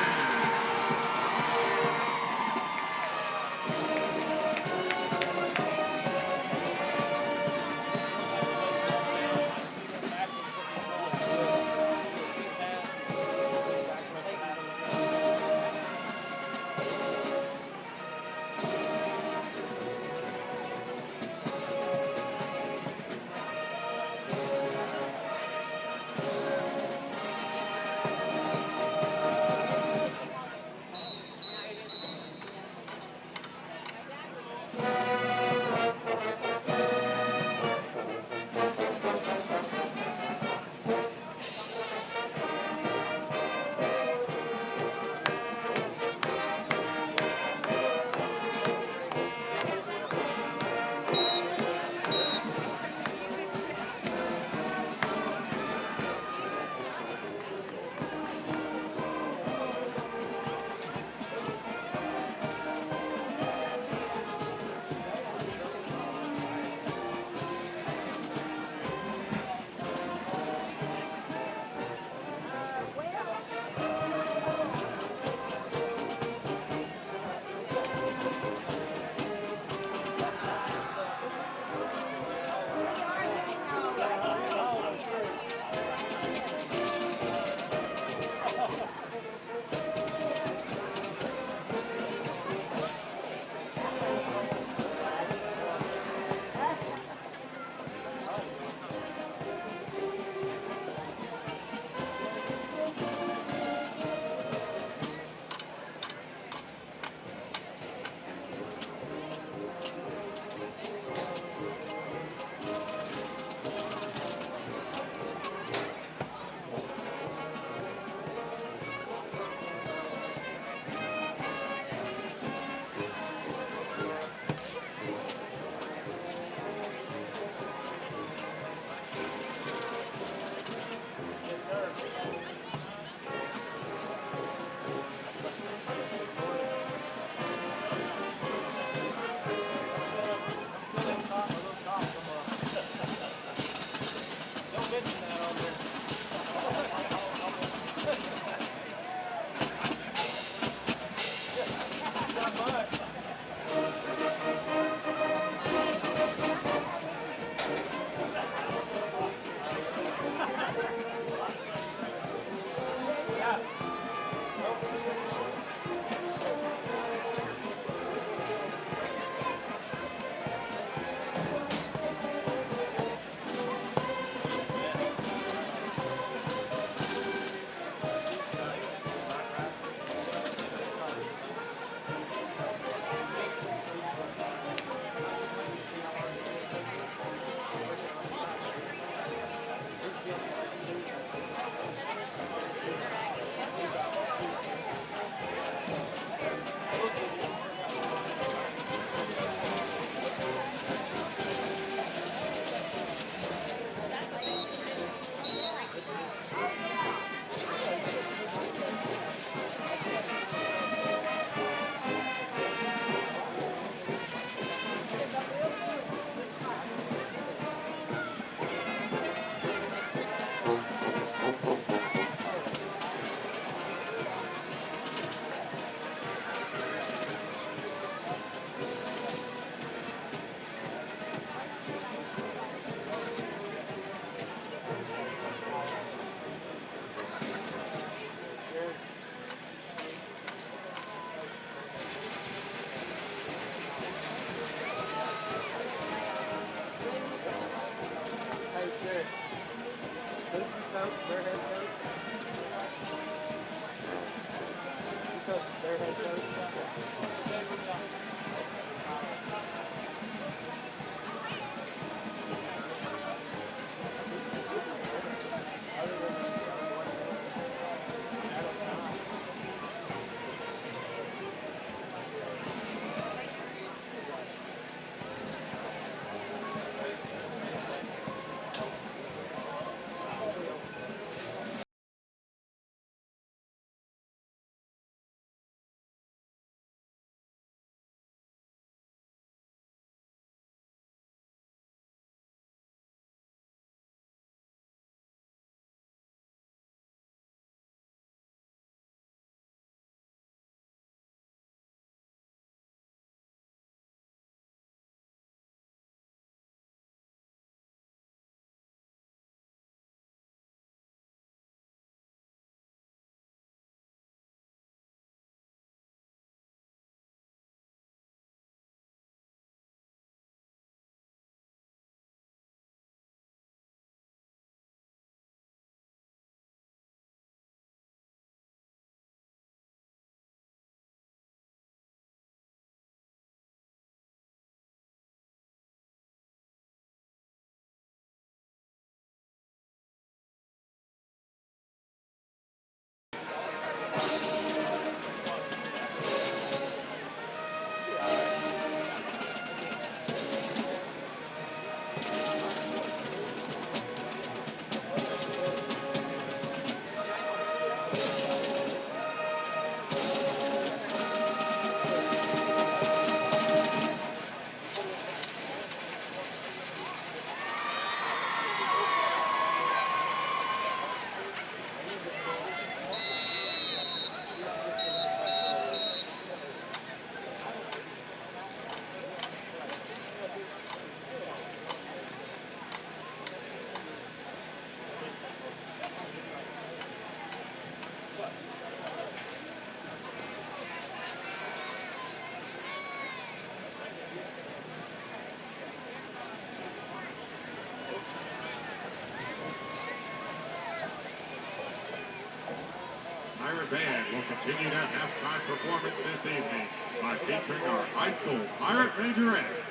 will continue their halftime performance this evening by featuring our high school Pirate Majorettes.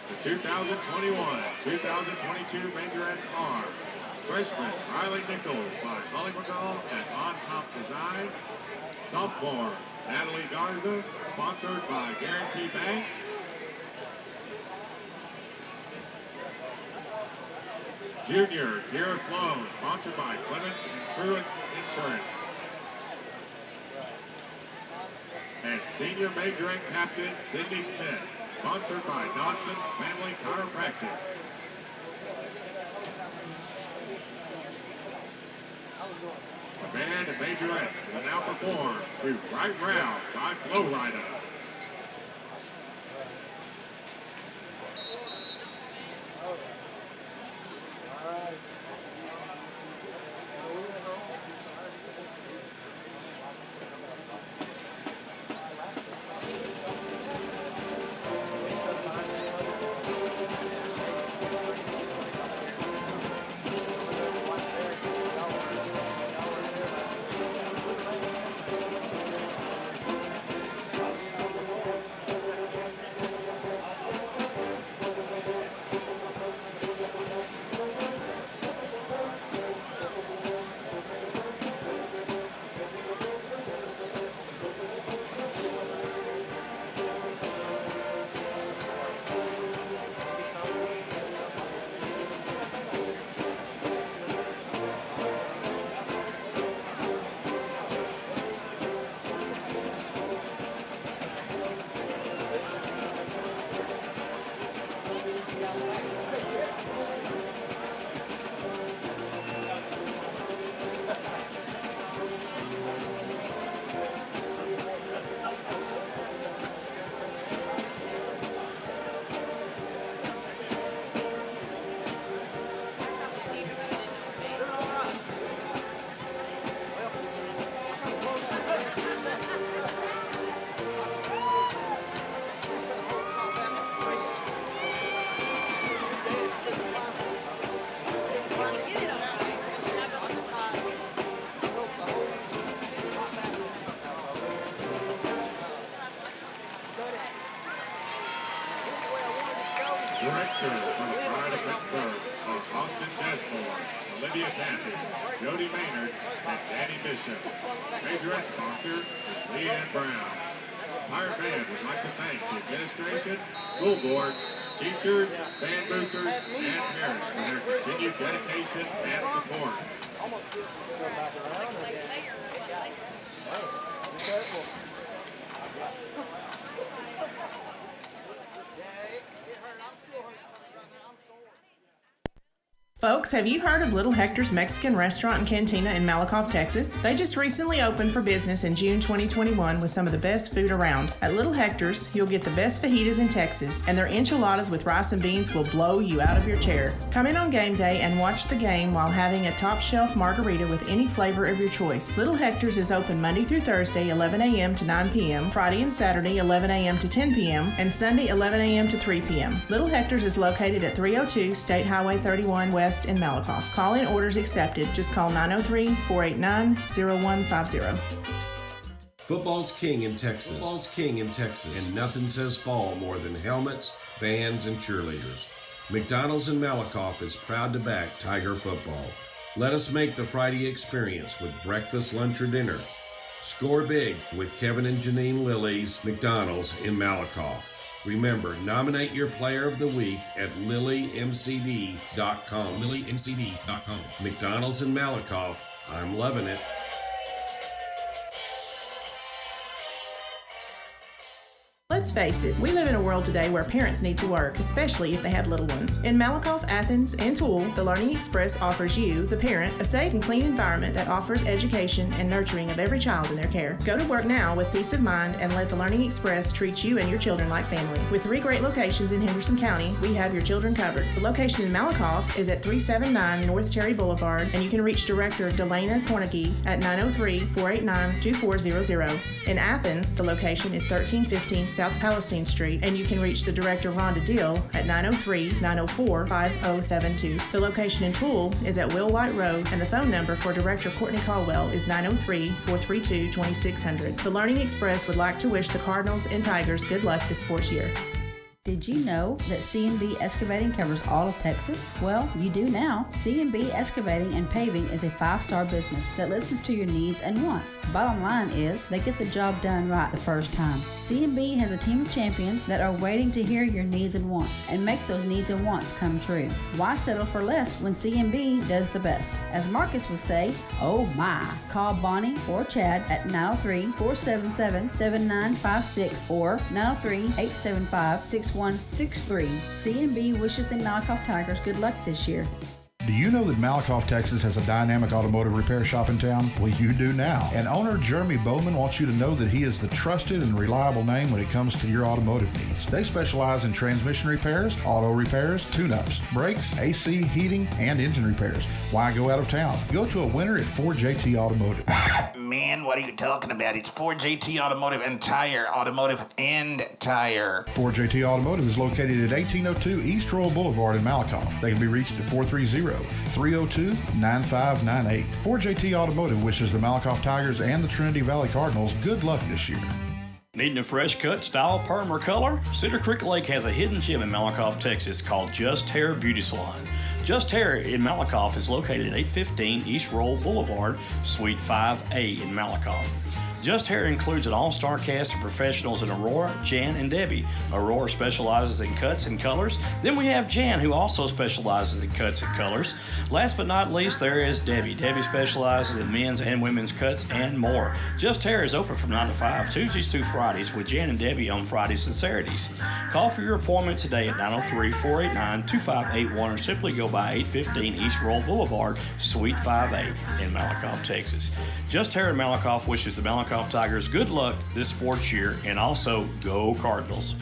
The 2021-2022 Majorettes are freshman Riley Nichols by Holly McDonald and On Top Designs, sophomore Natalie Garza, sponsored by Guarantee Bank, junior Kira Sloan, sponsored by Clements and Truitt's Insurance, and senior majorette captain Sydney Smith, sponsored by Dodson Family Chiropractic. The band and majorettes will now perform to Right Round by Flow Rider. Director from the Pride of Pittsburg are Austin Jesmore, Olivia Cathy, Jody Maynard, and Danny Bishop. Majorette sponsor is Leanne Brown. Pirate Band would like to thank the administration, school board, teachers, band boosters, and parents for their continued dedication and support. Folks, have you heard of Little Hector's Mexican Restaurant and Cantina in Malakoff, Texas? They just recently opened for business in June 2021 with some of the best food around. At Little Hector's, you'll get the best fajitas in Texas, and their enchiladas with rice and beans will blow you out of your chair. Come in on game day and watch the game while having a top shelf margarita with any flavor of your choice. Little Hector's is open Monday through Thursday, 11 a.m. to 9 p.m., Friday and Saturday, 11 a.m. to 10 p.m., and Sunday, 11 a.m. to 3 p.m. Little Hector's is located at 302 State Highway 31 West in Malakoff. Call-in orders accepted. Just call 903-489-0150. Football's king in Texas. Football's king in Texas. And nothing says fall more than helmets, bands, and cheerleaders. McDonald's in Malakoff is proud to back Tiger football. Let us make the Friday experience with breakfast, lunch, or dinner. Score big with Kevin and Janine Lilly's McDonald's in Malakoff. Remember, nominate your player of the week at lilymcd.com. lilymcd.com. McDonald's in Malakoff. I'm loving it. Let's face it, we live in a world today where parents need to work, especially if they have little ones. In Malakoff, Athens, and Toole, the Learning Express offers you, the parent, a safe and clean environment that offers education and nurturing of every child in their care. Go to work now with peace of mind and let the Learning Express treat you and your children like family. With 3 great locations in Henderson County, we have your children covered. The location in Malakoff is at 379 North Terry Boulevard, and you can reach Director Delana Cornegie at 903-489-2400. In Athens, the location is 1315 South South Palestine Street, and you can reach the director, Rhonda Deal, at 903-904-5072. The location in Toole is at Will White Road, and the phone number for Director Courtney Caldwell is 903-432-2600. The Learning Express would like to wish the Cardinals and Tigers good luck this sports year. Did you know that CNB Excavating covers all of Texas? Well, you do now. CNB Excavating and Paving is a 5-star business that listens to your needs and wants. Bottom line is, they get the job done right the first time. CNB has a team of champions that are waiting to hear your needs and wants and make those needs and wants come true. Why settle for less when CNB does the best? As Marcus would say, oh my. Call Bonnie or Chad at 903-477-7956 or 903-875-6163. CNB wishes the Malakoff Tigers good luck this year. Do you know that Malakoff, Texas has a dynamic automotive repair shop in town? Well, you do now. And owner Jeremy Bowman wants you to know that he is the trusted and reliable name when it comes to your automotive needs. They specialize in transmission repairs, auto repairs, tune-ups, brakes, AC, heating, and engine repairs. Why go out of town? Go to a winner at 4JT Automotive. Man, what are you talking about? It's 4JT Automotive and Tire. Automotive and Tire. 4JT Automotive is located at 1802 East Royal Boulevard in Malakoff. They can be reached at 430-302-9598. 4JT Automotive wishes the Malakoff Tigers and the Trinity Valley Cardinals good luck this year. Needing a fresh cut, style, perm, or color? Cedar Creek Lake has a hidden gem in Malakoff, Texas called Just Hair Beauty Salon. Just Hair in Malakoff is located at 815 East Roll Boulevard, Suite 5A in Malakoff. Just Hair includes an all-star cast of professionals in Aurora, Jan, and Debbie. Aurora specializes in cuts and colors. Then we have Jan, who also specializes in cuts and colors. Last but not least, there is Debbie. Debbie specializes in men's and women's cuts and more. Just Hair is open from 9 to 5, Tuesdays through Fridays, with Jan and Debbie on Fridays and Saturdays. Call for your appointment today at 903-489-2581 or simply go by 815 East Roll Boulevard, Suite 5A in Malakoff, Texas. Just Hair in Malakoff wishes the Malakoff Tigers good luck this sports year, and also go Cardinals.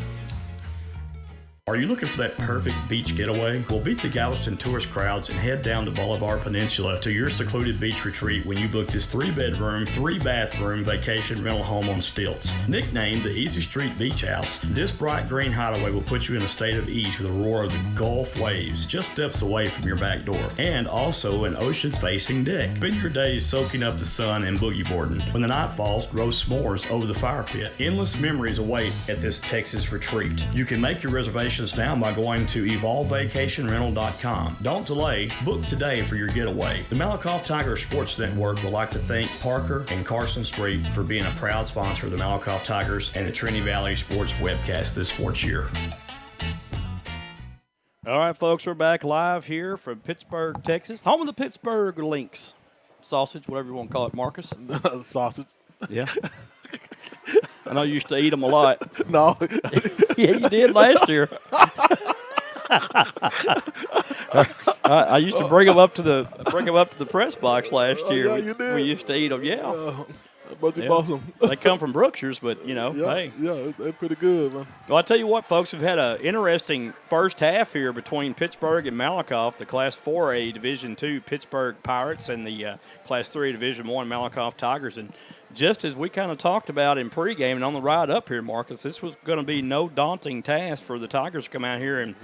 Are you looking for that perfect beach getaway? Well, beat the Galveston tourist crowds and head down to Bolivar Peninsula to your secluded beach retreat when you book this 3-bedroom, 3-bathroom vacation rental home on stilts. Nicknamed the Easy Street Beach House, this bright green hideaway will put you in a state of ease with the roar of the Gulf waves just steps away from your back door, and also an ocean-facing deck. Spend your days soaking up the sun and boogie boarding. When the night falls, roast s'mores over the fire pit. Endless memories await at this Texas retreat. You can make your reservations now by going to evolvevacationrental.com. Don't delay. Book today for your getaway. The Malakoff Tiger Sports Network would like to thank Parker and Carson Street for being a proud sponsor of the Malakoff Tigers and the Trinity Valley Sports webcast this sports year. All right, folks, we're back live here from Pittsburg, Texas, home of the Pittsburg Lynx. Sausage, whatever you want to call it, Marcus. Sausage. Yeah. I know you used to eat them a lot. No. Yeah, you did last year. I used to bring them up to the press box last year. Yeah, you did. We used to eat them. Yeah. But you bought them. They come from Brookshire's, but hey. Yeah, they're pretty good, man. Well, I tell you what, folks, we've had an interesting first half here between Pittsburg and Malakoff, the Class 4A Division II Pittsburg Pirates and the Class 3 Division I Malakoff Tigers. And just as we kind of talked about in pregame and on the ride up here, Marcus, this was going to be no daunting task for the Tigers to come out here and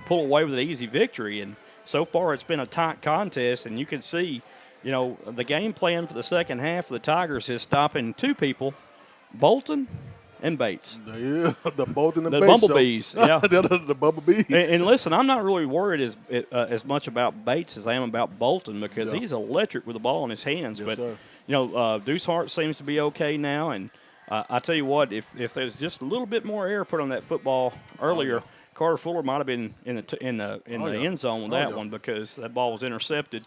pull away with an easy victory. And so far it's been a tight contest, and you can see, the game plan for the second half of the Tigers is stopping two people, Bolton and Bates. Yeah, the Bolton and the Bates Bumblebees. Show. Yeah, the Bumblebees. And listen, I'm not really worried as much about Bates as I am about Bolton because he's electric with the ball in his hands. Yes, but sir. Deuce Hart seems to be okay now, and I tell you what, if there's just a little bit more air put on that football earlier, Carter Fuller might have been in the end zone with that one because that ball was intercepted.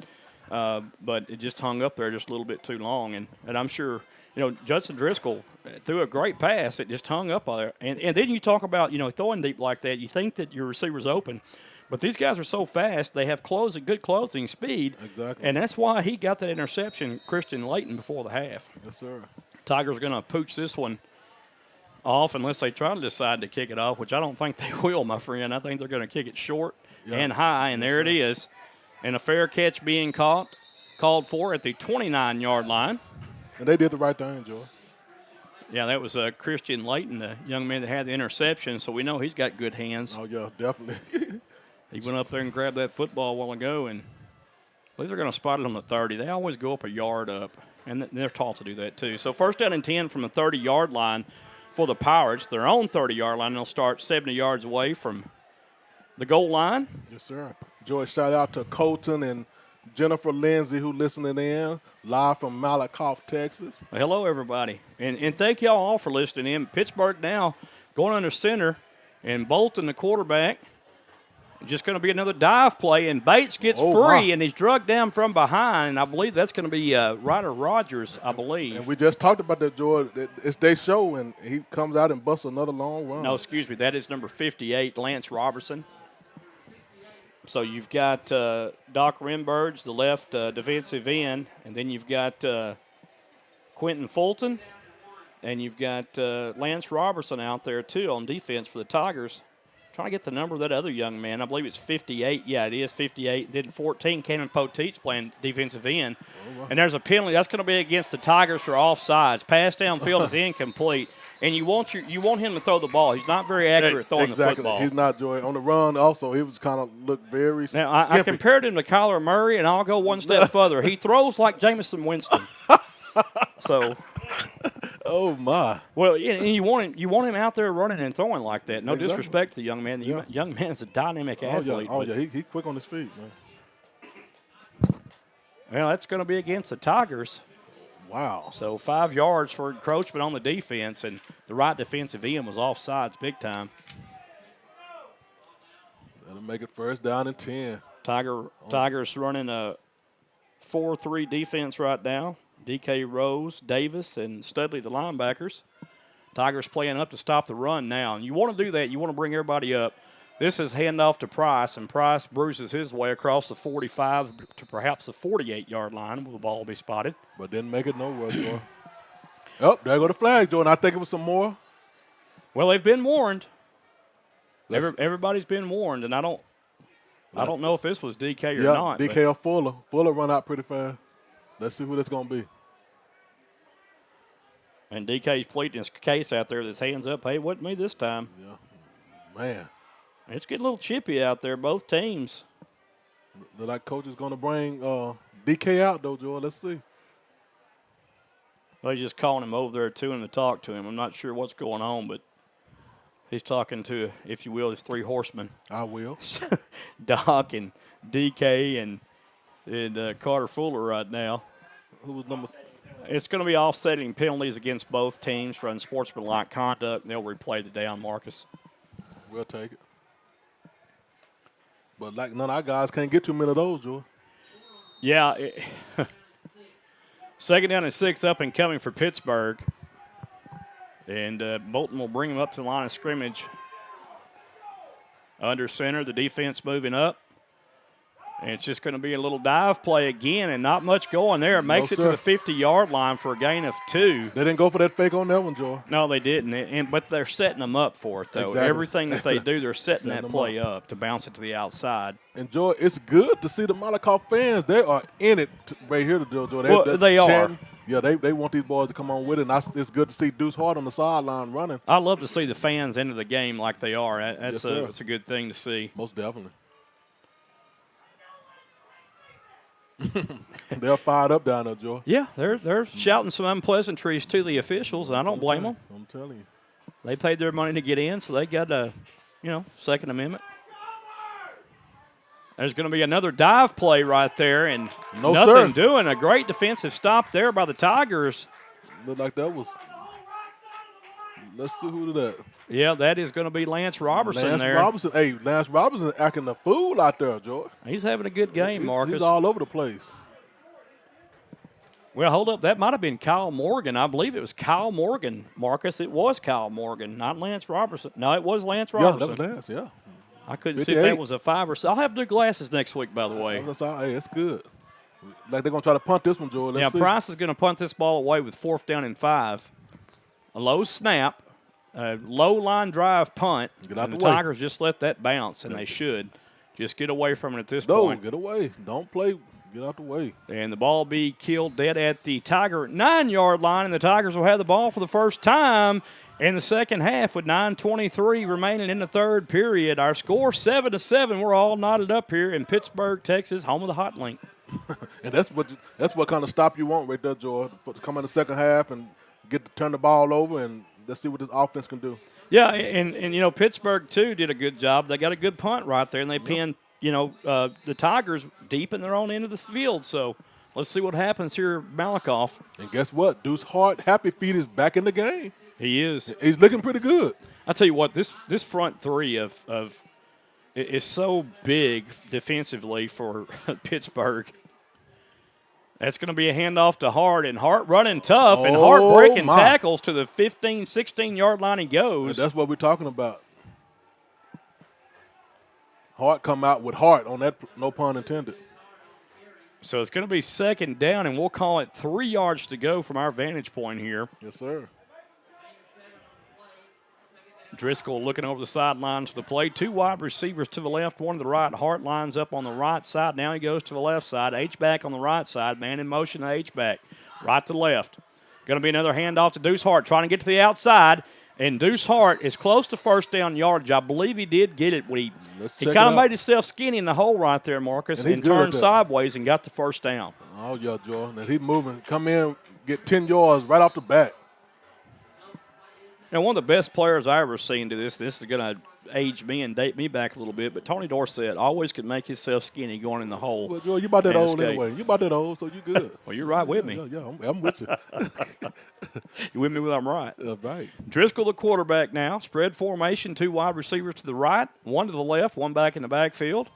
But it just hung up there just a little bit too long. And I'm sure, Judson Driscoll threw a great pass. It just hung up there. And then you talk about, throwing deep like that, you think that your receiver's open. But these guys are so fast, they have good closing speed. Exactly. And that's why he got that interception, Christian Layton, before the half. Yes, sir. Tigers going to pooch this one off unless they try to decide to kick it off, which I don't think they will, my friend. I think they're going to kick it short and high, and there it is. And a fair catch being called for at the 29-yard line. And they did the right thing, Joe. Yeah, that was Christian Layton, the young man that had the interception, so we know he's got good hands. Oh, yeah, definitely. He went up there and grabbed that football a while ago, and I believe they're going to spot it on the 30. They always go up a yard up, and they're taught to do that too. So first down and 10 from the 30-yard line for the Pirates. Their own 30-yard line. They'll start 70 yards away from the goal line. Yes, sir. Joy, shout out to Colton and Jennifer Lindsay who listening in live from Malakoff, Texas. Well, hello, everybody. And thank y'all all for listening in. Pittsburg now going under center, and Bolton, the quarterback, just going to be another dive play, and Bates gets free, and he's drugged down from behind, and I believe that's going to be Ryder Rogers, I believe. And we just talked about that, George. It's their show, and he comes out and busts another long run. No, excuse me. That is number 58, Lance Robertson. So you've got Doc Renberge, the left defensive end, and then you've got Quentin Fulton, and you've got Lance Robertson out there, too, on defense for the Tigers. Trying to get the number of that other young man. I believe it's 58. Yeah, it is 58. Then 14, Cannon Poteet's playing defensive end. And there's a penalty. That's going to be against the Tigers for offsides. Pass downfield is incomplete. And you want him to throw the ball. He's not very accurate throwing the football. He's not, Joy. On the run also, he was kind of looked very Now, I compared him to Kyler Murray, and I'll go one step further. He throws like Jameson Winston. So – oh my! Well, and you want him out there running and throwing like that. No disrespect to the young man. The young man is a dynamic athlete. He's quick on his feet, man. Well, that's going to be against the Tigers. Wow! So 5 yards for encroachment on the defense, and the right defensive end was offsides big time. That'll make it first down and 10. Tigers running a 4-3 defense right now. DK Rose, Davis, and Studley, the linebackers. Tigers playing up to stop the run now. And you want to do that. You want to bring everybody up. This is handoff to Price, and Price bruises his way across the 45 to perhaps the 48-yard line. Will the ball be spotted? But didn't make it nowhere, Joy. Oh, there go the flag, Joy. And I think it was some more. Well, they've been warned. Everybody's been warned, and I don't know if this was DK or not. DK or Fuller. Fuller run out pretty fast. Let's see who that's going to be. And DK's pleading his case out there with his hands up. Hey, it wasn't me this time. Yeah. Man. It's getting a little chippy out there, both teams. Look like coach is going to bring DK out, though, Joel. Let's see. Well, he's just calling him over there, too, and to talk to him. I'm not sure what's going on, but he's talking to, if you will, his 3 horsemen. I will. Doc and DK and Carter Fuller right now. Who was number? It's going to be offsetting penalties against both teams for unsportsmanlike conduct. They'll replay the down, Marcus. We'll take it. But like none of our guys can't get too many of those, Joe. Yeah. Second down and 6 up and coming for Pittsburg. And Bolton will bring him up to the line of scrimmage. Under center, the defense moving up. And it's just going to be a little dive play again, and not much going there. It makes it to the 50-yard line for a gain of 2. They didn't go for that fake on that one, Joe. No, they didn't. But they're setting them up for it, though. Exactly. Everything that they do, they're setting that play up to bounce it to the outside. And, Joe, it's good to see the Malakoff fans. They are in it right here, Joe. They are. Yeah, they want these boys to come on with it, and it's good to see Deuce Hart on the sideline running. I love to see the fans into the game like they are. That's a good thing to see. Most definitely. They're fired up down there, Joe. Yeah, they're shouting some unpleasantries to the officials, and I don't blame them. I'm telling you. They paid their money to get in, so they got a, Second Amendment. There's going to be another dive play right there, and nothing doing. A great defensive stop there by the Tigers. Looked like that was. Let's see who did that. Yeah, that is going to be Lance Robertson there. Lance Robertson acting a fool out there, George. He's having a good game, Marcus. He's all over the place. Well, hold up. That might have been Kyle Morgan. I believe it was Kyle Morgan, Marcus. It was Kyle Morgan, not Lance Robertson. No, it was Lance Robertson. Yeah, that was Lance, yeah. I couldn't see if that was a 5 or 6. I'll have new glasses next week, by the way. Hey, it's good. Like they're going to try to punt this one, George. Let's see. Price is going to punt this ball away with 4th down and 5. A low snap. A low line drive punt, and the Tigers just let that bounce, and they should just get away from it at this point. No, get away. Don't play Get out the way. And the ball be killed dead at the Tiger 9-yard line, and the Tigers will have the ball for the first time in the second half with 9:23 remaining in the third period. Our score 7-7. We're all knotted up here in Pittsburg, Texas, home of the Hot Link. And that's what kind of stop you want right there, Joy. To come in the second half and get to turn the ball over, and let's see what this offense can do. Yeah, and Pittsburg, too, did a good job. They got a good punt right there, and they pinned, the Tigers deep in their own end of the field. So let's see what happens here, Malakoff. And guess what? Deuce Hart, Happy Feet is back in the game. He is. He's looking pretty good. I'll tell you what, this front three of is so big defensively for Pittsburgh. That's going to be a handoff to Hart, and Hart running tough, and Hart breaking tackles to the 15, 16-yard line he goes. And that's what we're talking about. Hart come out with Hart on that, no pun intended. So it's going to be second down, and we'll call it 3 yards to go from our vantage point here. Yes, sir. Driscoll looking over the sidelines to the play. 2 wide receivers to the left, 1 to the right. Hart lines up on the right side. Now he goes to the left side. H-back on the right side. Man in motion to H-back. Right to left. Going to be another handoff to Deuce Hart, trying to get to the outside. And Deuce Hart is close to first down yardage. I believe he did get it when he kind of made himself skinny in the hole right there, Marcus, and turned sideways and got the first down. Oh, yeah, Joe. And he's moving. Come in, get 10 yards right off the bat. Now, one of the best players I ever seen do this is going to age me and date me back a little bit, but Tony Dorsett always could make himself skinny going in the hole. Well, Joe, you about that old anyway. You about that old, so you good. Well, you're right with me. Yeah, I'm with you. You with me when I'm right. Right. Driscoll, the quarterback now. Spread formation, 2 wide receivers to the right, 1 to the left, 1 back in the backfield.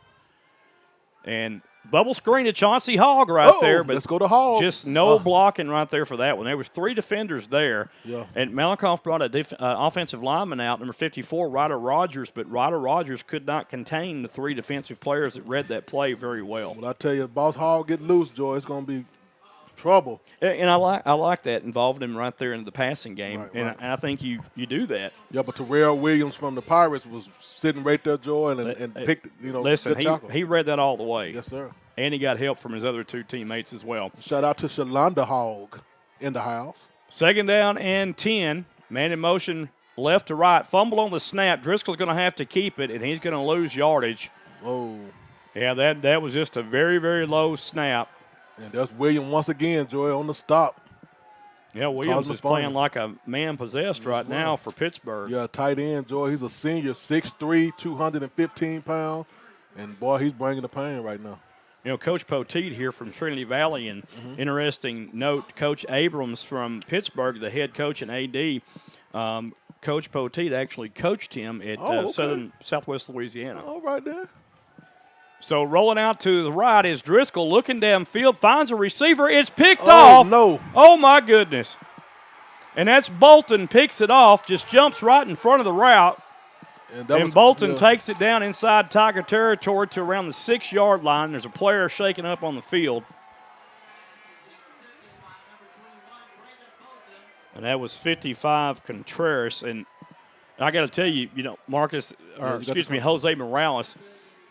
And bubble screen to Chauncey Hogg there. But let's go to Hogg. Just no blocking right there for that one. There was 3 defenders there. Yeah. And Malakoff brought an offensive lineman out, number 54, Ryder Rogers. But Ryder Rogers could not contain the 3 defensive players that read that play very well. Well, I tell you, Boss Hogg get loose, Joy, it's going to be trouble. And I like that, involving him right there in the passing game. Right, and I think you do that. Yeah, but Terrell Williams from the Pirates was sitting right there, Joy, and picked, Listen, good tackle. he read that all the way. Yes, sir. And he got help from his other 2 teammates as well. Shout out to Shalonda Hogg in the house. Second down and 10. Man in motion left to right. Fumble on the snap. Driscoll's going to have to keep it, and he's going to lose yardage. Whoa. Yeah, that was just a very, very low snap. And there's Williams once again, Joy, on the stop. Yeah, Williams is playing like a man possessed right now for Pittsburgh. Yeah, tight end, Joy. He's a senior, 6'3", 215 pounds. And, boy, he's bringing the pain right now. Coach Poteet here from Trinity Valley, and interesting note, Coach Abrams from Pittsburgh, the head coach and AD, Coach Poteet actually coached him at Southwest Louisiana. All right, then. So rolling out to the right is Driscoll, looking downfield, finds a receiver. It's picked off. No. Oh, my goodness. And that's Bolton, picks it off, just jumps right in front of the route. And Bolton takes it down inside Tiger territory to around the 6-yard line. There's a player shaking up on the field. And that was 55 Contreras. And I got to tell you, Marcus, Jose Morales.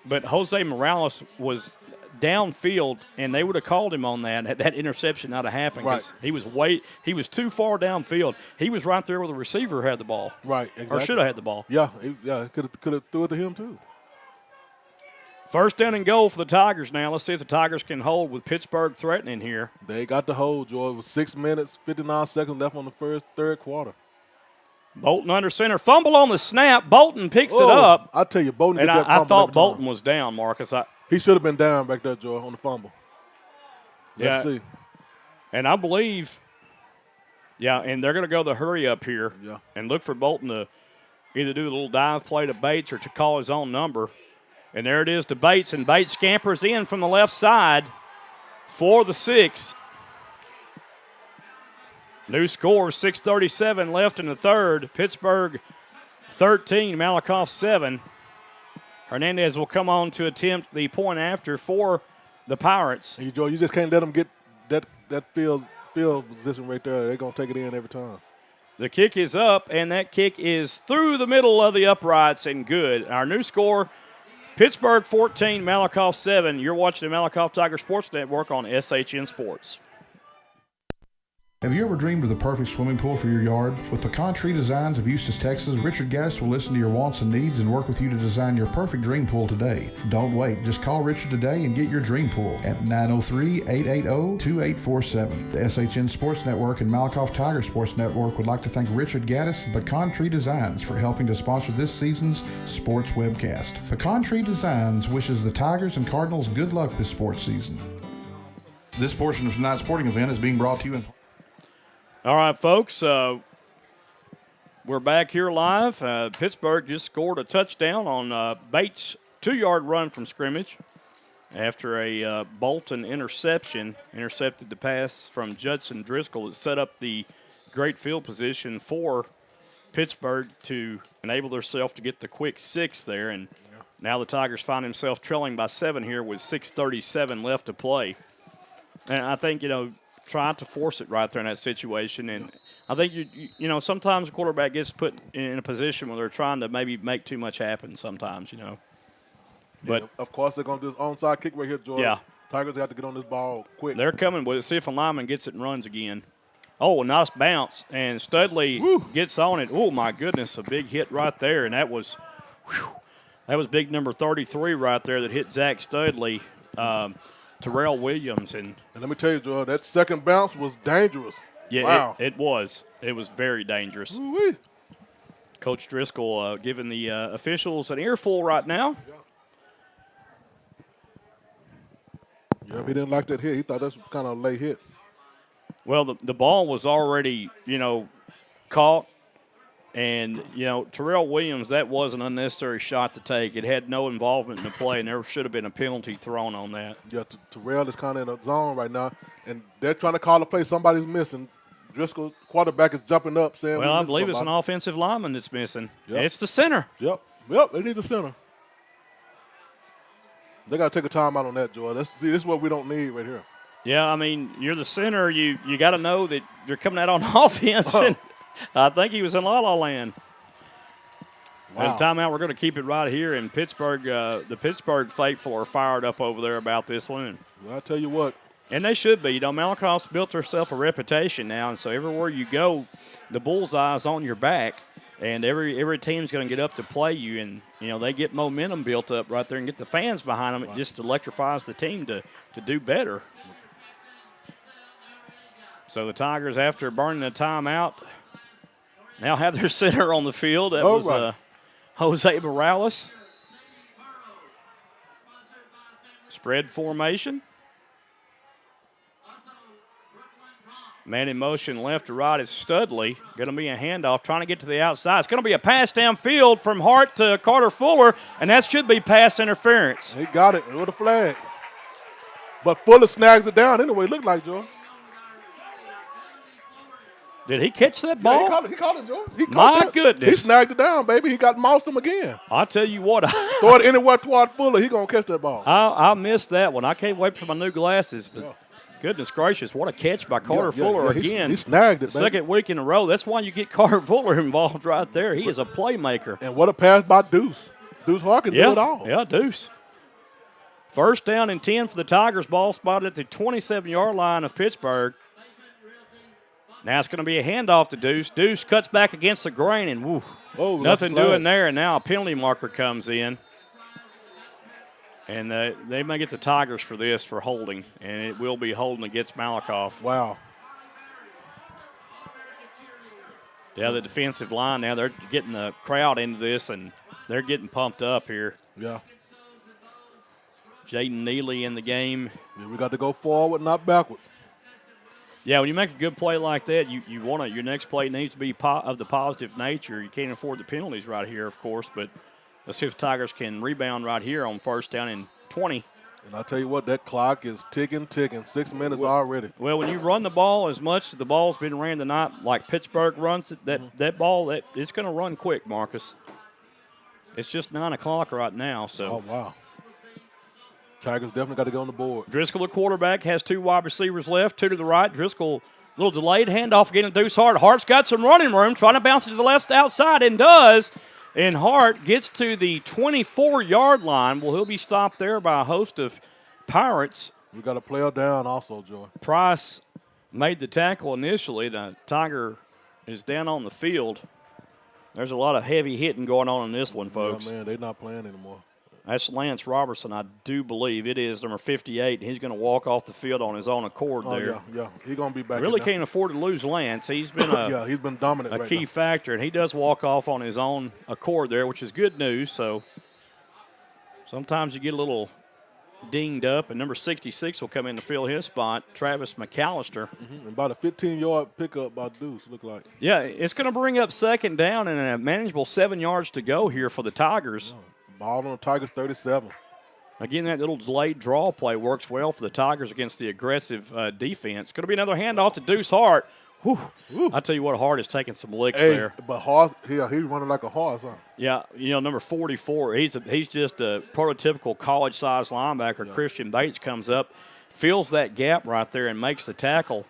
But Jose Morales was downfield, and they would have called him on that. That interception not have happened because he was too far downfield. He was right there where the receiver had the ball. Right, exactly. Or should have had the ball. Yeah, could have threw it to him too. First down and goal for the Tigers now. Let's see if the Tigers can hold with Pittsburgh threatening here. They got the hold, Joy. It was 6 minutes, 59 seconds left on the third quarter. Bolton under center. Fumble on the snap. Bolton picks it up. I tell you, Bolton and get that fumble I thought every Bolton time. was down, Marcus. He should have been down back there, Joy, on the fumble. Let's see. And I believe, and they're going to go the hurry up here and look for Bolton to either do a little dive play to Bates or to call his own number. And there it is to Bates, and Bates scampers in from the left side for the 6. New score, 6:37 left in the third. Pittsburgh 13, Malakoff 7. Hernandez will come on to attempt the point after for the Pirates. Hey, Joe, you just can't let them get that field position right there. They're going to take it in every time. The kick is up, and that kick is through the middle of the uprights and good. Our new score, Pittsburg 14, Malakoff 7. You're watching the Malakoff Tiger Sports Network on SHN Sports. Have you ever dreamed of the perfect swimming pool for your yard? With Pecan Tree Designs of Eustis, Texas, Richard Gaddis will listen to your wants and needs and work with you to design your perfect dream pool today. Don't wait. Just call Richard today and get your dream pool at 903-880-2847. The SHN Sports Network and Malakoff Tiger Sports Network would like to thank Richard Gaddis and Pecan Tree Designs for helping to sponsor this season's sports webcast. Pecan Tree Designs wishes the Tigers and Cardinals good luck this sports season. This portion of tonight's sporting event is being brought to you in... All right, folks, we're back here live. Pittsburgh just scored a touchdown on Bates' 2-yard run from scrimmage after a Bolton intercepted the pass from Judson Driscoll that set up the great field position for Pittsburgh to enable themselves to get the quick 6 there. And now the Tigers find themselves trailing by 7 here with 6:37 left to play. And I think, trying to force it right there in that situation. And I think, sometimes a quarterback gets put in a position where they're trying to maybe make too much happen sometimes, But, yeah, of course, they're going to do this onside kick right here, Jordan. Yeah. Tigers have to get on this ball quick. They're coming with it. See if a lineman gets it and runs again. Oh, a nice bounce. And Studley gets on it. Oh, my goodness, a big hit right there. And that was big number 33 right there that hit Zach Studley. Terrell Williams. And let me tell you, Joe, that second bounce was dangerous. Yeah, wow. It was. It was very dangerous. Ooh-wee. Coach Driscoll giving the officials an earful right now. Yeah, he didn't like that hit. He thought that was kind of a late hit. Well, the ball was already, caught. And, Terrell Williams, that was an unnecessary shot to take. It had no involvement in the play, and there should have been a penalty thrown on that. Yeah, Terrell is kind of in a zone right now, and they're trying to call a play. Somebody's missing. Driscoll, quarterback, is jumping up saying, well, I believe it's an offensive lineman that's missing. Yep. It's the center. Yep, they need the center. They got to take a timeout on that, Joy. This is what we don't need right here. Yeah, I mean, you're the center. You got to know that you're coming out on offense, and I think he was in La La Land. Wow. And timeout, we're going to keep it right here in Pittsburgh. The Pittsburgh faithful are fired up over there about this one. Well, I'll tell you what. And they should be. Malakoff's built herself a reputation now, and so everywhere you go, the bullseye's on your back, and every team's going to get up to play you, and, they get momentum built up right there and get the fans behind them. It just electrifies the team to do better. So the Tigers, after burning the timeout, now have their center on the field. That was Jose Morales. Spread formation. Man in motion left to right is Studley. Going to be a handoff, trying to get to the outside. It's going to be a pass downfield from Hart to Carter Fuller, and that should be pass interference. He got it with a flag. But Fuller snags it down anyway, it looked like, Joe. Did he catch that ball? Yeah, he caught it, Joe. My goodness. He snagged it down, baby. He moused him again. I'll tell you what. Throw it anywhere toward Fuller, he going to catch that ball. I missed that one. I can't wait for my new glasses. But goodness gracious, what a catch by Carter Fuller again. He snagged it, baby. Second week in a row. That's why you get Carter Fuller involved right there. He is a playmaker. And what a pass by Deuce. Deuce Harkin did it all. Yeah, Deuce. First down and 10 for the Tigers. Ball spotted at the 27-yard line of Pittsburgh. Now it's going to be a handoff to Deuce. Deuce cuts back against the grain, and nothing doing there. And now a penalty marker comes in. And they may get the Tigers for this, for holding. And it will be holding against Malakoff. Wow. Yeah, the defensive line now, they're getting the crowd into this, and they're getting pumped up here. Yeah. Jaden Neely in the game. Yeah, we got to go forward, not backwards. Yeah, when you make a good play like that, you want to. Your next play needs to be of the positive nature. You can't afford the penalties right here, of course, but let's see if the Tigers can rebound right here on first down and 20. And I'll tell you what, that clock is ticking. 6 minutes already. Well, when you run the ball as much as the ball's been ran tonight, like Pittsburgh runs it, that ball, it's going to run quick, Marcus. It's just 9 o'clock right now. So. Oh, wow. Tigers definitely got to get on the board. Driscoll, the quarterback, has 2 wide receivers left, 2 to the right. Driscoll, a little delayed handoff again to Deuce Hart. Hart's got some running room, trying to bounce it to the left outside, and does. And Hart gets to the 24-yard line. Well, he'll be stopped there by a host of Pirates. We got a player down also, Joy. Price made the tackle initially. The Tiger is down on the field. There's a lot of heavy hitting going on in this one, folks. Yeah, man, they're not playing anymore. That's Lance Robertson, I do believe. It is number 58. He's going to walk off the field on his own accord there. Yeah. He's going to be back. Really can't afford to lose Lance. He's been he's been dominant a key factor, and he does walk off on his own accord there, which is good news. So sometimes you get a little dinged up, and number 66 will come in to fill his spot, Travis McAllister. Mm-hmm. About a 15-yard pickup by Deuce, look like. Yeah, it's going to bring up second down and a manageable 7 yards to go here for the Tigers. Ball on the Tigers 37. Again, that little delayed draw play works well for the Tigers against the aggressive defense. Going to be another handoff to Deuce Hart. Whew. I tell you what, Hart is taking some licks there. But Hart, he's running like a horse, huh? Yeah, number 44, he's just a prototypical college-sized linebacker. Yeah. Christian Bates comes up, fills that gap right there, and makes the tackle.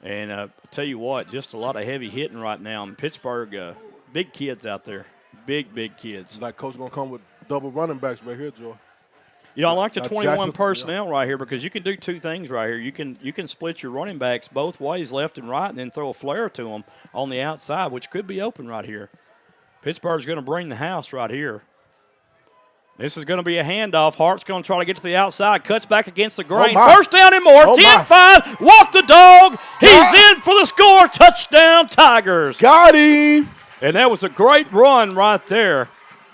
And I tell you what, just a lot of heavy hitting right now in Pittsburgh. Big kids out there. Big kids. Like Coach going to come with double running backs right here, Joe. I like the 21 personnel right here because you can do two things right here. You can split your running backs both ways, left and right, and then throw a flare to them on the outside, which could be open right here. Pittsburgh's going to bring the house right here. This is going to be a handoff. Hart's going to try to get to the outside. Cuts back against the grain. First down and more. 10-5. Walk the dog. He's in for the score. Touchdown, Tigers. Got him. And that was a great run right there.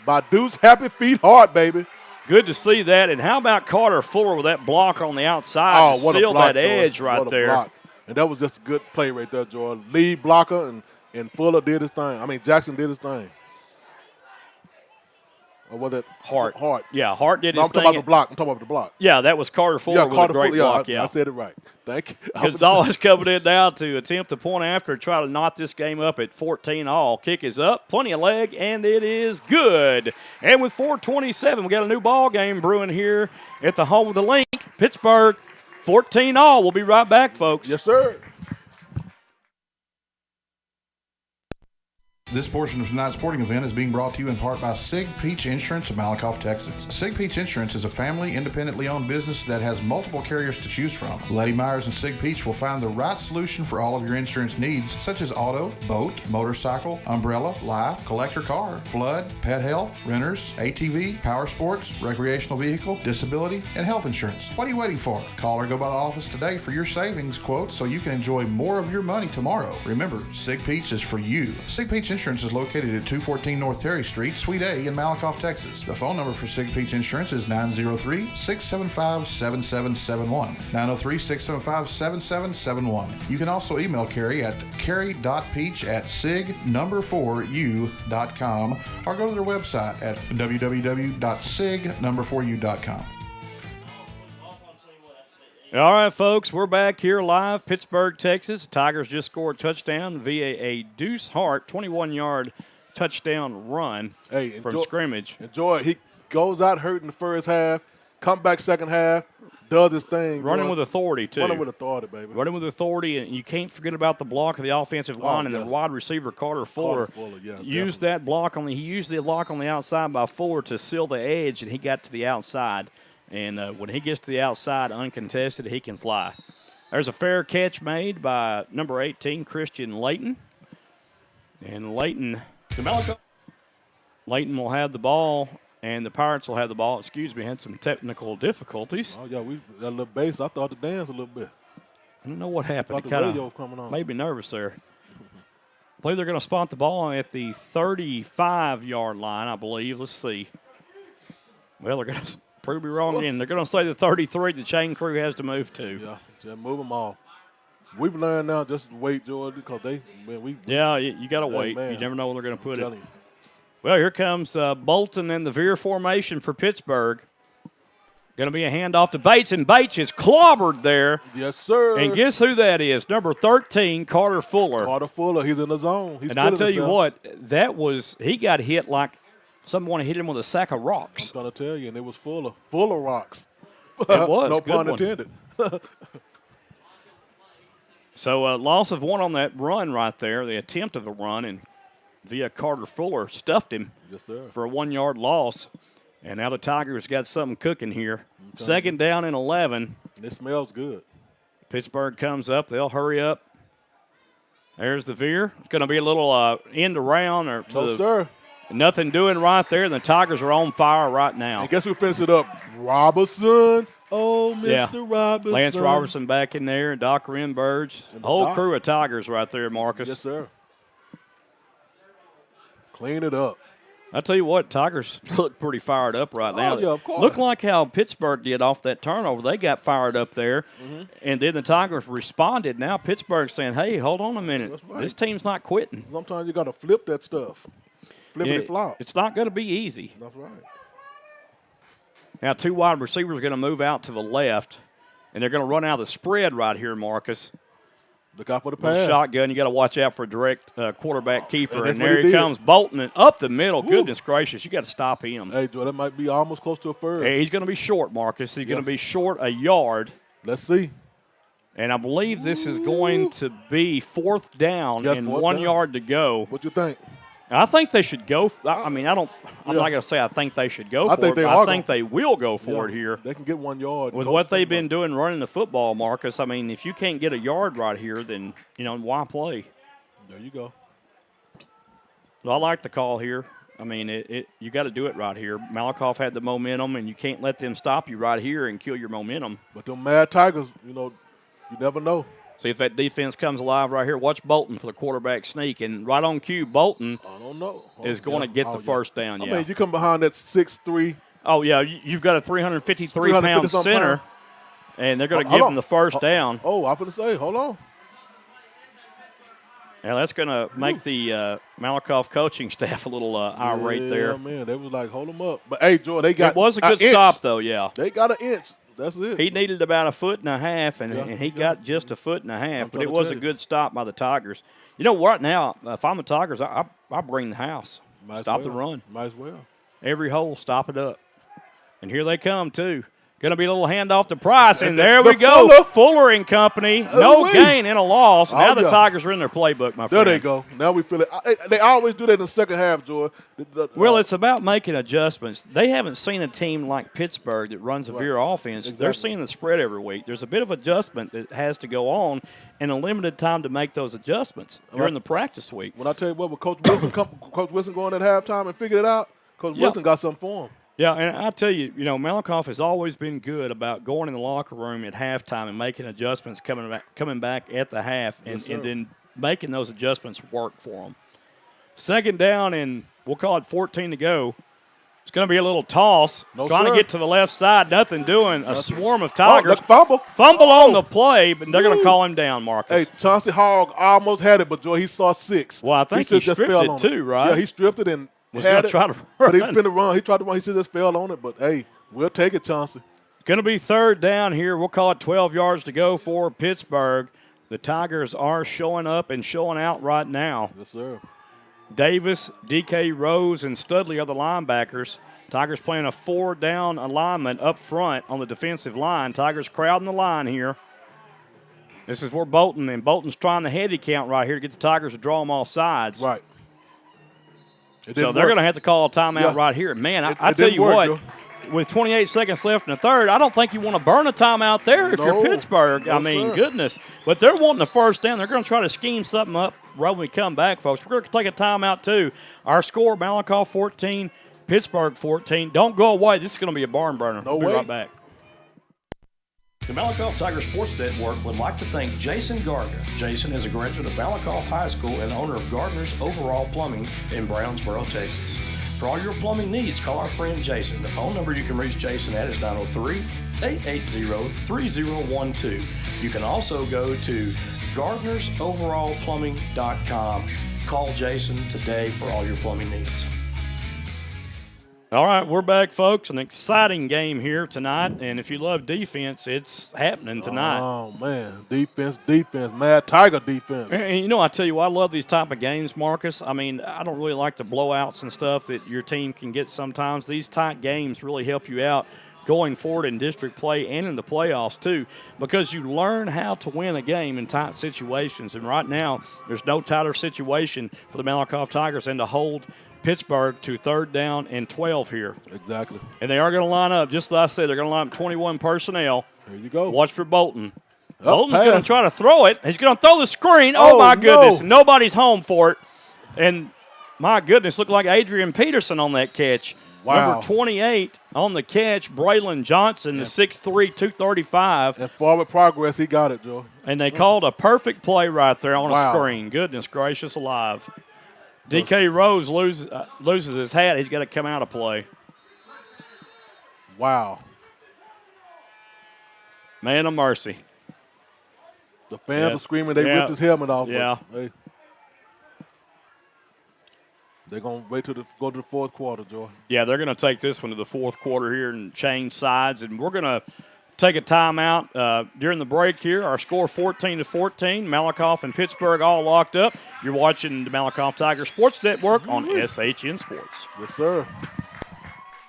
By Deuce Happy Feet Hart, baby. Good to see that. And how about Carter Fuller with that block on the outside to seal that edge right there. Block. And that was just a good play right there, Jordan. Lead blocker and Fuller did his thing. Jackson did his thing. Or was it Hart? Hart. Yeah, Hart did his thing. I'm talking about the block. Yeah, that was Carter Fuller with a great block. I said it right. Thank you. Gonzalez coming in now to attempt the point after, try to knot this game up at 14-all. Kick is up, plenty of leg, and it is good. And with 4:27, we got a new ball game brewing here at the home of the Link. Pittsburgh, 14-all. We'll be right back, folks. Yes, sir. This portion of tonight's sporting event is being brought to you in part by Sieg Peach Insurance of Malakoff, Texas. Sieg Peach Insurance is a family, independently owned business that has multiple carriers to choose from. Letty Myers and Sieg Peach will find the right solution for all of your insurance needs, such as auto, boat, motorcycle, umbrella, life, collector car, flood, pet health, renters, ATV, power sports, recreational vehicle, disability, and health insurance. What are you waiting for? Call or go by the office today for your savings quote so you can enjoy more of your money tomorrow. Remember, Sieg Peach is for you. Sieg Peach Insurance is located at 214 North Terry Street, Suite A in Malakoff, Texas. The phone number for Sieg Peach Insurance is 903-675-7771. 903-675-7771. You can also email Carrie at carrie.peach@sig4u.com or go to their website at www.sig4u.com. All right, folks, we're back here live, Pittsburgh, Texas. Tigers just scored a touchdown via a Deuce Hart 21-yard touchdown run from scrimmage. Enjoy it. He goes out hurt in the first half, come back second half, does his thing. Running with authority, too. Running with authority, baby. Running with authority, and you can't forget about the block of the offensive line and the wide receiver, Carter Fuller. Used that block he used the block on the outside by Fuller to seal the edge, and he got to the outside. And when he gets to the outside uncontested, he can fly. There's a fair catch made by number 18, Christian Layton. And Layton will have the ball, and the Pirates will have the ball. Had some technical difficulties. Oh, yeah, we got a little bass. I thought to dance a little bit. I don't know what happened. It kind of made me nervous there. I believe they're going to spot the ball at the 35-yard line, I believe. Let's see. Well, they're going to prove me wrong again. They're going to say the 33 the chain crew has to move to. Yeah, just move them all. We've learned now just to wait, George, because you got to wait. Man. You never know where they're going to put it. Well, here comes Bolton in the veer formation for Pittsburgh. Going to be a handoff to Bates, and Bates is clobbered there. Yes, sir. And guess who that is? Number 13, Carter Fuller. Carter Fuller, he's in the zone. And I tell you what, he got hit like someone hit him with a sack of rocks. I'm trying to tell you, and it was full of rocks. It was. No pun intended. So loss of one on that run right there, the attempt of a run, and via Carter Fuller, stuffed him for a 1-yard loss. And now the Tigers got something cooking here. Second down and 11. It smells good. Pittsburgh comes up. They'll hurry up. There's the veer. It's going to be a little end around. Sir. Nothing doing right there. And the Tigers are on fire right now. And guess who finished it up? Robertson. Oh, Mr. Robertson. Lance Robertson back in there. Doc Renberge. Whole crew of Tigers right there, Marcus. Yes, sir. Clean it up. I tell you what, Tigers look pretty fired up right now. Oh, yeah, of course. Look like how Pittsburgh did off that turnover. They got fired up there, and then the Tigers responded. Now Pittsburgh's saying, hey, hold on a minute. That's right. This team's not quitting. Sometimes you got to flip that stuff. Flippity flop. It's not going to be easy. That's right. Now 2 wide receivers are going to move out to the left, and they're going to run out of the spread right here, Marcus. Look out for the pass. Shotgun, you got to watch out for a direct quarterback keeper. And there he comes, bolting it up the middle. Woo. Goodness gracious, you got to stop him. Hey, Joe, that might be almost close to a first. Hey, he's going to be short, Marcus. He's going to be short a yard. Let's see. And I believe this is going to be 4th down and 1 yard to go. What you think? I think they should go. I'm not going to say I think they should go for it. I think they will go for it here. They can get 1 yard. With what they've been doing running the football, Marcus, I mean, if you can't get a yard right here, then, why play? There you go. Well, I like the call here. I mean, you got to do it right here. Malakoff had the momentum, and you can't let them stop you right here and kill your momentum. But them Mad Tigers, you never know. See if that defense comes alive right here. Watch Bolton for the quarterback sneak. And right on cue, Bolton is going to get the first down. I mean, you come behind that 6'3". Oh, yeah. You've got a 353-pound center, and they're going to give him the first down. Oh, I'm going to say, hold on. Now, that's going to make the Malakoff coaching staff a little irate there. Yeah, man. They was like, hold them up. But, hey, Joy, they got it was a good stop, though, yeah. They got an inch. That's it. He needed about 1.5 feet, and he got just 1.5 feet, but it was a good stop by the Tigers. Right now, if I'm the Tigers, I bring the house. Stop the run. Might as well. Every hole, stop it up. And here they come, too. Going to be a little handoff to Price, and there we go. Fuller and company. No gain and a loss. Now the Tigers are in their playbook, my friend. There they go. Now we feel it. They always do that in the second half, Joy. Well, it's about making adjustments. They haven't seen a team like Pittsburgh that runs a veer offense. Exactly. They're seeing the spread every week. There's a bit of adjustment that has to go on and a limited time to make those adjustments during the practice week. When I tell you what, with Coach Wilson going at halftime and figured it out, Coach Wilson got something for him. Yeah, and I tell you, Malakoff has always been good about going in the locker room at halftime and making adjustments coming back at the half and then making those adjustments work for them. Second down, and we'll call it 14 to go. It's going to be a little toss. Trying to get to the left side, nothing doing. A swarm of Tigers. Fumble on the play, but they're going to call him down, Marcus. Hey, Chauncey Hogg almost had it, but Joy, he saw 6. Well, I think he stripped it too, right? Yeah, he stripped it and was going to try to run. But he finna run. He tried to run. He just fell on it. But, hey, we'll take it, Chauncey. Going to be third down here. We'll call it 12 yards to go for Pittsburgh. The Tigers are showing up and showing out right now. Yes, sir. Davis, DK Rose, and Studley are the linebackers. Tigers playing a 4-down alignment up front on the defensive line. Tigers crowding the line here. This is where Bolton's trying the heavy count right here to get the Tigers to draw them off sides. Right. So they're going to have to call a timeout right here. Man, I tell you what, with 28 seconds left in the third, I don't think you want to burn a timeout there if you're Pittsburgh. I mean, goodness. But they're wanting the first down. They're going to try to scheme something up right when we come back, folks. We're going to take a timeout, too. Our score, Malakoff 14, Pittsburgh 14. Don't go away. This is going to be a barn burner. We'll be right back. The Malakoff Tiger Sports Network would like to thank Jason Gardner. Jason is a graduate of Malakoff High School and owner of Gardner's Overall Plumbing in Brownsboro, Texas. For all your plumbing needs, call our friend Jason. The phone number you can reach Jason at is 903-880-3012. You can also go to gardnersoverallplumbing.com. Call Jason today for all your plumbing needs. All right, we're back, folks. An exciting game here tonight, and if you love defense, it's happening tonight. Oh, man, defense, Mad Tiger defense. And I tell you what, I love these type of games, Marcus. I mean, I don't really like the blowouts and stuff that your team can get sometimes. These tight games really help you out going forward in district play and in the playoffs too, because you learn how to win a game in tight situations. And right now, there's no tighter situation for the Malakoff Tigers than to hold Pittsburg to 3rd down and 12 here. Exactly. And they are going to line up, just as I said, they're going to line up 21 personnel. There you go. Watch for Bolton. Bolton's going to try to throw it. He's going to throw the screen. Oh my goodness. No. Nobody's home for it. And my goodness, looked like Adrian Peterson on that catch. Wow. Number 28 on the catch, Braylon Johnson, the 6'3", 235. And forward progress, he got it, Joe. And they called a perfect play right there on a screen. Goodness gracious alive. DK Rose loses his hat. He's got to come out of play. Wow. Man of mercy. The fans are screaming they ripped his helmet off. Yeah. Hey, they're going to wait till go to the 4th quarter, Joe. Yeah, they're going to take this one to the 4th quarter here and change sides. And we're going to take a timeout during the break here. Our score 14-14. Malakoff and Pittsburg all locked up. You're watching the Malakoff Tiger Sports Network on SHN Sports. Yes, sir.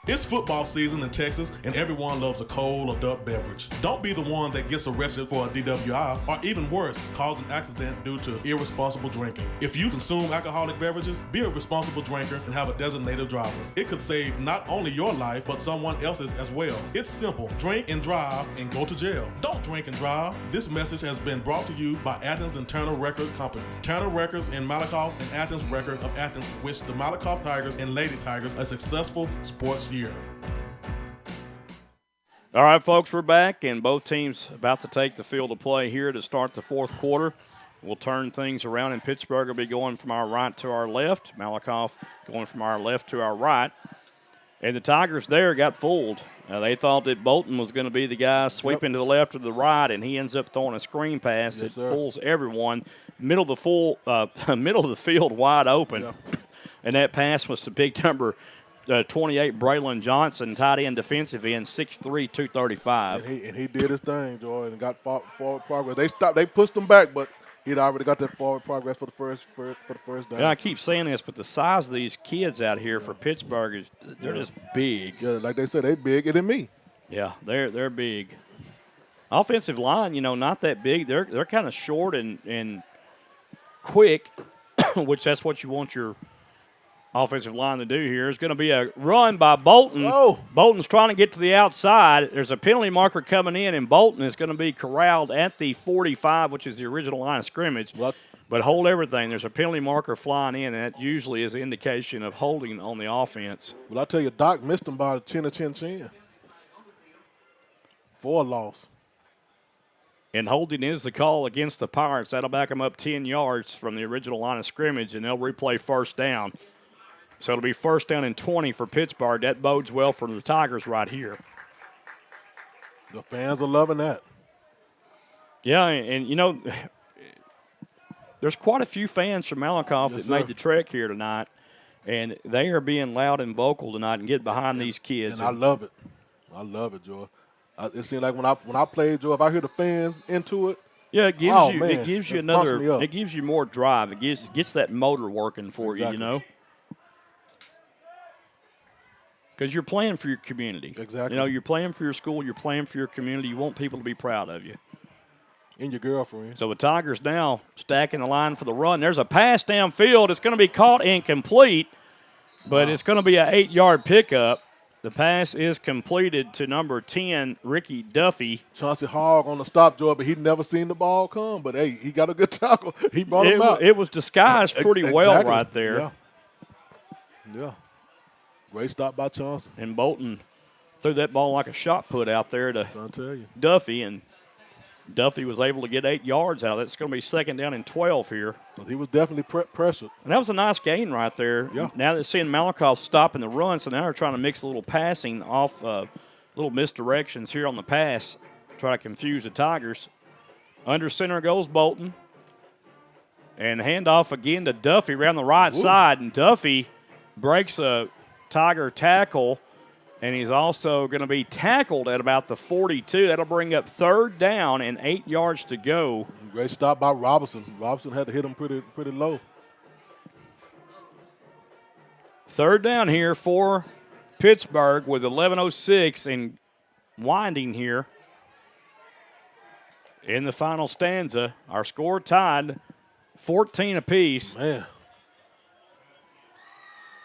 It's football season in Texas, and everyone loves a cold adult beverage. Don't be the one that gets arrested for a DWI, or even worse, cause an accident due to irresponsible drinking. If you consume alcoholic beverages, be a responsible drinker and have a designated driver. It could save not only your life, but someone else's as well. It's simple. Drink and drive and go to jail. Don't drink and drive. This message has been brought to you by Athens and Turner Record Companies. Turner Records in Malakoff and Athens Record of Athens wish the Malakoff Tigers and Lady Tigers a successful sports year. All right, folks, we're back, and both teams about to take the field of play here to start the 4th quarter. We'll turn things around, and Pittsburg will be going from our right to our left. Malakoff going from our left to our right. And the Tigers there got fooled. They thought that Bolton was going to be the guy sweeping to the left or the right, and he ends up throwing a screen pass that fools everyone. Middle of the field wide open. And that pass was the big number 28, Braylon Johnson, tight end defensive end, 6'3", 235. And he did his thing, Joy, and got forward progress. They pushed him back, but he'd already got that forward progress for the first down. Yeah, I keep saying this, but the size of these kids out here for Pittsburg they're just big. Yeah, like they said, they bigger than me. Yeah, they're big. Offensive line, not that big. They're kind of short and quick, which that's what you want your offensive line to do here. Is going to be a run by Bolton. Oh. Bolton's trying to get to the outside. There's a penalty marker coming in, and Bolton is going to be corralled at the 45, which is the original line of scrimmage. What? But hold everything. There's a penalty marker flying in, and that usually is an indication of holding on the offense. Well, I tell you, Doc missed him by the chin. For a loss. And holding is the call against the Pirates. That'll back them up 10 yards from the original line of scrimmage, and they'll replay first down. So it'll be first down and 20 for Pittsburgh. That bodes well for the Tigers right here. The fans are loving that. Yeah, and there's quite a few fans from Malakoff that made the trek here tonight, and they are being loud and vocal tonight and get behind these kids. And I love it. I love it, Joy. It seems like when I play, Joy, if I hear the fans into it, yeah, it gives you more drive. It gets that motor working for you, Because you're playing for your community. Exactly. You're playing for your school. You're playing for your community. You want people to be proud of you. And your girlfriend. So the Tigers now stacking the line for the run. There's a pass downfield. It's going to be caught incomplete, but it's going to be an 8-yard pickup. The pass is completed to number 10, Ricky Duffy. Chauncey Hogg on the stop, Joy, but he'd never seen the ball come. But, hey, he got a good tackle. He brought him out. It was disguised pretty well right there. Yeah. Great stop by Chauncey. And Bolton threw that ball like a shot put out there to Duffy, and Duffy was able to get 8 yards out of it. It's going to be second down and 12 here. Well, he was definitely pressured. And that was a nice gain right there. Yeah. Now they're seeing Malakoff stopping the run, so now they're trying to mix a little passing off little misdirections here on the pass, try to confuse the Tigers. Under center goes Bolton. And handoff again to Duffy around the right side, and Duffy breaks a Tiger tackle, and he's also going to be tackled at about the 42. That'll bring up third down and 8 yards to go. Great stop by Robinson. Robinson had to hit him pretty low. Third down here for Pittsburgh with 11:06, and winding here in the final stanza. Our score tied 14 apiece. Man.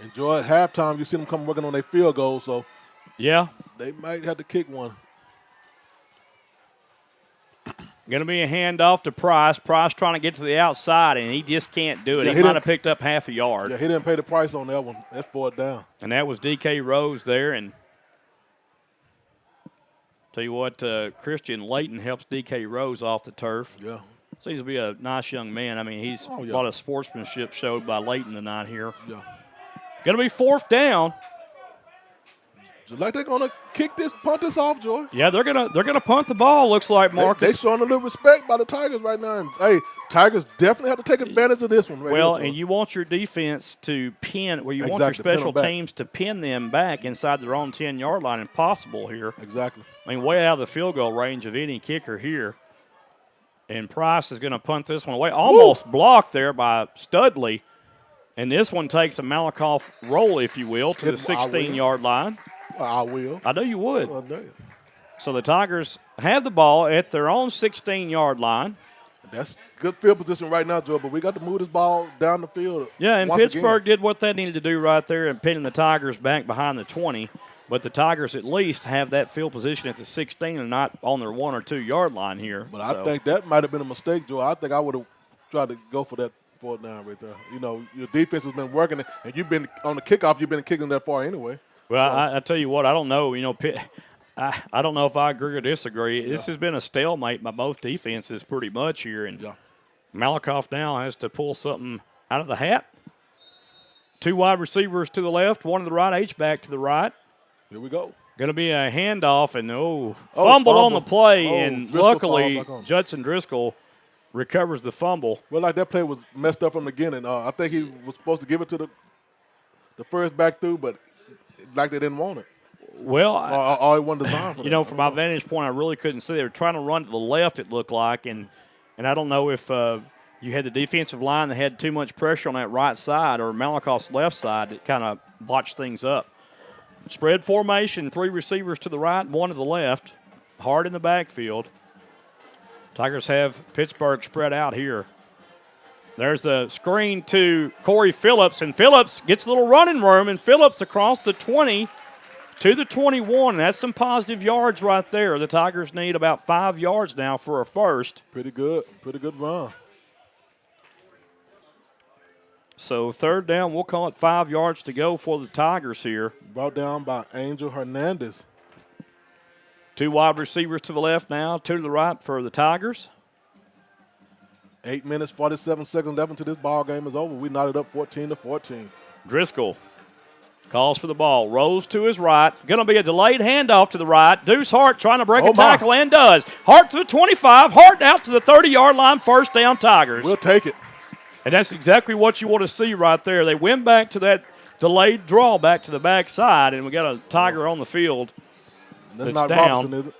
Enjoy at halftime. You see them come working on their field goal, so yeah, they might have to kick one. Going to be a handoff to Price. Price trying to get to the outside, and he just can't do it. Yeah, he might have picked up half a yard. Yeah, he didn't pay the price on that one. That's 4th down. And that was DK Rose there. And tell you what, Christian Layton helps DK Rose off the turf. Yeah. Seems to be a nice young man. I mean, he's a lot of sportsmanship showed by Layton tonight here. Yeah. Going to be 4th down. Just like they're gonna punt this off, Joy. Yeah, they're gonna punt the ball. Looks like Marcus. They showing a little respect by the Tigers right now. And hey, Tigers definitely have to take advantage of this one. Right well, here, and you want your defense to pin, or you want Exactly, your pin special 'em back. teams to pin them back inside their own 10-yard line, if possible here. Exactly. I mean, way out of the field goal range of any kicker here. And Price is going to punt this one away, almost blocked there by Studley. And this one takes a Malakoff roll, if you will, to the 16-yard line. I will. I know you would. I know. So the Tigers have the ball at their own 16-yard line. That's good field position right now, Joe, but we got to move this ball down the field. Yeah, and once Pittsburgh again. did what they needed to do right there and pinning the Tigers back behind the 20. But the Tigers at least have that field position at the 16 and not on their 1 or 2 yard line here. But I think that might have been a mistake, Joe. I think I would have tried to go for that 4th down right there. You know, your defense has been working, and you've been on the kickoff. You've been kicking that far anyway. Well, I tell you what, I don't know. You know, I don't know if I agree or disagree. This has been a stalemate by both defenses pretty much here. And Malakoff now has to pull something out of the hat. 2 wide receivers to the left, 1 to the right, H-back to the right. Here we go. Going to be a handoff, and fumble on the play, and Driscoll luckily Judson Driscoll recovers the fumble. Well, like that play was messed up from the beginning. I think he was supposed to give it to the first back through, but like they didn't want it. Well, or it wasn't designed for from my vantage point, I really couldn't see. They were trying to run to the left, it looked like, and I don't know if you had the defensive line that had too much pressure on that right side or Malakoff's left side that kind of botched things up. Spread formation, 3 receivers to the right, 1 to the left. Hard in the backfield. Tigers have Pittsburgh spread out here. There's the screen to Corey Phillips, and Phillips gets a little running room, and Phillips across the 20 to the 21. That's some positive yards right there. The Tigers need about 5 yards now for a first. Pretty good run. So 3rd down, we'll call it 5 yards to go for the Tigers here. Brought down by Angel Hernandez. 2 wide receivers to the left now, 2 to the right for the Tigers. 8 minutes, 47 seconds left until this ball game is over. We knotted up 14-14. Driscoll calls for the ball. Rose to his right. Going to be a delayed handoff to the right. Deuce Hart trying to break a tackle and does. Hart to the 25. Hart out to the 30-yard line. 1st down, Tigers. We'll take it. And that's exactly what you want to see right there. They went back to that delayed draw back to the backside, and we got a Tiger on the field that's not down. Robinson, is it?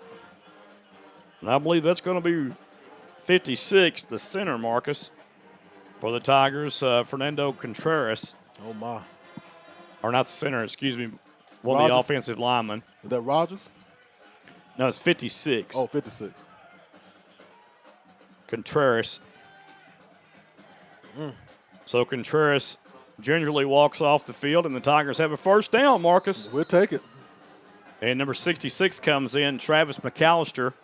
And I believe that's going to be 56, the center, Marcus, for the Tigers, Fernando Contreras. Oh, my. Or not the center, excuse me, one of the offensive linemen. Is that Rogers? No, it's 56. Oh, 56. Contreras. So Contreras gingerly walks off the field, and the Tigers have a 1st down, Marcus. We'll take it. And number 66 comes in, Travis McAllister,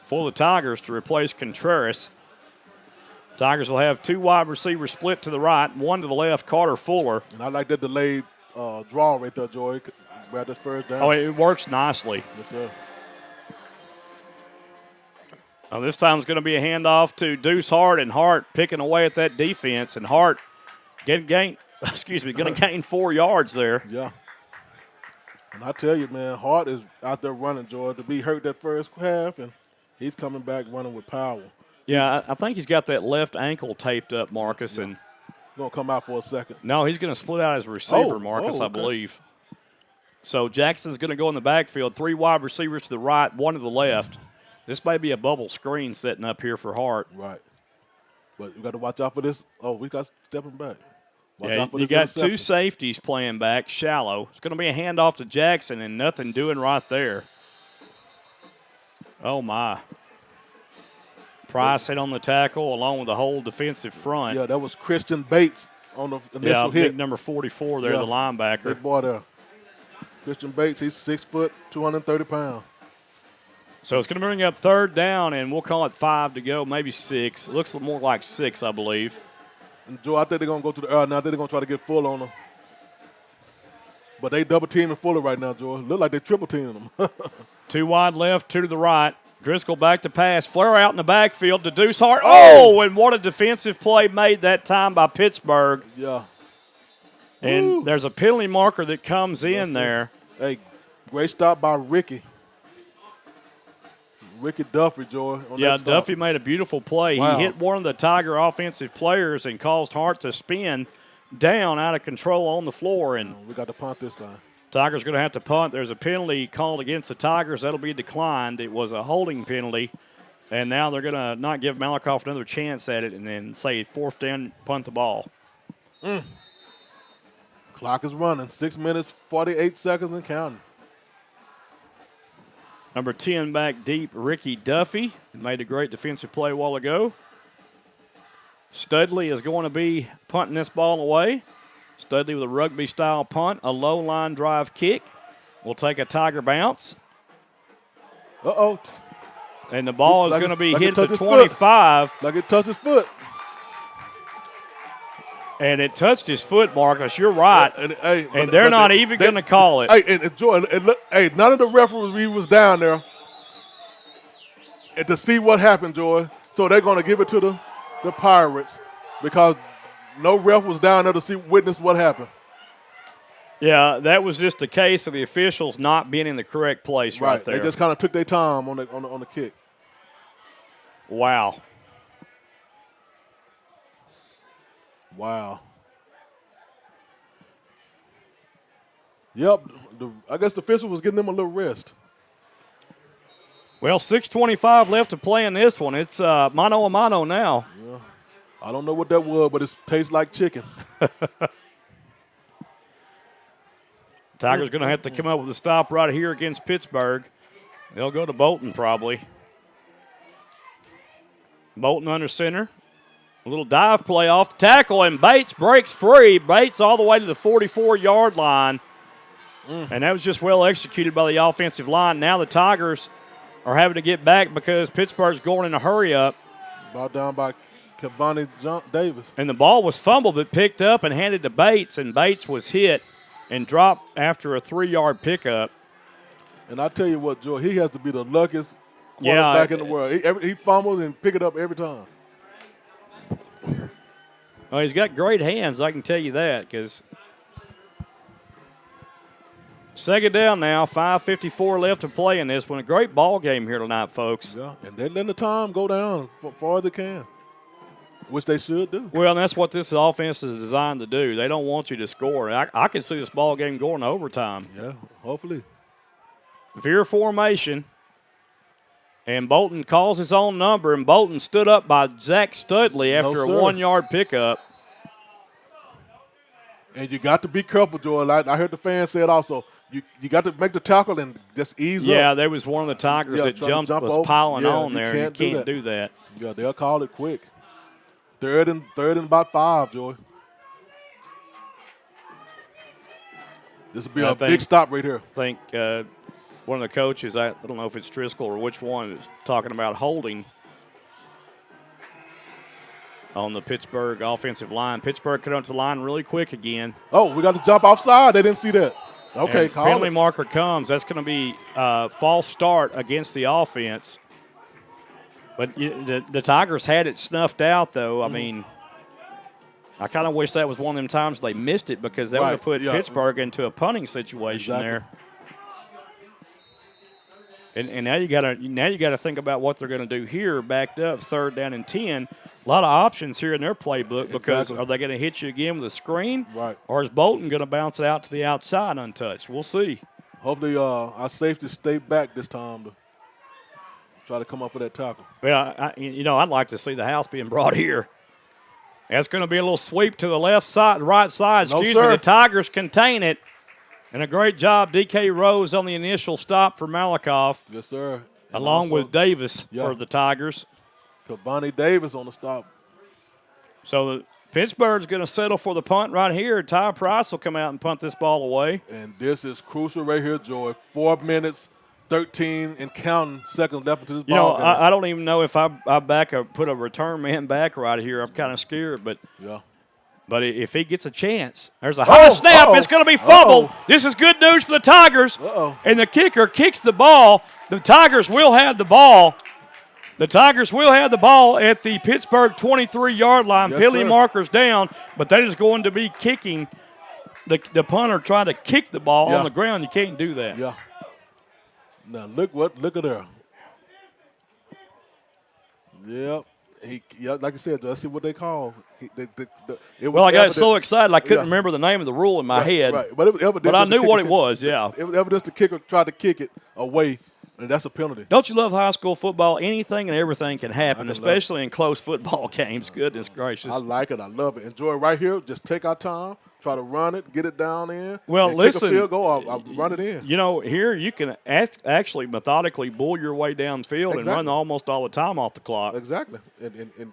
for the Tigers to replace Contreras. Tigers will have 2 wide receivers split to the right, 1 to the left, Carter Fuller. And I like that delayed draw right there, Joey. Grab this 1st down. Oh, it works nicely. Yes, sir. Now this time it's going to be a handoff to Deuce Hart, and Hart picking away at that defense, and Hart going to gain 4 yards there. Yeah. And I tell you, man, Hart is out there running, Joy, to be hurt that first half, and he's coming back running with power. Yeah, I think he's got that left ankle taped up, Marcus, and going to come out for a second. No, he's going to split out as a receiver, Marcus, okay. I believe. So Jackson's going to go in the backfield, 3 wide receivers to the right, 1 to the left. This may be a bubble screen setting up here for Hart. Right. But you got to watch out for this. Oh, we got stepping back. Watch Yeah, out for you this got 2 safeties playing back, shallow. It's going to be a handoff to Jackson, and nothing doing right there. Oh, my. Price hit on the tackle along with the whole defensive front. Yeah, that was Christian Bates on the initial hit. Big number 44 there, the linebacker. Big boy there. Christian Bates, he's 6 foot, 230 pounds. So it's going to bring up third down, and we'll call it 5 to go, maybe 6. It looks more like 6, I believe. And Joe, I think they're going to go to the now. I think they're going to try to get Fuller on them. But they double teaming Fuller right now, Joe. Look like they triple teaming them. 2 wide left, 2 to the right. Driscoll back to pass. Flare out in the backfield to Deuce Hart. Oh, and what a defensive play made that time by Pittsburg. Yeah. And there's a penalty marker that comes in there. Hey, great stop by Ricky. Ricky Duffy, Joy. Duffy made a beautiful play. Wow. He hit one of the Tiger offensive players and caused Hart to spin down out of control on the floor. And we got to punt this time. Tigers going to have to punt. There's a penalty called against the Tigers. That'll be declined. It was a holding penalty. And now they're going to not give Malakoff another chance at it and then say 4th down, punt the ball. Clock is running. 6 minutes, 48 seconds and counting. Number 10 back deep, Ricky Duffy. Made a great defensive play a while ago. Studley is going to be punting this ball away. Studley with a rugby-style punt, a low-line drive kick. Will take a Tiger bounce. Uh-oh. And the ball is going to be hit at the 25. Like it touched his foot. And it touched his foot, Marcus. You're right. And they're not even going to call it. Hey, and Joy, none of the referees was down there and to see what happened, Joy. So they're going to give it to the Pirates because no ref was down there to witness what happened. Yeah, that was just a case of the officials not being in the correct place right there. They just kind of took their time on the kick. Wow. Wow. Yep. I guess the official was getting them a little rest. Well, 6:25 left to play in this one. It's mano a mano now. Yeah. I don't know what that was, but it tastes like chicken. Tigers going to have to come up with a stop right here against Pittsburg. They'll go to Bolton probably. Bolton under center. A little dive play off the tackle, and Bates breaks free. Bates all the way to the 44-yard line. And that was just well executed by the offensive line. Now the Tigers are having to get back because Pittsburgh's going in a hurry-up. Brought down by Cavani Davis. And the ball was fumbled but picked up and handed to Bates, and Bates was hit and dropped after a 3-yard pickup. And I tell you what, Joe, he has to be the luckiest quarterback in the world. He fumbles and pick it up every time. Well, he's got great hands, I can tell you that, because second down now, 5:54 left to play in this one. A great ball game here tonight, folks. Yeah, and they're letting the time go down far as they can, which they should do. Well, and that's what this offense is designed to do. They don't want you to score. I can see this ball game going to overtime. Yeah, hopefully. Veer formation. And Bolton calls his own number, and Bolton stood up by Zach Studley after a 1-yard pickup. And you got to be careful, Joel. I heard the fans say it also. You got to make the tackle and just ease up. Yeah, there was one of the Tigers that was over. piling on there. You can't do that. Yeah, they'll call it quick. Third and about 5, Joey. This will be a big stop right here. I think one of the coaches, I don't know if it's Driscoll or which one, is talking about holding on the Pittsburgh offensive line. Pittsburgh cut up to the line really quick again. Oh, we got to jump offside. They didn't see that. Okay, call penalty marker comes. That's going to be a false start against the offense. But the Tigers had it snuffed out, though. I mean, I kind of wish that was one of them times they missed it because that would have put Pittsburgh into a punting situation there. And now you gotta think about what they're going to do here, backed up, 3rd down and 10. A lot of options here in their playbook because are they going to hit you again with a screen? Right. Or is Bolton going to bounce it out to the outside untouched? We'll see. Hopefully our safety stay back this time to try to come up with that tackle. Well, I'd like to see the house being brought here. That's going to be a little sweep to the left side, right side. Excuse me. The Tigers contain it. And a great job, D.K. Rose, on the initial stop for Malakoff. Yes, sir. Along also, with Davis for the Tigers. Cavani Davis on the stop. So Pittsburgh's going to settle for the punt right here. Ty Price will come out and punt this ball away. And this is crucial right here, Joy. 4 minutes, 13 and counting seconds left into this ball game. I don't even know if I put a return man back right here. I'm kind of scared, but yeah. But if he gets a chance, there's a high snap. It's going to be fumbled. This is good news for the Tigers. And the kicker kicks the ball. The Tigers will have the ball. The Tigers will have the ball at the Pittsburgh 23-yard line. Yes, penalty sir. marker's down, but that is going to be kicking. The punter trying to kick the ball on the ground. You can't do that. Yeah. Now look at there. Yep. Like I said, let's see what they call. I got so excited I couldn't remember the name of the rule in my head. Right. But I knew what it was, yeah. It was evidence the kicker tried to kick it away, and that's a penalty. Don't you love high school football? Anything and everything can happen, especially in close football games. Goodness gracious. I like it. I love it. Enjoy it right here. Just take our time. Try to run it, get it down in. Well, listen. Kick a field goal, I'll run it in. Here you can actually methodically bull your way downfield and run almost all the time off the clock. Exactly. And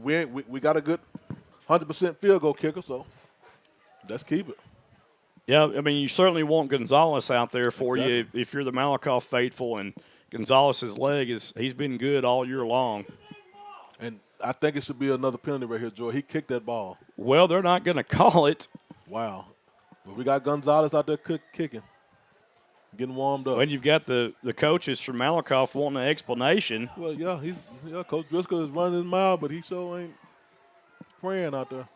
we got a good 100% field goal kicker, so let's keep it. Yeah, I mean, you certainly want Gonzalez out there for you if you're the Malakoff faithful, and Gonzalez's leg he's been good all year long. And I think it should be another penalty right here, Joy. He kicked that ball. Well, they're not going to call it. Wow. But we got Gonzalez out there kicking, getting warmed up. When you've got the coaches from Malakoff wanting an explanation. Well, yeah, Coach Driscoll is running his mouth, but he sure ain't praying out there.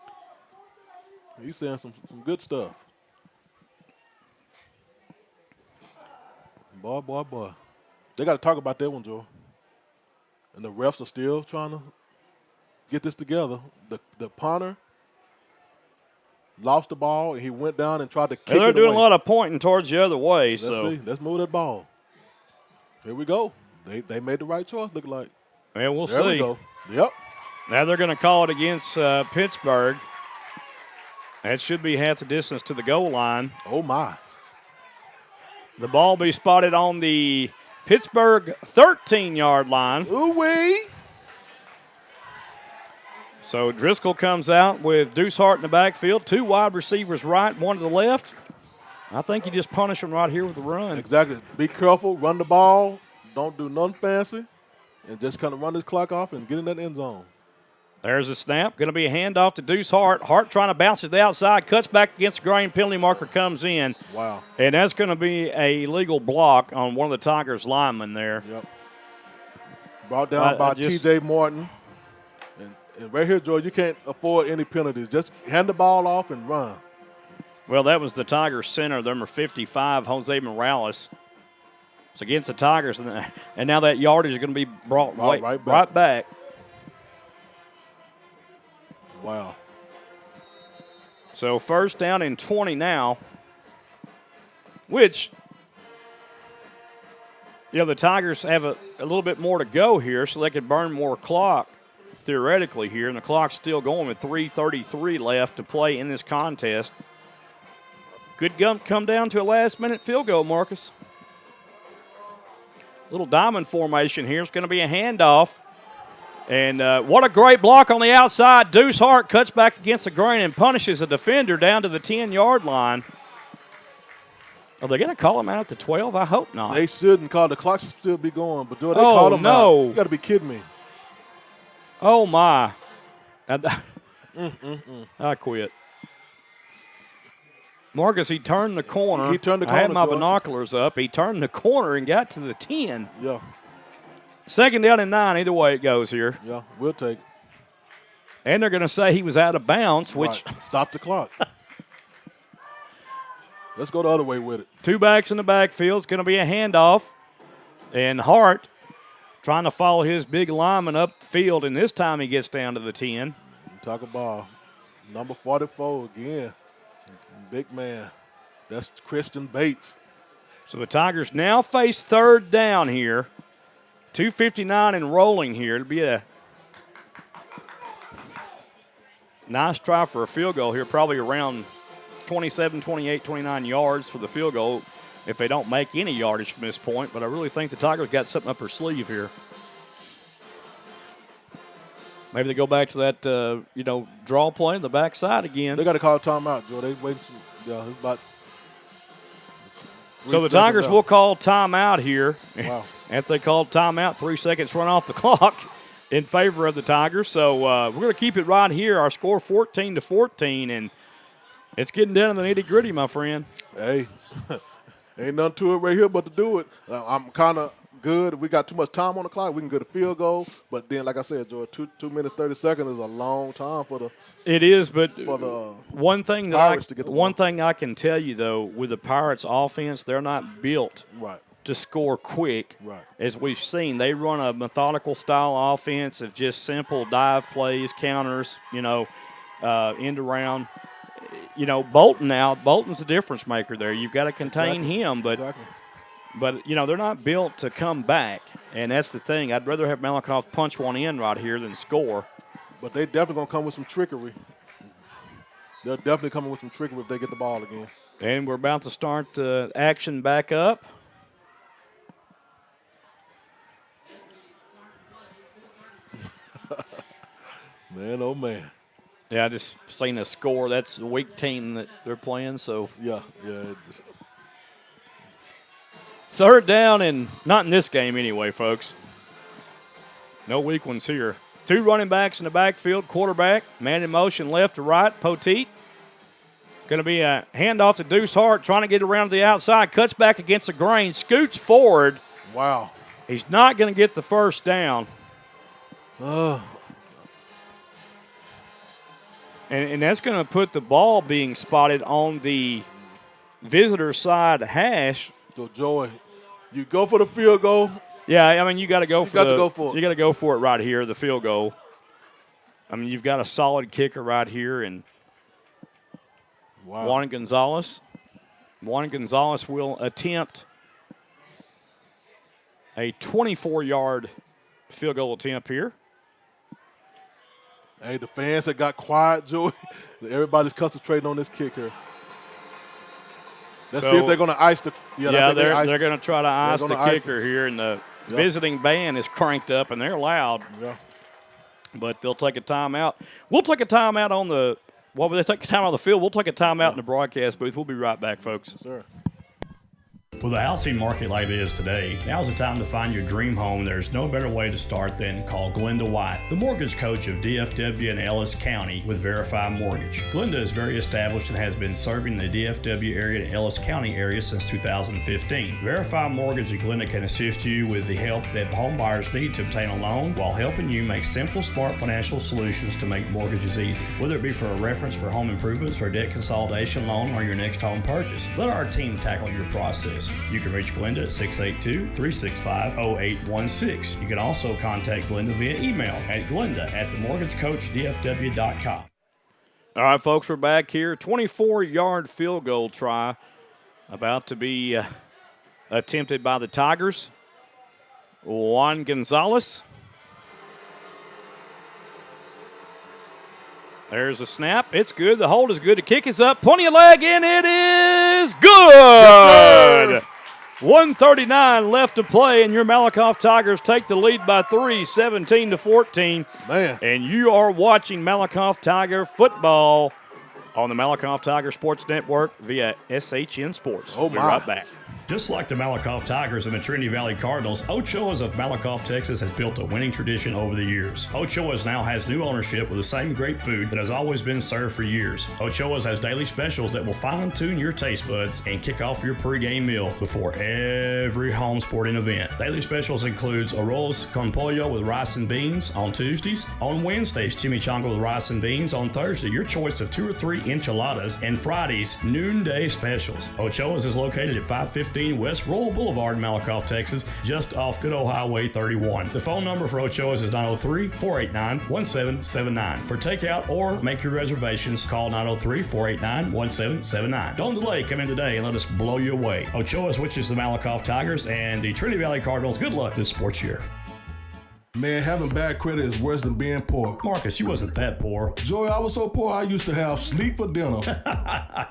He's saying some good stuff. Boy. They got to talk about that one, Joe. And the refs are still trying to get this together. The punter lost the ball, and he went down and tried to kick it away. They're doing a lot of pointing towards the other way. Let's see. Let's move that ball. Here we go. They made the right choice, look like. Yeah, we'll see. There we go. Yep. Now they're going to call it against Pittsburgh. That should be half the distance to the goal line. Oh, my. The ball will be spotted on the Pittsburgh 13-yard line. Ooh-wee. So Driscoll comes out with Deuce Hart in the backfield. 2 wide receivers right, 1 to the left. I think you just punish them right here with the run. Exactly. Be careful. Run the ball. Don't do nothing fancy. And just kind of run this clock off and get in that end zone. There's a snap. Going to be a handoff to Deuce Hart. Hart trying to bounce it to the outside. Cuts back against the grain. Penalty marker comes in. Wow. And that's going to be a legal block on one of the Tigers linemen there. Yep. Brought down by T.J. Morton. And right here, Joe, you can't afford any penalties. Just hand the ball off and run. Well, that was the Tigers center, number 55, Jose Morales. It's against the Tigers, and now that yardage is going to be brought right back. Wow. So first down and 20 now, which, the Tigers have a little bit more to go here, so they could burn more clock theoretically here, and the clock's still going with 3:33 left to play in this contest. Could come down to a last-minute field goal, Marcus. Little diamond formation here. It's going to be a handoff. And what a great block on the outside. Deuce Hart cuts back against the grain and punishes a defender down to the 10-yard line. Are they going to call him out at the 12? I hope not. They shouldn't call. The clock should still be going. But do they call him out? You got to be kidding me. Oh, my. I quit. Marcus, he turned the corner. He turned the corner. I had my binoculars up. He turned the corner and got to the 10. Yeah. Second down and 9, either way it goes here. Yeah, we'll take it. And they're going to say he was out of bounds, which. Right. Stop the clock. Let's go the other way with it. 2 backs in the backfield. It's going to be a handoff. And Hart trying to follow his big lineman up the field, and this time he gets down to the 10. Talk about number 44 again. Big man. That's Christian Bates. So the Tigers now face third down here. 2:59 and rolling here. It'll be a nice try for a field goal here, probably around 27, 28, 29 yards for the field goal. if they don't make any yardage from this point. But I really think the Tigers got something up their sleeve here. Maybe they go back to that, draw play in the backside again. They got to call a timeout, Joe. They wait. Yeah, it's about. So the Tigers will call timeout here. Wow. After they called timeout, 3 seconds run off the clock in favor of the Tigers. So we're going to keep it right here. Our score 14-14, and it's getting down to the nitty-gritty, my friend. Hey, ain't nothing to it right here but to do it. I'm kind of good. If we got too much time on the clock, we can get a field goal. But then, like I said, Joe, 2 minutes, 30 seconds is a long time for the – it is, but for the one thing I can tell you, though, with the Pirates' offense, they're not built to score quick. Right. As we've seen, they run a methodical style offense of just simple dive plays, counters, end around. Bolton's a difference maker there. You've got to contain him, but they're not built to come back, and that's the thing. I'd rather have Malakoff punch one in right here than score. But they definitely going to come with some trickery. They're definitely coming with some trickery if they get the ball again. And we're about to start the action back up. Man, oh, man. Yeah, I just seen a score. That's the weak team that they're playing, so. Yeah. Third down, and not in this game anyway, folks. No weak ones here. 2 running backs in the backfield, quarterback, man in motion left to right, Poteet. Going to be a handoff to Deuce Hart, trying to get around to the outside, cuts back against the grain, scoots forward. Wow. He's not going to get the first down. And that's going to put the ball being spotted on the visitor side hash. So, Joey, you go for the field goal. Yeah, I mean, you got to go for it. You got to go for it right here, the field goal. I mean, you've got a solid kicker right here, and Juan Gonzalez. Juan Gonzalez will attempt a 24-yard field goal attempt here. Hey, the fans that got quiet, Joey. Everybody's concentrating on this kick here. Let's see if they're going to ice the. Yeah, they're going to try to ice the kicker here, and the visiting band is cranked up, and they're loud. Yeah. But they'll take a timeout. We'll take a timeout on the. Well, they take a timeout on the field. We'll take a timeout in the broadcast booth. We'll be right back, folks. Yes, sir. With a housing market like it is today, now's the time to find your dream home. There's no better way to start than call Glenda White, the mortgage coach of DFW and Ellis County with Verify Mortgage. Glenda is very established and has been serving the DFW area and Ellis County area since 2015. Verify Mortgage and Glenda can assist you with the help that home buyers need to obtain a loan while helping you make simple, smart financial solutions to make mortgages easy. Whether it be for a reference for home improvements or debt consolidation loan or your next home purchase, let our team tackle your process. You can reach Glenda at 682-365-0816. You can also contact Glenda via email at glenda@themortgagecoachdfw.com. All right, folks, we're back here. 24-yard field goal try about to be attempted by the Tigers. Juan Gonzalez. There's a snap. It's good. The hold is good. The kick is up. Plenty of leg, and it is good. Yes, 1:39 left to play, and your Malakoff Tigers take the lead by 3, 17-14. Man. And you are watching Malakoff Tiger football on the Malakoff Tiger Sports Network via SHN Sports. Oh, we'll be right back. Just like the Malakoff Tigers and the Trinity Valley Cardinals, Ochoa's of Malakoff, Texas has built a winning tradition over the years. Ochoa's now has new ownership with the same great food that has always been served for years. Ochoa's has daily specials that will fine-tune your taste buds and kick off your pregame meal before every home sporting event. Daily specials includes arroz con pollo with rice and beans on Tuesdays. On Wednesdays, chimichanga with rice and beans. On Thursday, your choice of 2 or 3 enchiladas. And Fridays, noonday specials. Ochoa's is located at 515 West Roll Boulevard in Malakoff, Texas, just off good old Highway 31. The phone number for Ochoa's is 903-489-1779. For takeout or make your reservations, call 903-489-1779. Don't delay. Come in today and let us blow you away. Ochoa's, which is the Malakoff Tigers, and the Trinity Valley Cardinals. Good luck this sports year. Man, having bad credit is worse than being poor. Marcus, you wasn't that poor. Joey, I was so poor I used to have sleep for dinner.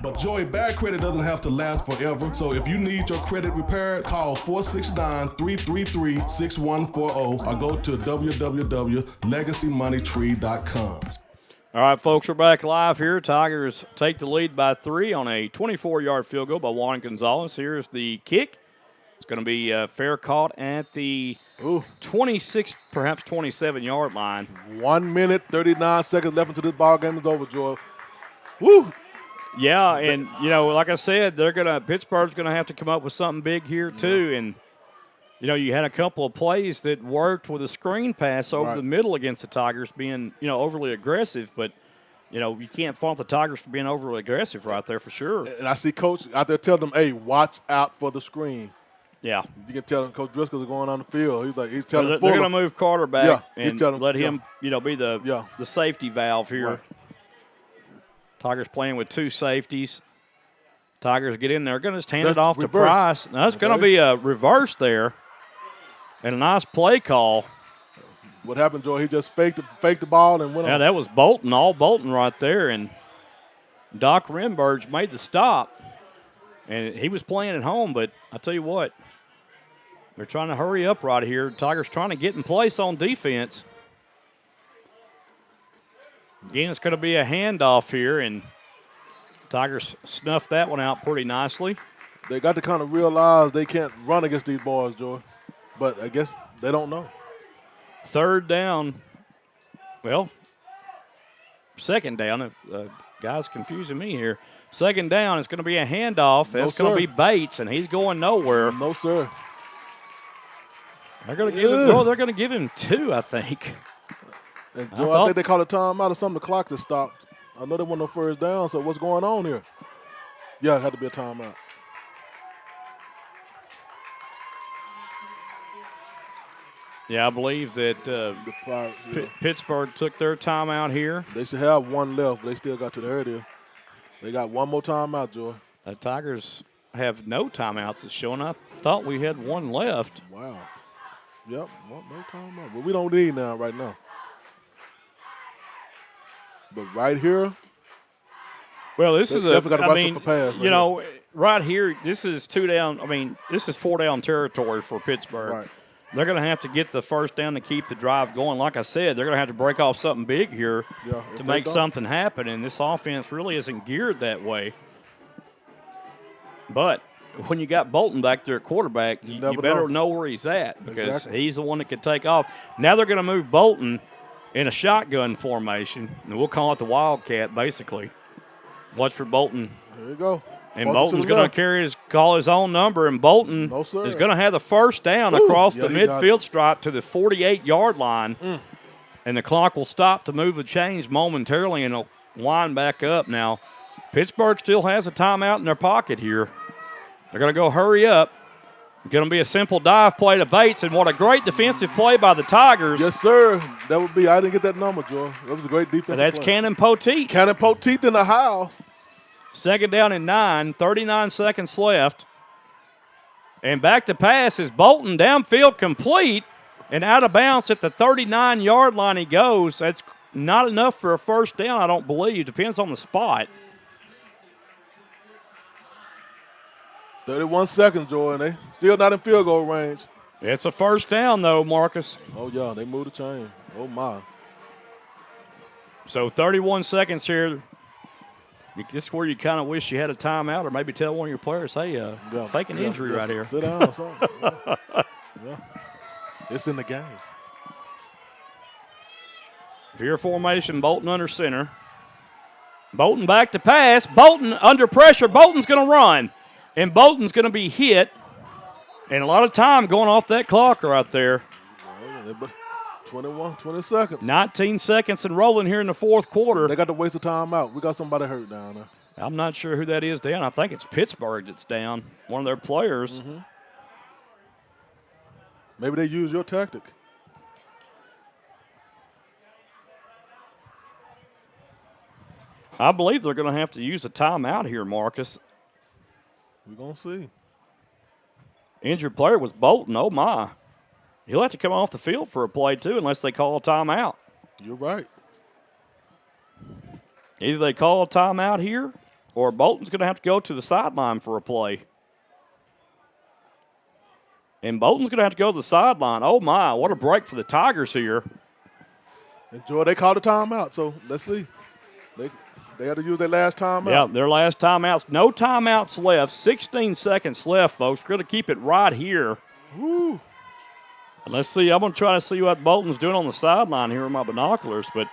But Joey, bad credit doesn't have to last forever. So if you need your credit repaired, call 469-333-6140 or go to www.legacymoneytree.com. All right, folks, we're back live here. Tigers take the lead by 3 on a 24-yard field goal by Juan Gonzalez. Here's the kick. It's going to be fair caught at the 26, perhaps 27-yard line. 1 minute, 39 seconds left until this ball game is over, Joel. Woo! Yeah, and, like I said, Pittsburgh's going to have to come up with something big here, too. And, you had a couple of plays that worked with a screen pass over the middle against the Tigers being, overly aggressive. But, you can't fault the Tigers for being overly aggressive right there for sure. And I see Coach out there telling them, hey, watch out for the screen. Yeah. You can tell Coach Driscoll's going on the field. He's telling they're going to move Carter back and let him, be the safety valve here. Right. Tigers playing with 2 safeties. Tigers get in there. Going to just hand it off to Price. Now, it's going to be a reverse there and a nice play call. What happened, Joe? He just faked the ball and went on. Yeah, that was all Bolton right there. And Doc Renberg made the stop. And he was playing at home, but I tell you what, they're trying to hurry up right here. Tigers trying to get in place on defense. Again, it's going to be a handoff here, and Tigers snuffed that one out pretty nicely. They got to kind of realize they can't run against these boys, Joy. But I guess they don't know. 3rd down. Well, 2nd down. Guy's confusing me here. 2nd down, it's going to be a handoff. That's going to be Bates, and he's going nowhere. No, sir. They're going to give him 2, I think. And Joe, I think they called a timeout or something. The clock just stopped. I know they want no first down, so what's going on here? Yeah, it had to be a timeout. Yeah, I believe that Pittsburgh took their timeout here. They should have 1 left. They still got to the area. They got 1 more timeout, Joy. The Tigers have no timeouts. It's showing. I thought we had 1 left. Wow. Yep, no timeout. But we don't need now right now. But right here. Well, this is for pass, right here, this is 2 down. I mean, this is 4 down territory for Pittsburgh. Right. They're going to have to get the first down to keep the drive going. Like I said, they're going to have to break off something big here to make something happen, and this offense really isn't geared that way. But when you got Bolton back there at quarterback, you better know where he's at because he's the one that could take off. Now they're going to move Bolton in a shotgun formation, and we'll call it the Wildcat, basically. Watch for Bolton. There you go. And Bolton's going to call his own number, and Bolton is going to have the first down across the midfield stripe to the 48-yard line. And the clock will stop to move the chains momentarily, and it'll line back up. Now, Pittsburgh still has a timeout in their pocket here. They're going to go hurry up. Going to be a simple dive play to Bates, and what a great defensive play by the Tigers. Yes, sir. That would be – I didn't get that number, Joe. That was a great defensive play. That's Cannon Poteet. Cannon Poteet in the house. 2nd down and 9, 39 seconds left. And back to pass is Bolton, downfield complete, and out of bounds at the 39-yard line he goes. That's not enough for a first down, I don't believe. Depends on the spot. 31 seconds, Joy, and they still not in field goal range. It's a first down, though, Marcus. Oh, yeah, they moved the chain. Oh, my. So 31 seconds here. This is where you kind of wish you had a timeout or maybe tell one of your players, hey, fake an injury right here. Sit down or something. Yeah. It's in the game. Veer formation, Bolton under center. Bolton back to pass. Bolton under pressure. Bolton's going to run. And Bolton's going to be hit. And a lot of time going off that clock right there. 20 seconds. 19 seconds and rolling here in the 4th quarter. They got to waste a timeout. We got somebody hurt down there. I'm not sure who that is down. I think it's Pittsburgh that's down, one of their players. Mm-hmm. Maybe they use your tactic. I believe they're going to have to use a timeout here, Marcus. We're going to see. Injured player was Bolton. Oh, my. He'll have to come off the field for a play, too, unless they call a timeout. You're right. Either they call a timeout here, or Bolton's going to have to go to the sideline for a play. And Bolton's going to have to go to the sideline. Oh, my, what a break for the Tigers here. And, Joy, they called a timeout, so let's see. They had to use their last timeout. Yeah, their last timeouts. No timeouts left. 16 seconds left, folks. We're going to keep it right here. Woo. And let's see. I'm going to try to see what Bolton's doing on the sideline here with my binoculars, but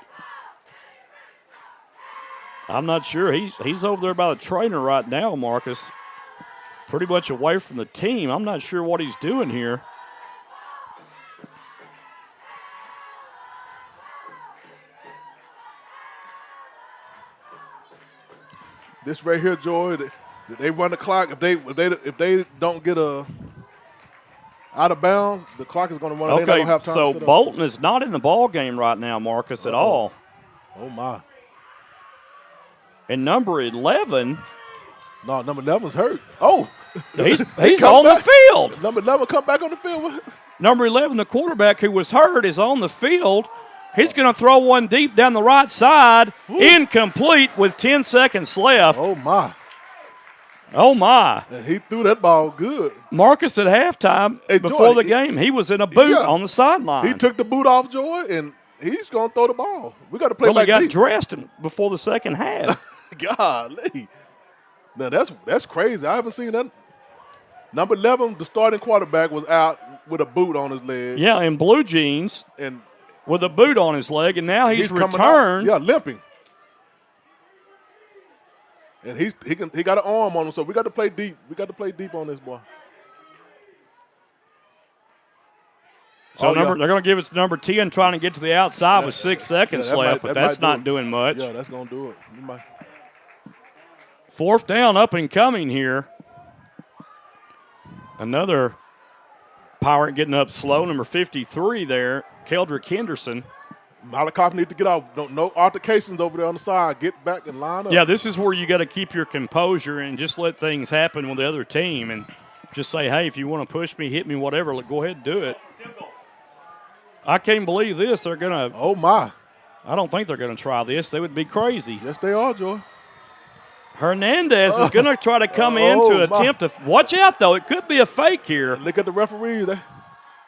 I'm not sure. He's over there by the trainer right now, Marcus. Pretty much away from the team. I'm not sure what he's doing here. This right here, Joy, they run the clock. If they don't get out of bounds, the clock is going to run. Okay, they don't have time so to sit Bolton is not in the ball game right now, Marcus, at all. Oh, my. And number 11. No, number 11's hurt. Oh. He's on the field. Number 11 come back on the field. Number 11, the quarterback who was hurt, is on the field. He's going to throw one deep down the right side. Ooh. Incomplete with 10 seconds left. Oh, my. Oh, my. And he threw that ball good. Marcus at halftime, before the game, he was in a boot on the sideline. He took the boot off, Joy, and he's going to throw the ball. We got to play back deep. He got dressed before the second half. Golly. Now, that's crazy. I haven't seen that. Number 11, the starting quarterback, was out with a boot on his leg. Yeah, in blue jeans. And with a boot on his leg, and now he's returned. Yeah, limping. And he got an arm on him, so we got to play deep. We got to play deep on this boy. So they're going to give it to number 10, trying to get to the outside with 6 seconds left, but that's not doing much. Yeah, that's going to do it. Fourth down, up and coming here. Another Pirate getting up slow, number 53 there, Keldrick Henderson. Malakoff need to get off. No altercations over there on the side. Get back and line up. Yeah, this is where you got to keep your composure and just let things happen with the other team and just say, hey, if you want to push me, hit me, whatever, go ahead and do it. I can't believe this. They're going to. Oh, my. I don't think they're going to try this. They would be crazy. Yes, they are, Joy. Hernandez is going to try to come in to attempt to. Watch out, though. It could be a fake here. Look at the referee there.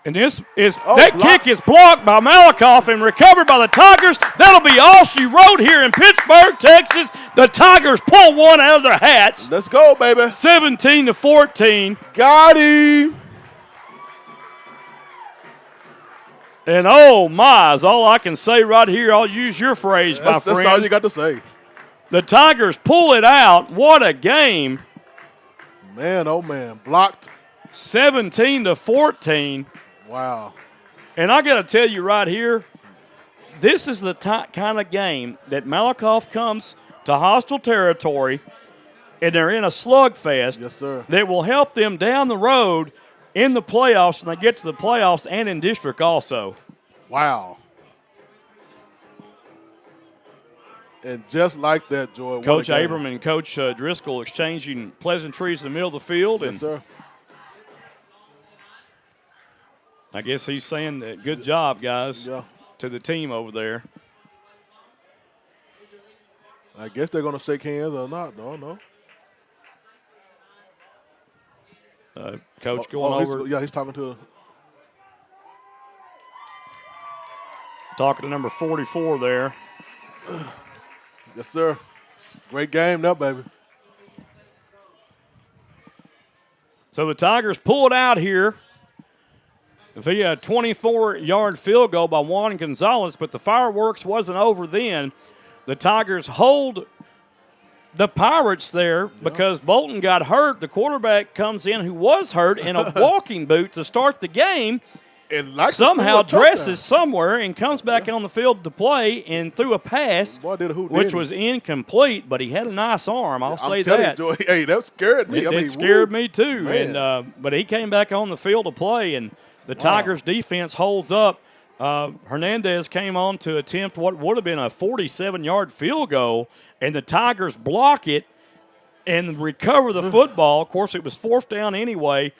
And this is kick is blocked by Malakoff and recovered by the Tigers. That'll be all she wrote here in Pittsburg, Texas. The Tigers pull one out of their hats. Let's go, baby. 17-14. Got him. And oh my, is all I can say right here. I'll use your phrase, my friend. That's all you got to say. The Tigers pull it out. What a game. Man, oh man, blocked. 17-14. Wow. And I got to tell you right here, this is the kind of game that Malakoff comes to hostile territory, and they're in a slugfest. Yes, sir. That will help them down the road in the playoffs, and they get to the playoffs and in district also. Wow. And just like that, Joy. Coach Abram and Coach Driscoll exchanging pleasantries in the middle of the field. Yes, sir. I guess he's saying that good job, guys, to the team over there. I guess they're going to shake hands or not. No. Coach going over. He's talking to number 44 there. Yes, sir. Great game now, baby. So the Tigers pull it out here via a 24-yard field goal by Juan Gonzalez, but the fireworks wasn't over then. The Tigers hold the Pirates there because Bolton got hurt. The quarterback comes in who was hurt in a walking boot to start the game. And somehow dresses somewhere and comes back on the field to play and threw a pass, which was incomplete, but he had a nice arm. I'll say that. You, Joy, hey, that scared me. It scared me too. And but he came back on the field to play, and the Tigers' defense holds up. Hernandez came on to attempt what would have been a 47-yard field goal, and the Tigers block it and recover the football. Of course, it was fourth down anyway.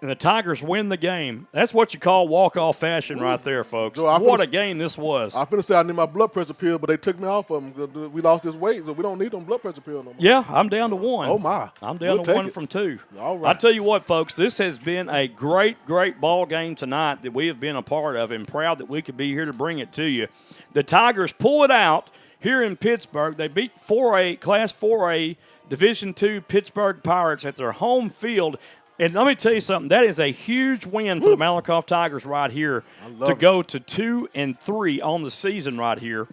and the Tigers win the game. That's what you call walk-off fashion right there, folks. Joe, what a game this was. I finna say I need my blood pressure pill, but they took me off of them. We lost this weight, so we don't need them blood pressure pill no more. Yeah, I'm down to 1. Oh, my. I'm down to 1 from 2. All right. I tell you what, folks, this has been a great, great ball game tonight that we have been a part of, and proud that we could be here to bring it to you. The Tigers pull it out here in Pittsburg. They beat Class 4A Division II Pittsburg Pirates at their home field. And let me tell you something, that is a huge win for the Malakoff Tigers right here to go to 2-3 on the season right here.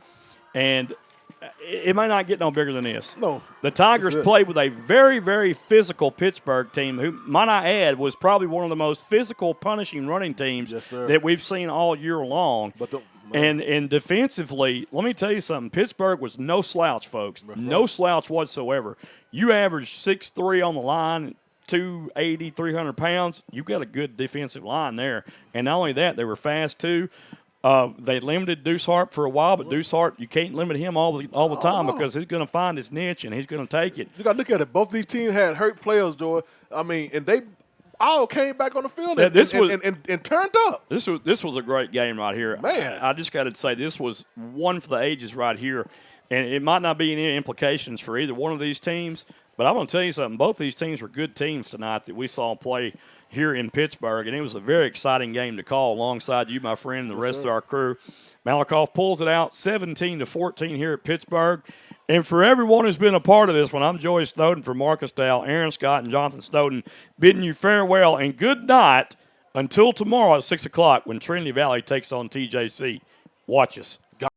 And it might not get no bigger than this. No. The Tigers played with a very, very physical Pittsburg team who, might I add, was probably one of the most physical, punishing running teams that we've seen all year long. And defensively, let me tell you something, Pittsburg was no slouch, folks. No slouch whatsoever. You averaged 6'3" on the line, 280, 300 pounds. You've got a good defensive line there. And not only that, they were fast too. They limited Deuce Hart for a while, but Deuce Hart, you can't limit him all the time because he's going to find his niche and he's going to take it. You got to look at it. Both these teams had hurt players, Joy. I mean, and they all came back on the field and turned up. This was a great game right here. Man. I just got to say this was one for the ages right here. And it might not be any implications for either one of these teams, but I'm going to tell you something. Both these teams were good teams tonight that we saw play here in Pittsburg, and it was a very exciting game to call alongside you, my friend, and the rest of our crew. Malakoff pulls it out 17-14 here at Pittsburg. And for everyone who's been a part of this one, I'm Joey Snowden for Marcus Dow, Aaron Scott, and Jonathan Snowden, bidding you farewell and good night until tomorrow at 6 o'clock when Trinity Valley takes on TJC. Watch us.